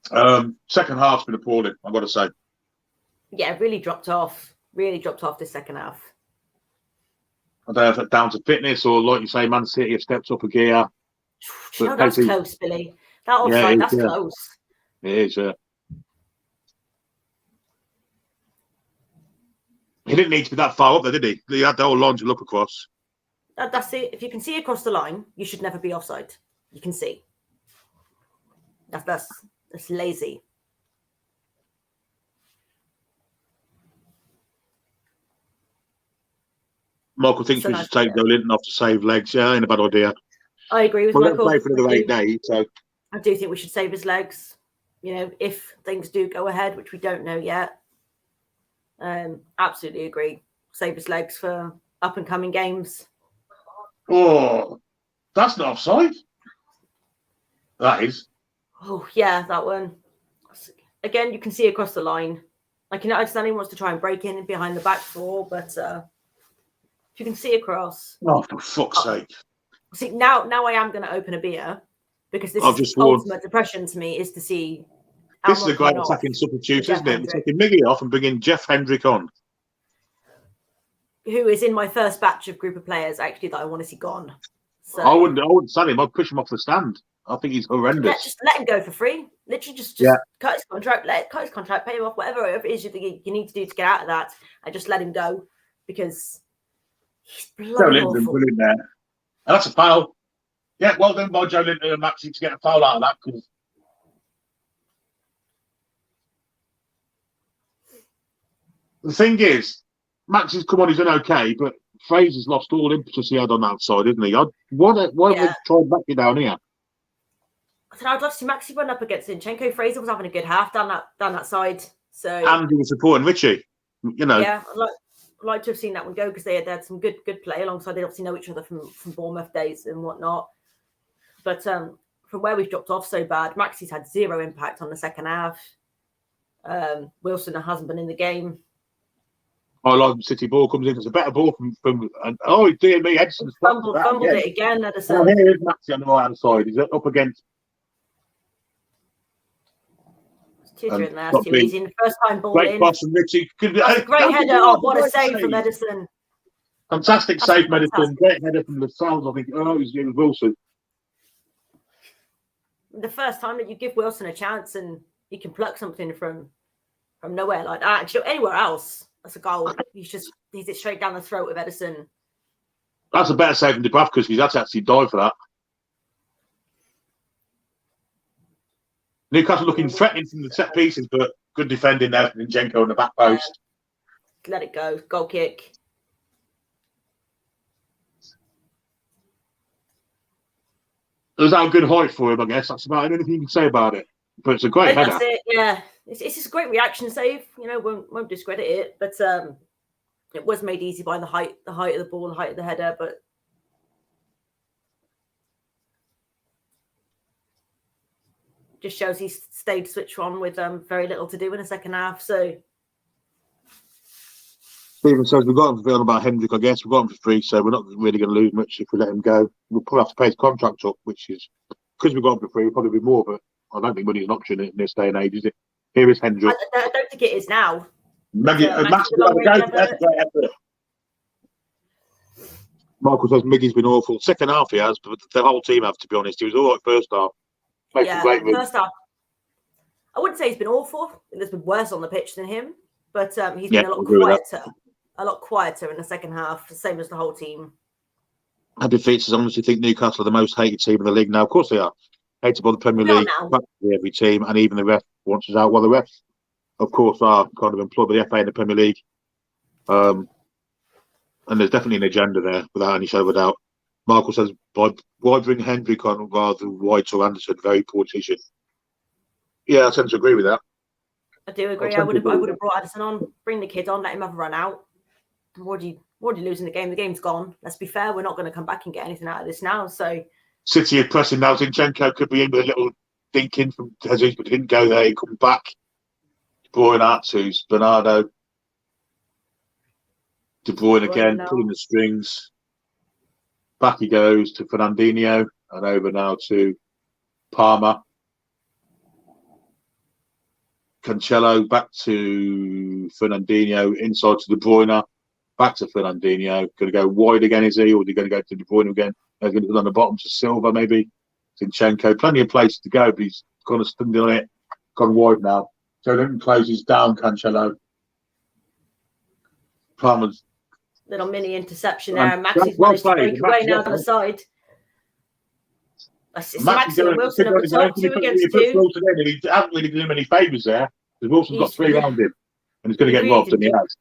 Speaker 1: Second half's been appalling, I've got to say.
Speaker 2: Yeah, really dropped off. Really dropped off this second half.
Speaker 1: I don't know if it's down to fitness or, like you say, Man City have stepped up a gear.
Speaker 2: No, that's close, Billy. That offside, that's close.
Speaker 1: It is, yeah. He didn't need to be that far up there, did he? He had the whole line to look across.
Speaker 2: That's it. If you can see across the line, you should never be offside. You can see. That's lazy.
Speaker 1: Michael thinks we should take Joe Linton off to save legs. Yeah, ain't a bad idea.
Speaker 2: I agree with
Speaker 1: Michael.
Speaker 2: Michael.
Speaker 1: Play for another 8 days, so
Speaker 2: I do think we should save his legs. You know, if things do go ahead, which we don't know yet. Absolutely agree. Save his legs for up and coming games.
Speaker 1: Oh, that's not offside. That is.
Speaker 2: Oh yeah, that one. Again, you can see across the line. Like, you know, I understand he wants to try and break in behind the back four, but if you can see across.
Speaker 1: Oh, for fuck's sake!
Speaker 2: See, now I am going to open a beer because this is ultimate depression to me is to see.
Speaker 1: This is a great attacking substitute, isn't it? We're taking Miggy off and bringing Jeff Hendrick on,
Speaker 2: who is in my first batch of group of players actually that I want to see gone. So
Speaker 1: I wouldn't sell him. I'd push him off the stand. I think he's horrendous.
Speaker 2: Just let him go for free. Literally, just cut his contract. Cut his contract. Pay him off. Whatever it is you think you need to do to get out of that, and just let him go because he's bloody awful.
Speaker 1: Brilliant there. And that's a foul. Yeah, well done by Joe Linton and Maxi to get a foul out of that. Because the thing is, Maxi's come on, he's done okay, but Fraser's lost all impetus he had on that side, isn't he? Why don't we try and back you down here?
Speaker 2: I'd love to see Maxi run up against Zinchenko. Fraser was having a good half down that side. So
Speaker 1: and he was supporting Richie. You know.
Speaker 2: Yeah, I'd like to have seen that one go because they had some good play alongside. They obviously know each other from Bournemouth days and whatnot. But from where we've dropped off so bad, Maxi's had zero impact on the second half. Wilson hasn't been in the game.
Speaker 1: I like the City ball comes in. It's a better ball from dear me, Edson's
Speaker 2: fumbled it again. Edison.
Speaker 1: Oh, here is Maxi on the right hand side. He's up against.
Speaker 2: In there. Too easy. The first time ball
Speaker 1: great
Speaker 2: in.
Speaker 1: Cross from Richie.
Speaker 2: That's a great header. Oh, what a save from Edison.
Speaker 1: Fantastic save, Edison. Great header from the south. I think. Oh, it was Wilson.
Speaker 2: The first time that you give Wilson a chance and he can pluck something from nowhere like that. Actually, anywhere else, that's a goal. He's it straight down the throat of Edison.
Speaker 1: That's a better save than Dubravka because he's had to actually die for that. Newcastle looking threatening from the set pieces, but good defending there from Zinchenko on the back post.
Speaker 2: Let it go. Goal kick.
Speaker 1: It was a good height for him, I guess. That's about anything you can say about it. But it's a great header.
Speaker 2: That's it, yeah. It's just a great reaction save. You know, won't discredit it. But it was made easy by the height of the ball, the height of the header. But just shows he stayed switched on with very little to do in the second half. So
Speaker 1: Stephen says we've got him for about Hendrick, I guess. We've got him for free, so we're not really going to lose much if we let him go. We'll probably have to pay his contract up, which is because we've got him for free, we'll probably be more, but I don't think money's an option in this day and age, is it? Here is Hendrick.
Speaker 2: I don't think it is now.
Speaker 1: Michael says Miggy's been awful. Second half he has, but the whole team have, to be honest. He was all right first half.
Speaker 2: First half. I wouldn't say he's been awful. There's been worse on the pitch than him, but he's been a lot quieter in the second half, the same as the whole team.
Speaker 1: I defeats, I honestly think Newcastle are the most hated team in the league now. Of course they are. Hated by the Premier League, practically every team, and even the ref wants us out. Well, the refs, of course, are kind of employed by the FA and the Premier League. And there's definitely an agenda there, without any shadow of a doubt. Michael says, why bring Hendrick on rather than White or Anderson? Very poor decision. Yeah, I tend to agree with that.
Speaker 2: I do agree. I would have brought Anderson on, bring the kid on, let him have a run out. We're already losing the game. The game's gone. Let's be fair. We're not going to come back and get anything out of this now. So
Speaker 1: City are pressing now. Zinchenko could be in with a little dinking from Jesus, but didn't go there. He come back. De Bruyne out to Bernardo. De Bruyne again, pulling the strings. Back he goes to Fernandinho and over now to Palmer. Cancelo back to Fernandinho, inside to De Bruyne, back to Fernandinho. Going to go wide again, is he? Or is he going to go to De Bruyne again? He's going to go on the bottom to Silva, maybe. Zinchenko. Plenty of places to go, but he's kind of stunned on it. Gone wide now. So Linton closes down Cancelo. Palmer's
Speaker 2: little mini interception there. And Maxi's managed to break away now to the side. It's Maxi and Wilson up the top, 2 against 2.
Speaker 1: He hasn't really done him any favours there, because Wilson's got 3 around him, and he's going to get robbed, and he has.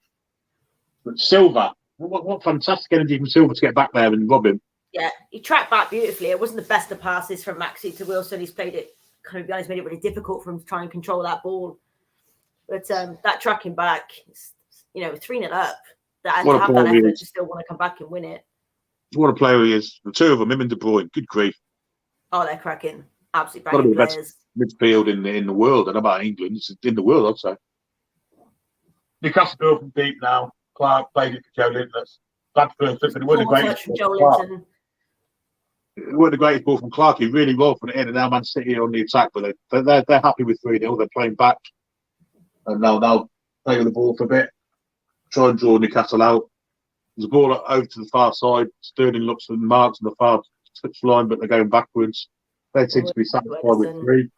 Speaker 1: But Silva, what fantastic energy from Silva to get back there and rob him.
Speaker 2: Yeah, he tracked back beautifully. It wasn't the best of passes from Maxi to Wilson. He's played it, kind of be honest, made it really difficult for him to try and control that ball. But that tracking back, 3-0 up. And to have that effort to still want to come back and win it.
Speaker 1: What a player he is. The two of them, him and De Bruyne, good grief.
Speaker 2: Oh, they're cracking. Absolutely brilliant players.
Speaker 1: Midfield in the world. I don't know about England. It's in the world, I'd say. Newcastle go from deep now. Clark played it for Joe Linton. Bad first flip, but it wasn't the greatest ball from Clark. He really rolled from it in, and now Man City on the attack, but they're happy with 3-0. They're playing back, and now they'll play with the ball for a bit. Try and draw Newcastle out. There's a ball over to the far side. Sterling looks at the marks on the far touch line, but they're going backwards. They seem to be satisfied with 3.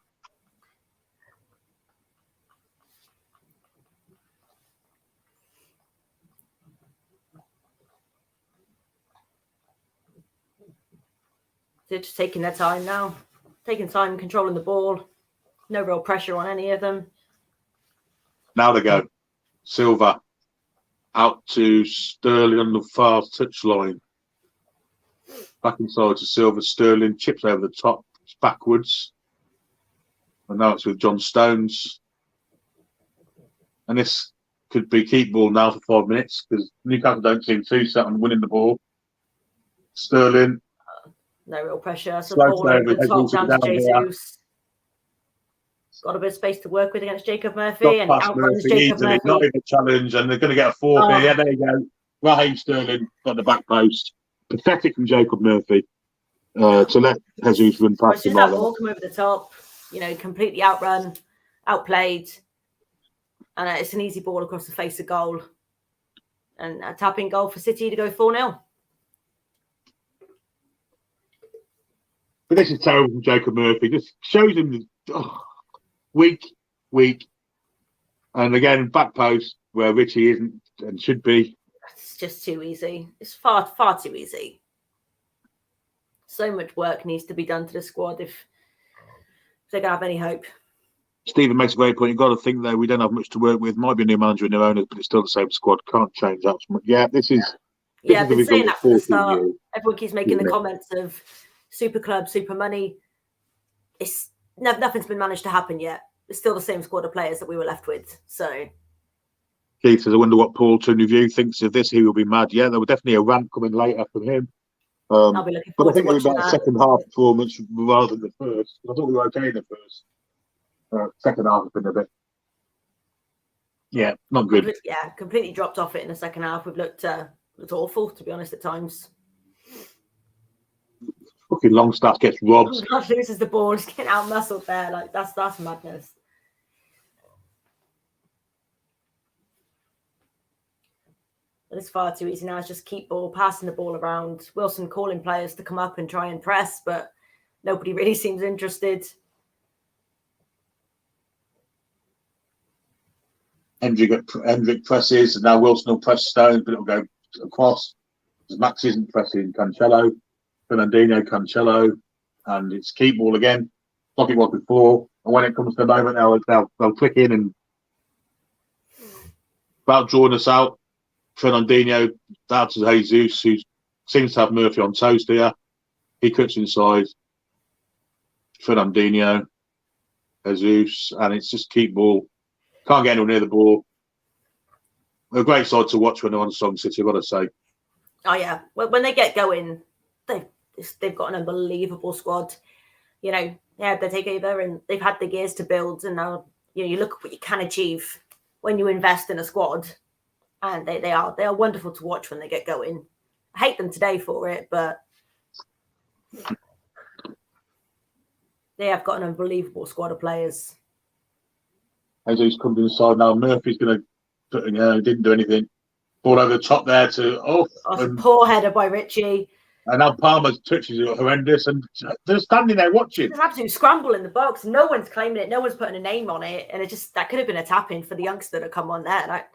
Speaker 2: They're just taking their time now. Taking time, controlling the ball. No real pressure on any of them.
Speaker 1: Now they go. Silva out to Sterling on the far touch line. Back inside to Silva. Sterling chips over the top. It's backwards. And now it's with John Stones. And this could be keep ball now for 5 minutes, because Newcastle don't seem too set on winning the ball. Sterling.
Speaker 2: No real pressure. So ball over the top down to Jesus. Got a bit of space to work with against Jacob Murphy, and he outruns Jacob Murphy.
Speaker 1: Not even a challenge, and they're going to get a forfeit. Yeah, there you go. Raheem Sterling got the back post. Pathetic from Jacob Murphy to let Jesus run past him.
Speaker 2: That ball come over the top, completely outrun, outplayed, and it's an easy ball across the face of goal, and a tapping goal for City to go 4-0.
Speaker 1: But this is terrible from Jacob Murphy. Just shows him weak, and again back post where Richie isn't and should be.
Speaker 2: It's just too easy. It's far too easy. So much work needs to be done to the squad if they're gonna have any hope.
Speaker 1: Stephen makes a great point. You've got to think though we don't have much to work with. Might be a new manager in their owners, but it's still the same squad. Can't change that much. Yeah, this is.
Speaker 2: Yeah, I've been saying that from the start. Everyone keeps making the comments of super club, super money. Nothing's been managed to happen yet. It's still the same squad of players that we were left with. So
Speaker 1: Keith says, I wonder what Paul to review thinks of this. He will be mad. Yeah, there was definitely a rant coming later from him.
Speaker 2: I'll be looking forward
Speaker 1: but I think
Speaker 2: to
Speaker 1: it was about
Speaker 2: that.
Speaker 1: the second half performance rather than the first. I thought we were okay in the first. Second half has been a bit. Yeah, not good.
Speaker 2: Completely dropped off it in the second half. We've looked awful, to be honest, at times.
Speaker 1: Fucking Longstaff gets robbed.
Speaker 2: God loses the ball. He's getting out muscled there. Like that's madness. But it's far too easy now. It's just keep ball, passing the ball around. Wilson calling players to come up and try and press, but nobody really seems interested.
Speaker 1: Hendrick presses, and now Wilson will press Stones, but it'll go across. Max isn't pressing Cancelo. Fernandinho, Cancelo, and it's keep ball again, like it was before. And when it comes to the moment, they'll click in and about drawing us out. Fernandinho down to Jesus, who seems to have Murphy on toast here. He cuts inside. Fernandinho, Jesus, and it's just keep ball. Can't get anywhere near the ball. A great side to watch when they're on Song City, I've got to say.
Speaker 2: Oh yeah, when they get going, they've got an unbelievable squad. They take over and they've had the gears to build, and now you look at what you can achieve when you invest in a squad, and they are wonderful to watch when they get going. I hate them today for it, but They have got an unbelievable squad of players.
Speaker 1: Jesus comes inside now. Murphy's going to put, didn't do anything. Ball over the top there to
Speaker 2: Poor header by Richie.
Speaker 1: And now Palmer's touches are horrendous, and they're standing there watching.
Speaker 2: There's an absolute scramble in the box. No one's claiming it. No one's putting a name on it, and that could have been a tap in for the youngster to come on there.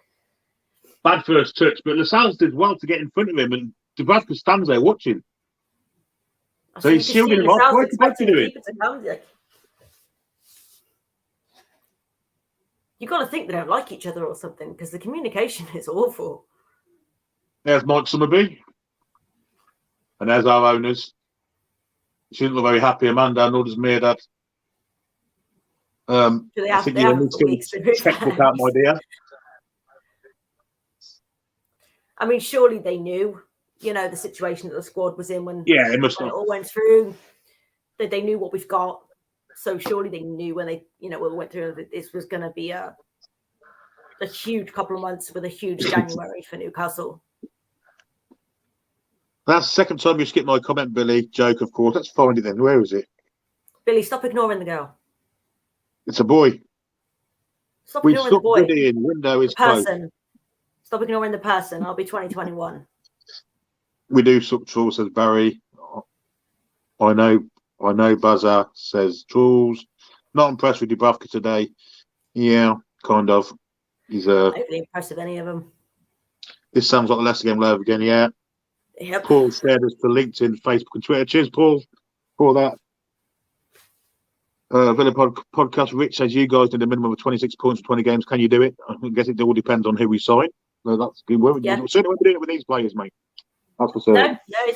Speaker 1: Bad first touch, but Lascelles did well to get in front of him, and Dubravka stands there watching. So he's shielding him off. What's he doing?
Speaker 2: You've got to think they don't like each other or something, because the communication is awful.
Speaker 1: There's Mike Summerby. And there's our owners. She didn't look very happy, Amanda, nor does Mairdad. I think you need to get a checkbook out, my dear.
Speaker 2: I mean, surely they knew, the situation that the squad was in when
Speaker 1: it must
Speaker 2: it all went through. They knew what we've got. So surely they knew when they, when we went through that this was going to be a huge couple of months with a huge January for Newcastle.
Speaker 1: That's the second time you skipped my comment, Billy. Joke, of course. Let's find it then. Where is it?
Speaker 2: Billy, stop ignoring the girl.
Speaker 1: It's a boy.
Speaker 2: Stop ignoring the boy.
Speaker 1: Window is closed.
Speaker 2: Stop ignoring the person. I'll be 2021.
Speaker 1: We do suck trolls, says Barry. I know Buzzer, says Trolls. Not impressed with Dubravka today. Yeah, kind of. He's
Speaker 2: not really impressed with any of them.
Speaker 1: This sounds like the Leicester game live again, yeah.
Speaker 2: Yep.
Speaker 1: Paul shared us to LinkedIn, Facebook, and Twitter. Cheers, Paul, for that. Villa podcast. Rich says you guys need a minimum of 26 points for 20 games. Can you do it? I guess it all depends on who we sign. So that's good. Certainly won't be doing it with these players, mate. That's for certain.
Speaker 2: No, I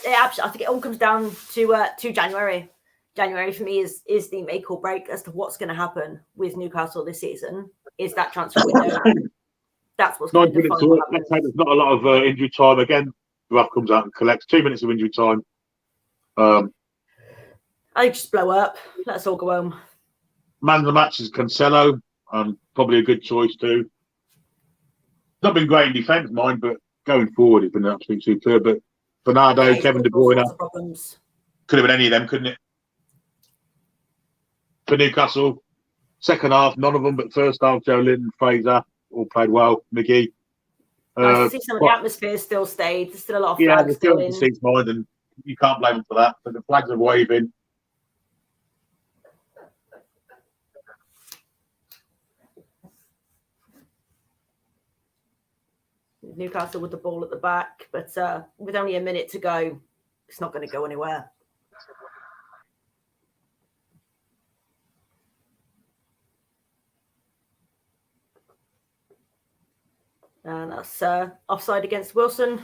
Speaker 2: think it all comes down to January. January for me is the make or break as to what's going to happen with Newcastle this season. Is that transfer window? That's what's going to define what happens.
Speaker 1: There's not a lot of injury time again. Ruff comes out and collects 2 minutes of injury time.
Speaker 2: I just blow up. Let's all go home.
Speaker 1: Man of the match is Cancelo. Probably a good choice too. Not been great in defence, mind, but going forward, it's been absolutely superb. But Bernardo, Kevin De Bruyne, could have been any of them, couldn't it? For Newcastle, second half, none of them, but first half, Joe Linton, Fraser, all played well. McGee.
Speaker 2: Nice to see some of the atmosphere still stayed. There's still a lot of flags still in.
Speaker 1: Yeah, mind, and you can't blame them for that. But the flags are waving.
Speaker 2: Newcastle with the ball at the back, but with only a minute to go, it's not going to go anywhere. And that's offside against Wilson.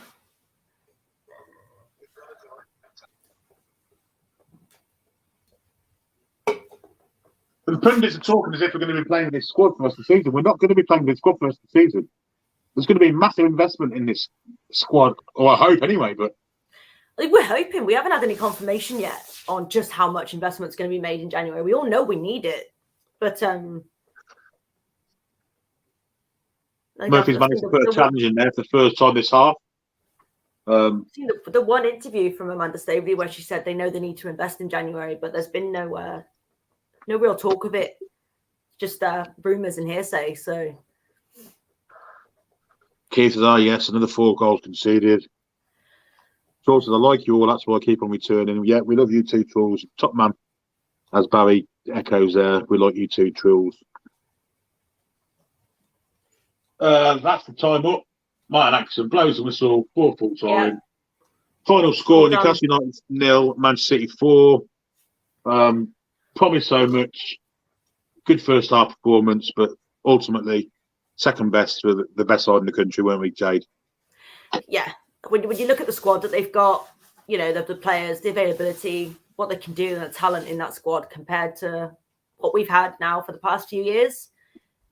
Speaker 1: The pundits are talking as if we're going to be playing this squad for the rest of the season. We're not going to be playing this squad for the rest of the season. There's going to be massive investment in this squad, or I hope anyway. But
Speaker 2: we're hoping. We haven't had any confirmation yet on just how much investment is going to be made in January. We all know we need it, but
Speaker 1: Murphy's managed to put a challenge in there for the first time this half.
Speaker 2: I've seen the one interview from Amanda Staveley where she said they know they need to invest in January, but there's been no real talk of it. Just rumours and hearsay. So
Speaker 1: Keith says, yes, another 4 goals conceded. Trolls says, I like you all, that's why I keep on returning. Yeah, we love you too, Trolls. Top man, as Barry echoes there. We like you too, Trolls. That's the time up. Martin Atkinson blows the whistle, 4 full time. Yeah. Final score, Newcastle United 0, Manchester City 4. Promised so much. Good first half performance, but ultimately second best for the best side in the country, weren't we, Jade?
Speaker 2: Yeah. When you look at the squad that they've got, the players, the availability, what they can do, and the talent in that squad compared to what we've had now for the past few years,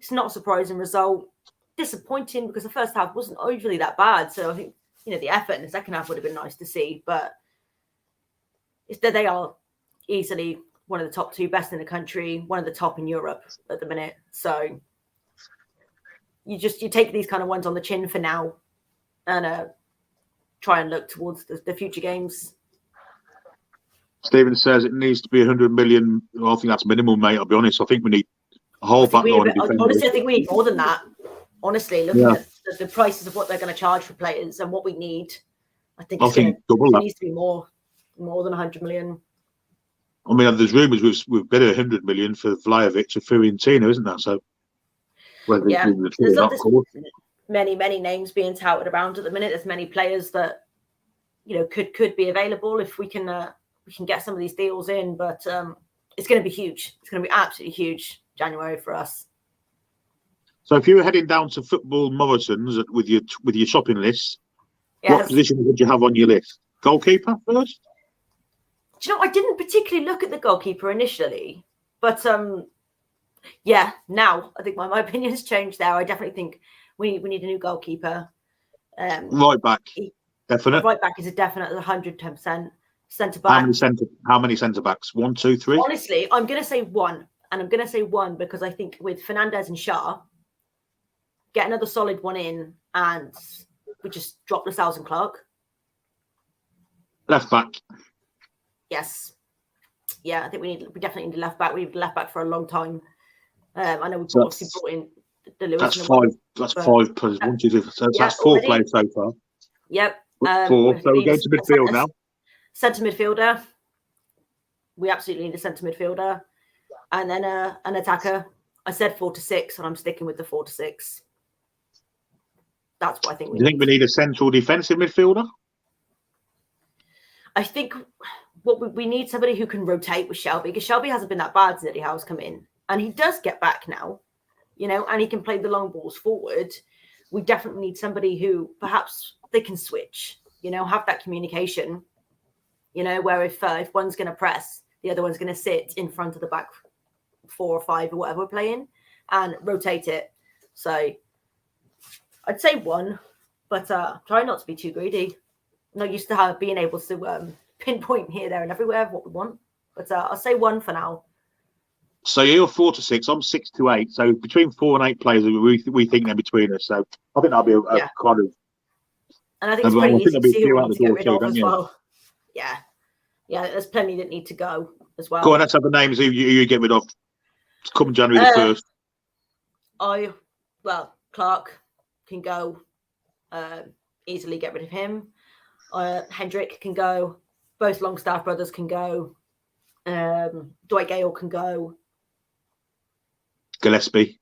Speaker 2: it's not a surprising result. Disappointing because the first half wasn't overly that bad. So I think, the effort in the second half would have been nice to see. But they are easily one of the top 2 best in the country, one of the top in Europe at the minute. So you take these kind of ones on the chin for now and try and look towards the future games.
Speaker 1: Stephen says it needs to be 100 million. Well, I think that's minimal, mate. I'll be honest. I think we need a whole back line of defenders.
Speaker 2: Honestly, I think we need more than that. Honestly, looking at the prices of what they're going to charge for players and what we need, I think
Speaker 1: double that.
Speaker 2: It needs to be more than 100 million.
Speaker 1: I mean, there's rumours we've bid 100 million for Vlahovic or Fiorentina, isn't there? So, whether
Speaker 2: there's many names being touted around at the minute. There's many players that could be available if we can get some of these deals in. But it's going to be huge. It's going to be absolutely huge January for us.
Speaker 1: So, if you were heading down to Football Morrison's with your shopping list, what position would you have on your list? Goalkeeper first?
Speaker 2: Do you know, I didn't particularly look at the goalkeeper initially, but now I think my opinion has changed there. I definitely think we need a new goalkeeper.
Speaker 1: Right back, definite.
Speaker 2: Right back is a definite 110%. Centre back.
Speaker 1: How many centre backs? 1, 2, 3.
Speaker 2: Honestly, I'm going to say one, and I'm going to say one because I think with Fernandez and Shah, get another solid one in, and we just drop Lascelles and Clark.
Speaker 1: Left back.
Speaker 2: Yes. Yeah, I think we definitely need a left back. We need a left back for a long time. I know we've obviously brought in the Lewis.
Speaker 1: That's five. That's 5 plus 1, 2, 3. So that's 4 players so far.
Speaker 2: Yep.
Speaker 1: 4. So we're going to midfield now.
Speaker 2: Centre midfielder. We absolutely need a centre midfielder, and then an attacker. I said 4 to 6, and I'm sticking with the 4 to 6. That's what I think.
Speaker 1: Do you think we need a central defensive midfielder?
Speaker 2: I think we need somebody who can rotate with Shelby, because Shelby hasn't been that bad since Eddie Howe's come in, and he does get back now, and he can play the long balls forward. We definitely need somebody who perhaps they can switch, have that communication, where if one's going to press, the other one's going to sit in front of the back 4 or 5 or whatever we're playing and rotate it. So I'd say 1, but try not to be too greedy. Not used to being able to pinpoint here, there, and everywhere of what we want. But I'll say 1 for now.
Speaker 1: So you're 4 to 6. I'm 6 to 8. So between 4 and 8 players, we think they're between us. So I think that'll be a kind of.
Speaker 2: And I think it's pretty easy to see who we need to get rid of as well. Yeah, there's plenty that need to go as well.
Speaker 1: Go on, let's have the names who you get rid of. Come January the 1st.
Speaker 2: Clark can go. Easily get rid of him. Hendrick can go. Both Longstaff brothers can go. Dwight Gale can go.
Speaker 1: Gillespie.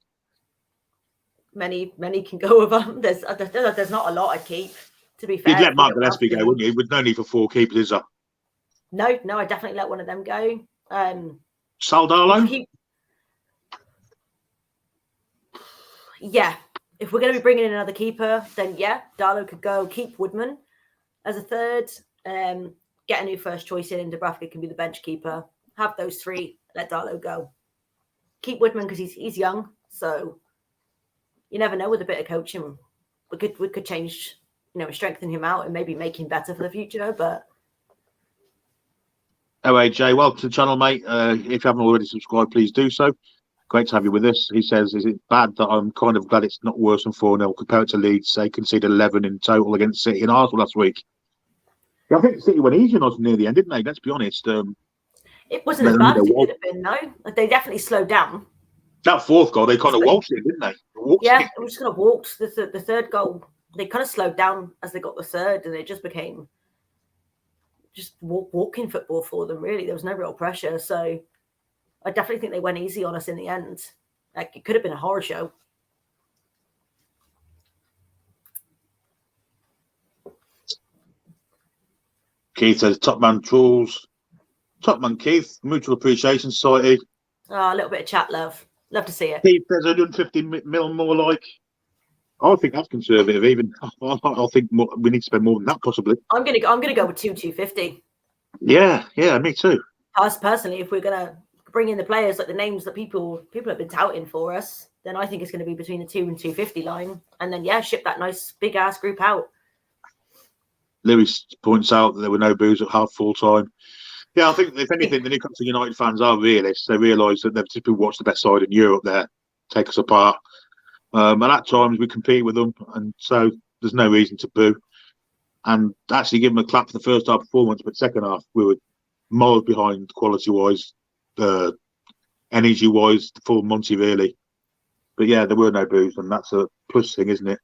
Speaker 2: Many can go with them. There's not a lot I'd keep. To be fair,
Speaker 1: you'd let Mark Gillespie go, wouldn't you? With no need for 4 keepers, is there?
Speaker 2: No, I definitely let one of them go.
Speaker 1: Saldalo.
Speaker 2: Yeah, if we're going to be bringing in another keeper, then Darlow could go. Keep Woodman as a third. Get a new first choice in, and Dubravka can be the bench keeper. Have those 3. Let Darlow go. Keep Woodman because he's young, so you never know. With a bit of coaching, we could change, strengthen him out and maybe make him better for the future. But
Speaker 1: AJ, welcome to the channel, mate. If you haven't already subscribed, please do so. Great to have you with us. He says, is it bad that I'm kind of glad it's not worse than 4-0 compared to Leeds? They conceded 11 in total against City and Arsenal last week. Yeah, I think City went easy on us near the end, didn't they? Let's be honest.
Speaker 2: It wasn't as bad as it could have been, no. They definitely slowed down.
Speaker 1: That 4th goal, they kind of waltzed it, didn't they?
Speaker 2: It was kind of walked. The 3rd goal, they kind of slowed down as they got the 3rd, and it just became just walking football for them, really. There was no real pressure. So I definitely think they went easy on us in the end. Like, it could have been a horror show.
Speaker 1: Keith says, Top Man Trolls. Top Man Keith, Mutual Appreciation Society.
Speaker 2: Oh, a little bit of chat, love. Love to see it.
Speaker 1: Keith says 150 mil more like. I think that's conservative. Even I think we need to spend more than that, possibly.
Speaker 2: I'm gonna go with 250.
Speaker 1: Yeah, me too.
Speaker 2: Us personally, if we're gonna bring in the players, like the names that people have been touting for us, then I think it's going to be between the 2 and 250 line, and then ship that nice big ass group out.
Speaker 1: Lewis points out that there were no boos at half full time. Yeah, I think if anything, the Newcastle United fans are realists. They realise that they've just been watched the best side in Europe there, take us apart. And at times we compete with them, and so there's no reason to boo. And actually give them a clap for the first half performance, but second half we miles behind quality-wise, energy-wise, full Monty really. But yeah, there were no boos, and that's a plus thing, isn't it?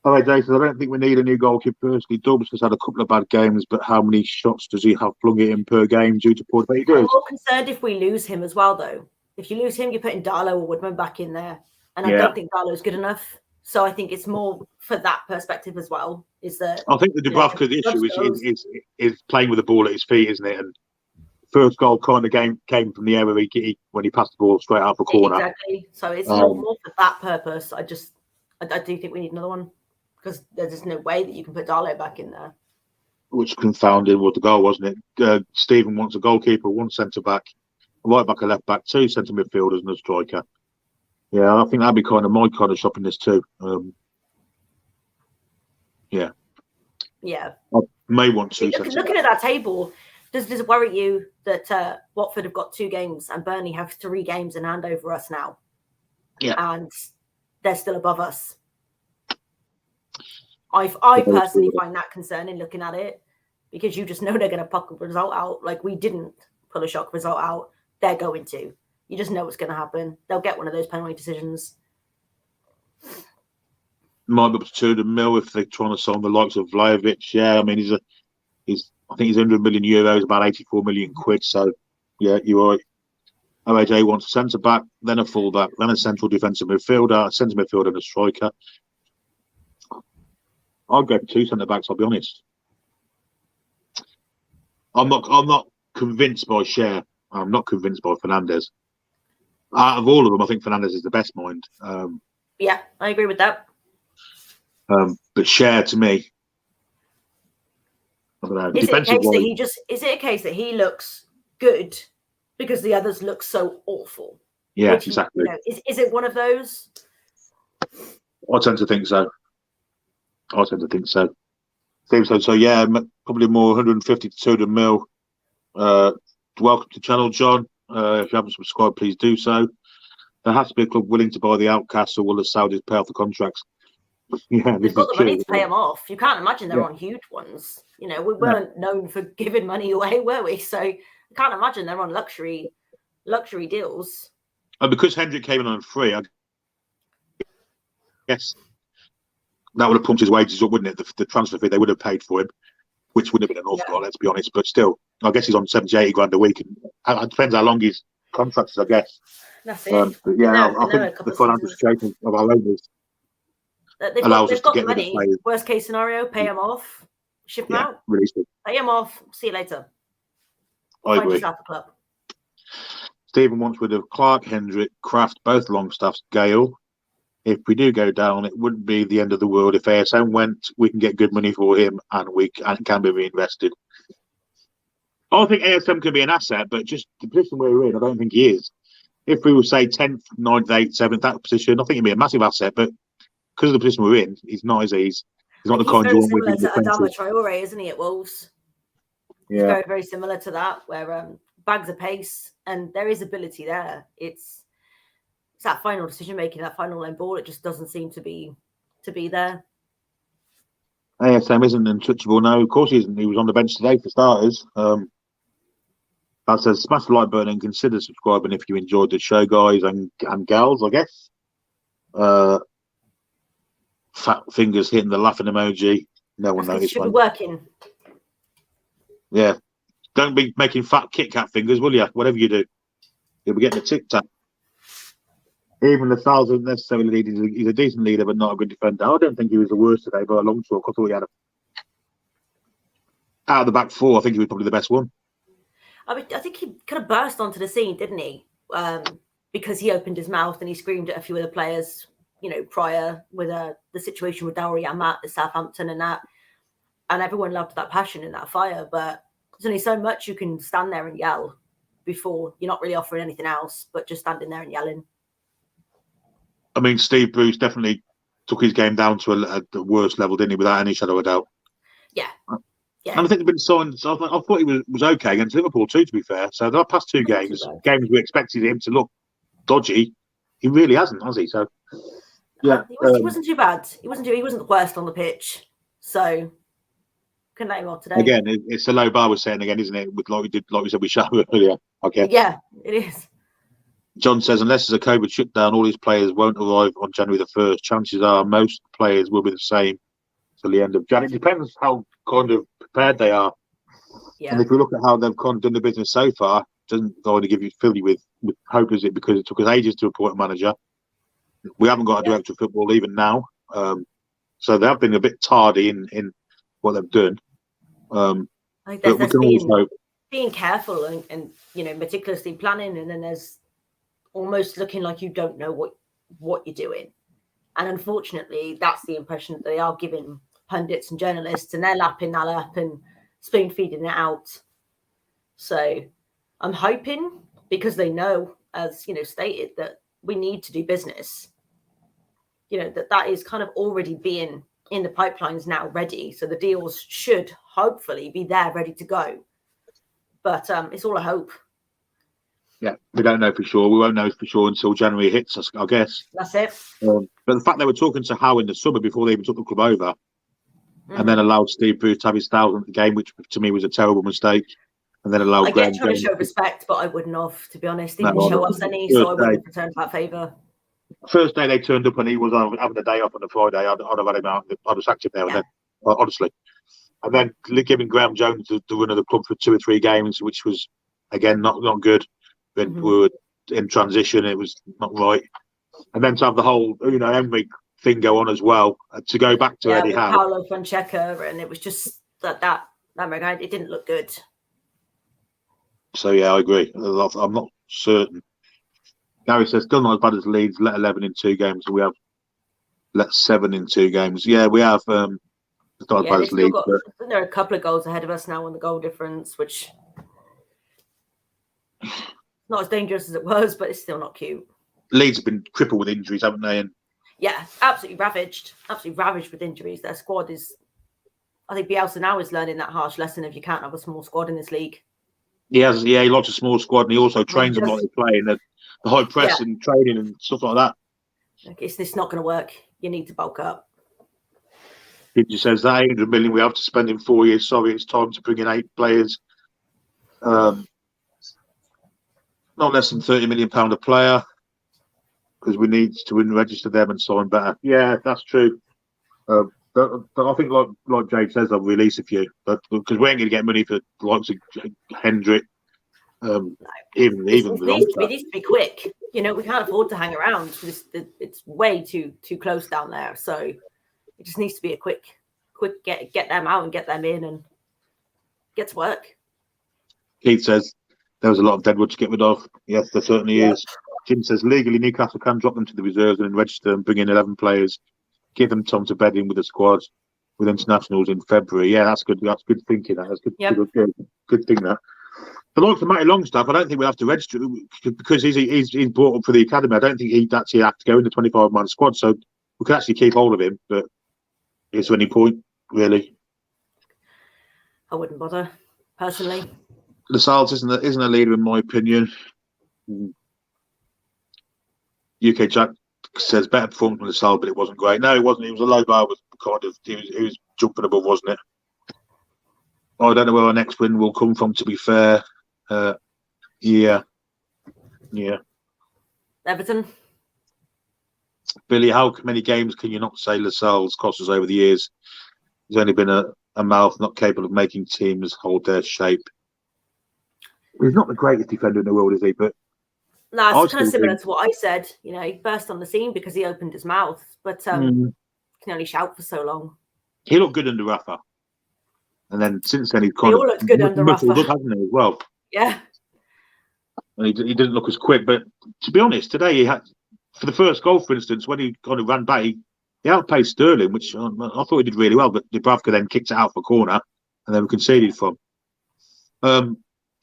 Speaker 1: All right, Jason, I don't think we need a new goalkeeper personally. Dubs has had a couple of bad games, but how many shots does he have flung at him per game due to poor play?
Speaker 2: I'm more concerned if we lose him as well, though. If you lose him, you're putting Darlow or Woodman back in there. And I don't think Darlow's good enough. So I think it's more for that perspective as well. Is that
Speaker 1: I think the Dubravka issue is playing with the ball at his feet, isn't it? And first goal kind of came from the error when he passed the ball straight out the corner.
Speaker 2: Exactly. So it's more for that purpose. I do think we need another one because there's just no way that you can put Darlow back in there.
Speaker 1: Which confounded with the goal, wasn't it? Stephen wants a goalkeeper, one centre back, a right back, a left back, two centre midfielders, and a striker. Yeah, I think that'd be kind of my kind of shopping list too. Yeah. I may want two.
Speaker 2: Looking at that table, does it worry you that Watford have got 2 games and Burnley have 3 games in hand over us now?
Speaker 1: Yeah,
Speaker 2: and they're still above us. I personally find that concerning looking at it because you just know they're going to puck a result out. Like we didn't pull a shock result out, they're going to. You just know what's going to happen. They'll get one of those penalty decisions.
Speaker 1: Might be up to 200 mil if they're trying to sign the likes of Vlahovic. Yeah, I mean I think he's 100 million euros, about 84 million quid. So yeah, you're right. OAJ wants a centre back, then a full back, then a central defensive midfielder, a centre midfielder, and a striker. I'll go for 2 centre backs. I'll be honest. I'm not convinced by Cher. I'm not convinced by Fernandez. Out of all of them, I think Fernandez is the best mind.
Speaker 2: Yeah, I agree with that.
Speaker 1: But Cher, to me, I don't know.
Speaker 2: Is it a case that he looks good because the others look so awful?
Speaker 1: Yeah, exactly.
Speaker 2: Is it one of those?
Speaker 1: I tend to think so. So yeah, probably more 150 to 200 mil. Welcome to channel, John. If you haven't subscribed, please do so. There has to be a club willing to buy the outcasts, or will the Saudis pay off the contracts? Yeah,
Speaker 2: they've got the money to pay them off. You can't imagine they're on huge ones. We weren't known for giving money away, were we? So I can't imagine they're on luxury deals.
Speaker 1: And because Hendrick came in on free, I guess that would have pumped his wages up, wouldn't it? The transfer fee they would have paid for him, which wouldn't have been an awful lot, let's be honest. But still, I guess he's on 70, 80 grand a week. And it depends how long his contract is, I guess.
Speaker 2: That's it.
Speaker 1: But yeah, I think the financial situation of our owners allows us to get rid of players.
Speaker 2: Worst case scenario, pay them off, ship them out,
Speaker 1: release them.
Speaker 2: Pay them off, see you later.
Speaker 1: I agree.
Speaker 2: Find club.
Speaker 1: Stephen wants rid of Clark, Hendrick, Kraft, both Longstaffs, Gale. If we do go down, it wouldn't be the end of the world. If ASM went, we can get good money for him and it can be reinvested. I think ASM can be an asset, but just the position we're in, I don't think he is. If we were, say, 10th, 9th, 8th, 7th, that position, I think he'd be a massive asset, but because of the position we're in, he's not as easy. He's not the kind of one with
Speaker 2: He's very similar to Adama Traore, isn't he, at Wolves?
Speaker 1: Yeah.
Speaker 2: He's very, very similar to that, where bags of pace, and there is ability there. It's that final decision making, that final line ball. It just doesn't seem to be there.
Speaker 1: ASM isn't untouchable now. Of course he isn't. He was on the bench today for starters. That says smash the like button and consider subscribing if you enjoyed the show, guys and gals, I guess. Fat fingers hitting the laughing emoji. No one noticed.
Speaker 2: It should be working.
Speaker 1: Yeah. Don't be making fat Kit Kat fingers, will you? Whatever you do. You'll be getting a tic tac. Even the Styles isn't necessarily leading. He's a decent leader, but not a good defender. I don't think he was the worst today by a long chalk. I thought he had out of the back 4, I think he was probably the best one.
Speaker 2: I think he kind of burst onto the scene, didn't he? Because he opened his mouth and he screamed at a few of the players, prior with the situation with Dowry Amat at Southampton and that. And everyone loved that passion and that fire. But there's only so much you can stand there and yell before you're not really offering anything else, but just standing there and yelling.
Speaker 1: I mean, Steve Bruce definitely took his game down to the worst level, didn't he? Without any shadow of a doubt.
Speaker 2: Yeah.
Speaker 1: And I think they've been signed. So I thought he was okay against Liverpool too, to be fair. So the past 2 games we expected him to look dodgy. He really hasn't, has he? So yeah,
Speaker 2: he wasn't too bad. He wasn't the worst on the pitch. So Couldn't name more today.
Speaker 1: Again, it's the low bar we're saying again, isn't it? With like we said, we shot earlier. Okay.
Speaker 2: Yeah, it is.
Speaker 1: John says, unless there's a COVID shutdown, all these players won't arrive on January the 1st. Chances are most players will be the same till the end of January. It depends how kind of prepared they are.
Speaker 2: Yeah.
Speaker 1: And if we look at how they've done the business so far, it doesn't go to fill you with hope, is it? Because it took us ages to appoint a manager. We haven't got a director of football even now. So they have been a bit tardy in what they've done.
Speaker 2: I think
Speaker 1: but we can always hope.
Speaker 2: Being careful and meticulously planning, and then there's almost looking like you don't know what you're doing. And unfortunately, that's the impression that they are giving pundits and journalists, and they're lapping that up and spoon feeding it out. So I'm hoping, because they know, as stated, that we need to do business, that is kind of already being in the pipelines now, ready. So the deals should hopefully be there, ready to go. But it's all a hope.
Speaker 1: Yeah, we don't know for sure. We won't know for sure until January hits us, I guess.
Speaker 2: That's it.
Speaker 1: But the fact they were talking to Howe in the summer before they even took the club over, and then allowed Steve Bruce to have his 1,000th game, which to me was a terrible mistake, and then allowed Graham
Speaker 2: trying to show respect, but I wouldn't have, to be honest. He didn't show us any, so I wouldn't have returned that favour.
Speaker 1: First day they turned up and he was having a day off on a Friday, I'd have had him out. I'd have sacked him there and then, honestly. And then giving Graham Jones the run of the club for 2 or 3 games, which was, again, not good. When we were in transition, it was not right. And then to have the whole Emery thing go on as well, to go back to Eddie Howe.
Speaker 2: Paolo Fonseca, and it was just that it didn't look good.
Speaker 1: So yeah, I agree. I'm not certain. Gary says still not as bad as Leeds. Let 11 in 2 games. We have let 7 in 2 games. Yeah, we have. Not as bad as Leeds.
Speaker 2: There are a couple of goals ahead of us now on the goal difference, which not as dangerous as it was, but it's still not cute.
Speaker 1: Leeds have been crippled with injuries, haven't they? And
Speaker 2: yeah, absolutely ravaged with injuries. Their squad is. I think Bielsa now is learning that harsh lesson of you can't have a small squad in this league.
Speaker 1: He has, he likes a small squad, and he also trains them like they play, and the high press and training and stuff like that.
Speaker 2: It's not going to work. You need to bulk up.
Speaker 1: He just says that 800 million we have to spend in 4 years. Sorry, it's time to bring in 8 players. Not less than £30 million a player, because we need to register them and sign better. Yeah, that's true. But I think, like Jade says, I'll release a few, but because we ain't going to get money for the likes of Hendrick. It needs
Speaker 2: to be quick. We can't afford to hang around. It's way too close down there. So it just needs to be a quick get them out and get them in and get to work.
Speaker 1: Keith says there was a lot of deadwood to get rid of. Yes, there certainly is. Jim says legally Newcastle can drop them to the reserves and then register and bring in 11 players. Give them time to bed in with the squad with internationals in February. Yeah, that's good. That's good thinking. That's good. Yep. Good thing that. But like the Matty Longstaff, I don't think we'll have to register because he's brought up for the academy. I don't think he'd actually have to go in the 25-man squad. So we could actually keep hold of him. But is there any point, really?
Speaker 2: I wouldn't bother, personally.
Speaker 1: Lascelles isn't a leader, in my opinion. UK Jack says better performance from Lascelles, but it wasn't great. No, it wasn't. It was a low bar. He was jumping above, wasn't it? I don't know where our next win will come from, to be fair. Yeah.
Speaker 2: Everton.
Speaker 1: Billy, how many games can you not say Lascelles cost us over the years? There's only been a mouth not capable of making teams hold their shape. He's not the greatest defender in the world, is he? But
Speaker 2: no, it's kind of similar to what I said. He burst on the scene because he opened his mouth, but can only shout for so long.
Speaker 1: He looked good under Rafa. And then since then, he's
Speaker 2: kind of looked good under Rafa,
Speaker 1: hasn't he, as well?
Speaker 2: Yeah.
Speaker 1: And he didn't look as quick. But to be honest, today he had, for the first goal, for instance, when he kind of ran back, he outpaced Sterling, which I thought he did really well. But Dubravka then kicked it out for a corner, and then we conceded from.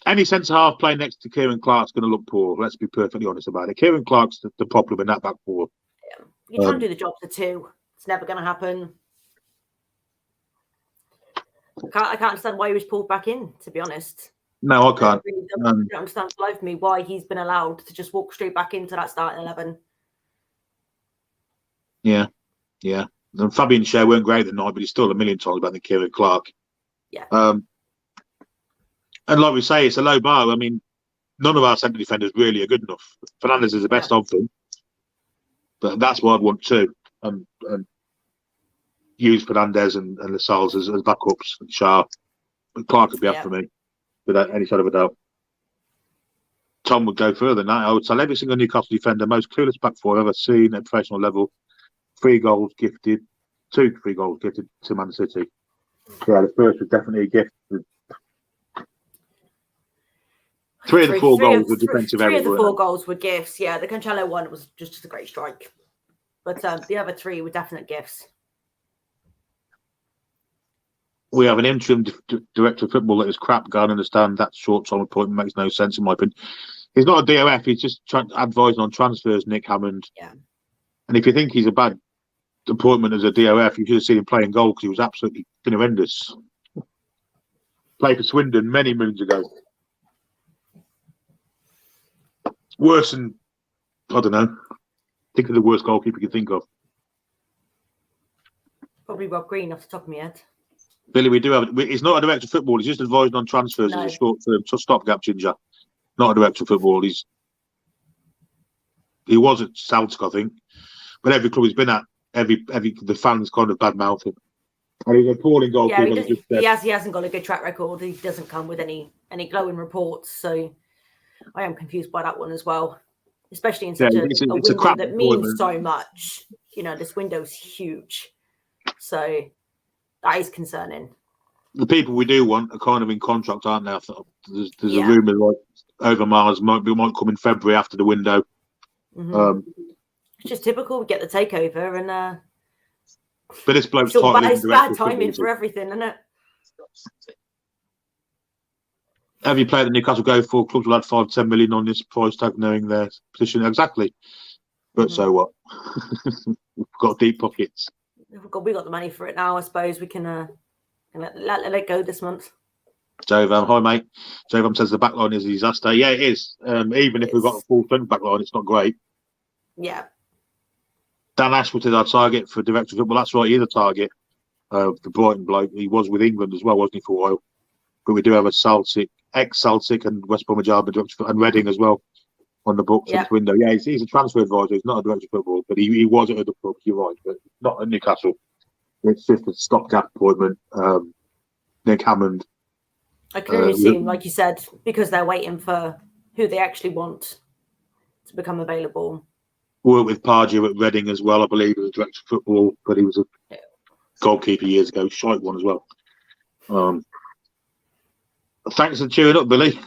Speaker 1: Any centre half playing next to Kieran Clark's going to look poor. Let's be perfectly honest about it. Kieran Clark's the problem in that back four.
Speaker 2: Yeah. You can't do the job for 2. It's never going to happen. I can't understand why he was pulled back in, to be honest.
Speaker 1: No, I can't.
Speaker 2: I really don't understand for life of me why he's been allowed to just walk straight back into that starting 11.
Speaker 1: Yeah. And Fabian Schär weren't great that night, but he's still a million times better than Kieran Clark.
Speaker 2: Yeah.
Speaker 1: And like we say, it's a low bar. I mean, none of our centre defenders really are good enough. Fernandes is the best of them, but that's what I'd want too. And use Fernandes and Lascelles as backups and Sharp. But Clark would be after me, without any sort of a doubt. Tom would go further than that. I would sell every single Newcastle defender, most clueless back four I've ever seen at professional level. 3 goals gifted, 2 3 goals gifted to Man City. Yeah, the first was definitely a gift. 3 of the 4 goals were defensive errors.
Speaker 2: 3 of the 4 goals were gifts. Yeah, the Cancelo one was just a great strike. But the other 3 were definite gifts.
Speaker 1: We have an interim director of football that is crap. Go and understand that short-term appointment makes no sense in my opinion. He's not a DOF. He's just advising on transfers, Nick Hammond.
Speaker 2: Yeah.
Speaker 1: And if you think he's a bad appointment as a DOF, you should have seen him playing goal because he was absolutely horrendous. Played for Swindon many moons ago. Worse than, I don't know. Think of the worst goalkeeper you can think of.
Speaker 2: Probably Rob Green off the top of my head.
Speaker 1: Billy, we do have. He's not a director of football. He's just advising on transfers as a short-term stopgap ginger. Not a director of football. He was at Celtic, I think, but every club he's been at, the fans kind of badmouth him. And he's an appalling goalkeeper.
Speaker 2: Yeah, he hasn't got a good track record. He doesn't come with any glowing reports. So I am confused by that one as well, especially in such a window that means so much. You know, this window's huge, so that is concerning.
Speaker 1: The people we do want are kind of in contract, aren't they? There's a rumour like Overmars might come in February after the window.
Speaker 2: Mm-hmm. It's just typical. We get the takeover, and
Speaker 1: but this bloke's
Speaker 2: it's bad timing for everything, isn't it?
Speaker 1: Every player that Newcastle go for, clubs will add 5-10 million on this price tag, knowing their position exactly. But so what? We've got deep pockets.
Speaker 2: We got the money for it now. I suppose we can let it go this month.
Speaker 1: Jovam, hi mate. Jovam says the back line is a disaster. Yeah, it is. Even if we've got a full front back line, it's not great.
Speaker 2: Yeah.
Speaker 1: Dan Ashworth is our target for director of football. That's right, he's a target. The Brighton bloke. He was with England as well, wasn't he, for a while? But we do have a Celtic, ex-Celtic and West Bromwich Albion and Reading as well on the books in this window. Yeah, he's a transfer advisor. He's not a director of football, but he was at other clubs. You're right, but not at Newcastle. It's just a stopgap appointment. Nick Hammond.
Speaker 2: I can only assume, like you said, because they're waiting for who they actually want to become available.
Speaker 1: Worked with Pardew at Reading as well, I believe, as a director of football, but he was a goalkeeper years ago, shite one as well. Thanks for cheering up, Billy.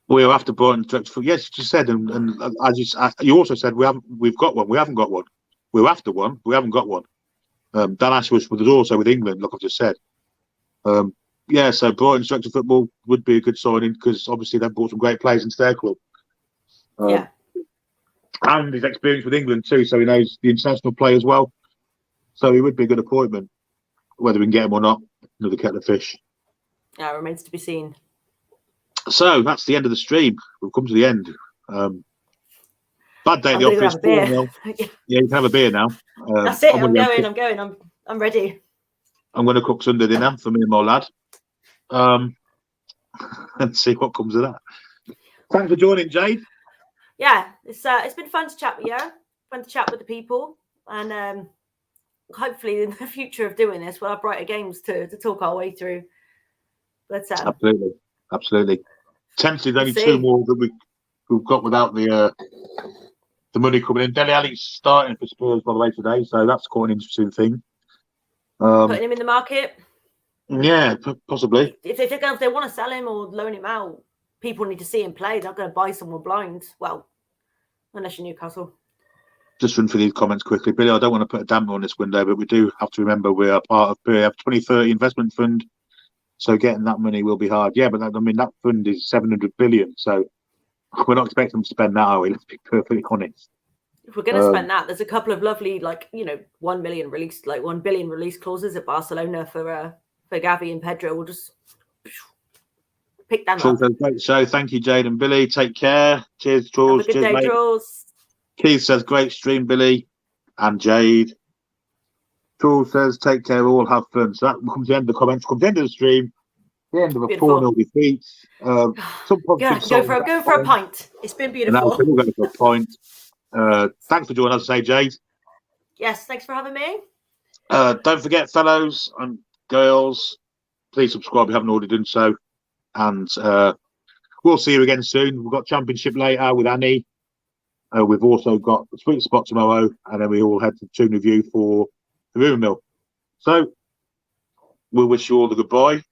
Speaker 1: We're after Brighton director football. Yes, you said, and as you also said, we've got one. We haven't got one. We're after one. We haven't got one. Dan Ashworth was also with England, like I've just said. So Brighton's director of football would be a good signing because obviously they've brought some great players into their club. And his experience with England too, so he knows the international play as well. So he would be a good appointment. Whether we can get him or not, another kettle of fish.
Speaker 2: Yeah, it remains to be seen.
Speaker 1: So that's the end of the stream. We've come to the end. Bad day at the office. Yeah, you can have a beer now.
Speaker 2: That's it. I'm going. I'm ready.
Speaker 1: I'm going to cook Sunday dinner for me and my lad. And see what comes of that. Thanks for joining, Jade.
Speaker 2: Yeah, it's been fun to chat with you. Fun to chat with the people, and hopefully in the future of doing this, we'll have brighter games to talk our way through. But
Speaker 1: absolutely. Tempted only 2 more that we've got without the money coming in. Dele Alli's starting for Spurs, by the way, today, so that's quite an interesting thing.
Speaker 2: Putting him in the market.
Speaker 1: Yeah, possibly.
Speaker 2: If they want to sell him or loan him out, people need to see him play. They're not going to buy someone blind. Well, unless you're Newcastle.
Speaker 1: Just run through these comments quickly. Billy, I don't want to put a damper on this window, but we do have to remember we are part of PF 2030 investment fund. So getting that money will be hard. Yeah, but that fund is 700 billion. So we're not expecting them to spend that, are we? Let's be perfectly honest.
Speaker 2: If we're going to spend that, there's a couple of lovely, 1 billion release clauses at Barcelona for Gavi and Pedro. We'll just pick them up.
Speaker 1: Great show. Thank you, Jade and Billy. Take care. Cheers, Jules.
Speaker 2: Have a good day, Jules.
Speaker 1: Keith says, great stream, Billy and Jade. Tool says, take care, all have fun. So that comes to the end of the comments, comes to the end of the stream, the end of a
Speaker 2: Beautiful.
Speaker 1: 4-0 defeat. Some
Speaker 2: Yeah,
Speaker 1: positive
Speaker 2: go for a pint. It's been
Speaker 1: And now
Speaker 2: beautiful.
Speaker 1: we'll go for a point. Thanks for joining us today, Jade.
Speaker 2: Yes, thanks for having me.
Speaker 1: Don't forget, fellows and girls, please subscribe if you haven't already done so. And we'll see you again soon. We've got Championship later with Annie. We've also got the Sweet Spot tomorrow, and then we all head to Toon Review for the Rumour Mill. So we'll wish you all the goodbye.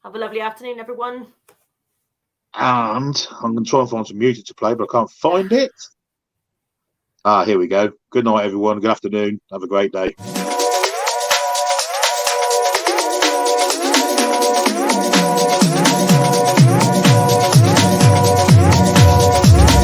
Speaker 2: Have a lovely afternoon, everyone.
Speaker 1: And I'm going to try and find some music to play, but I can't find it. Here we go. Good night, everyone. Good afternoon. Have a great day.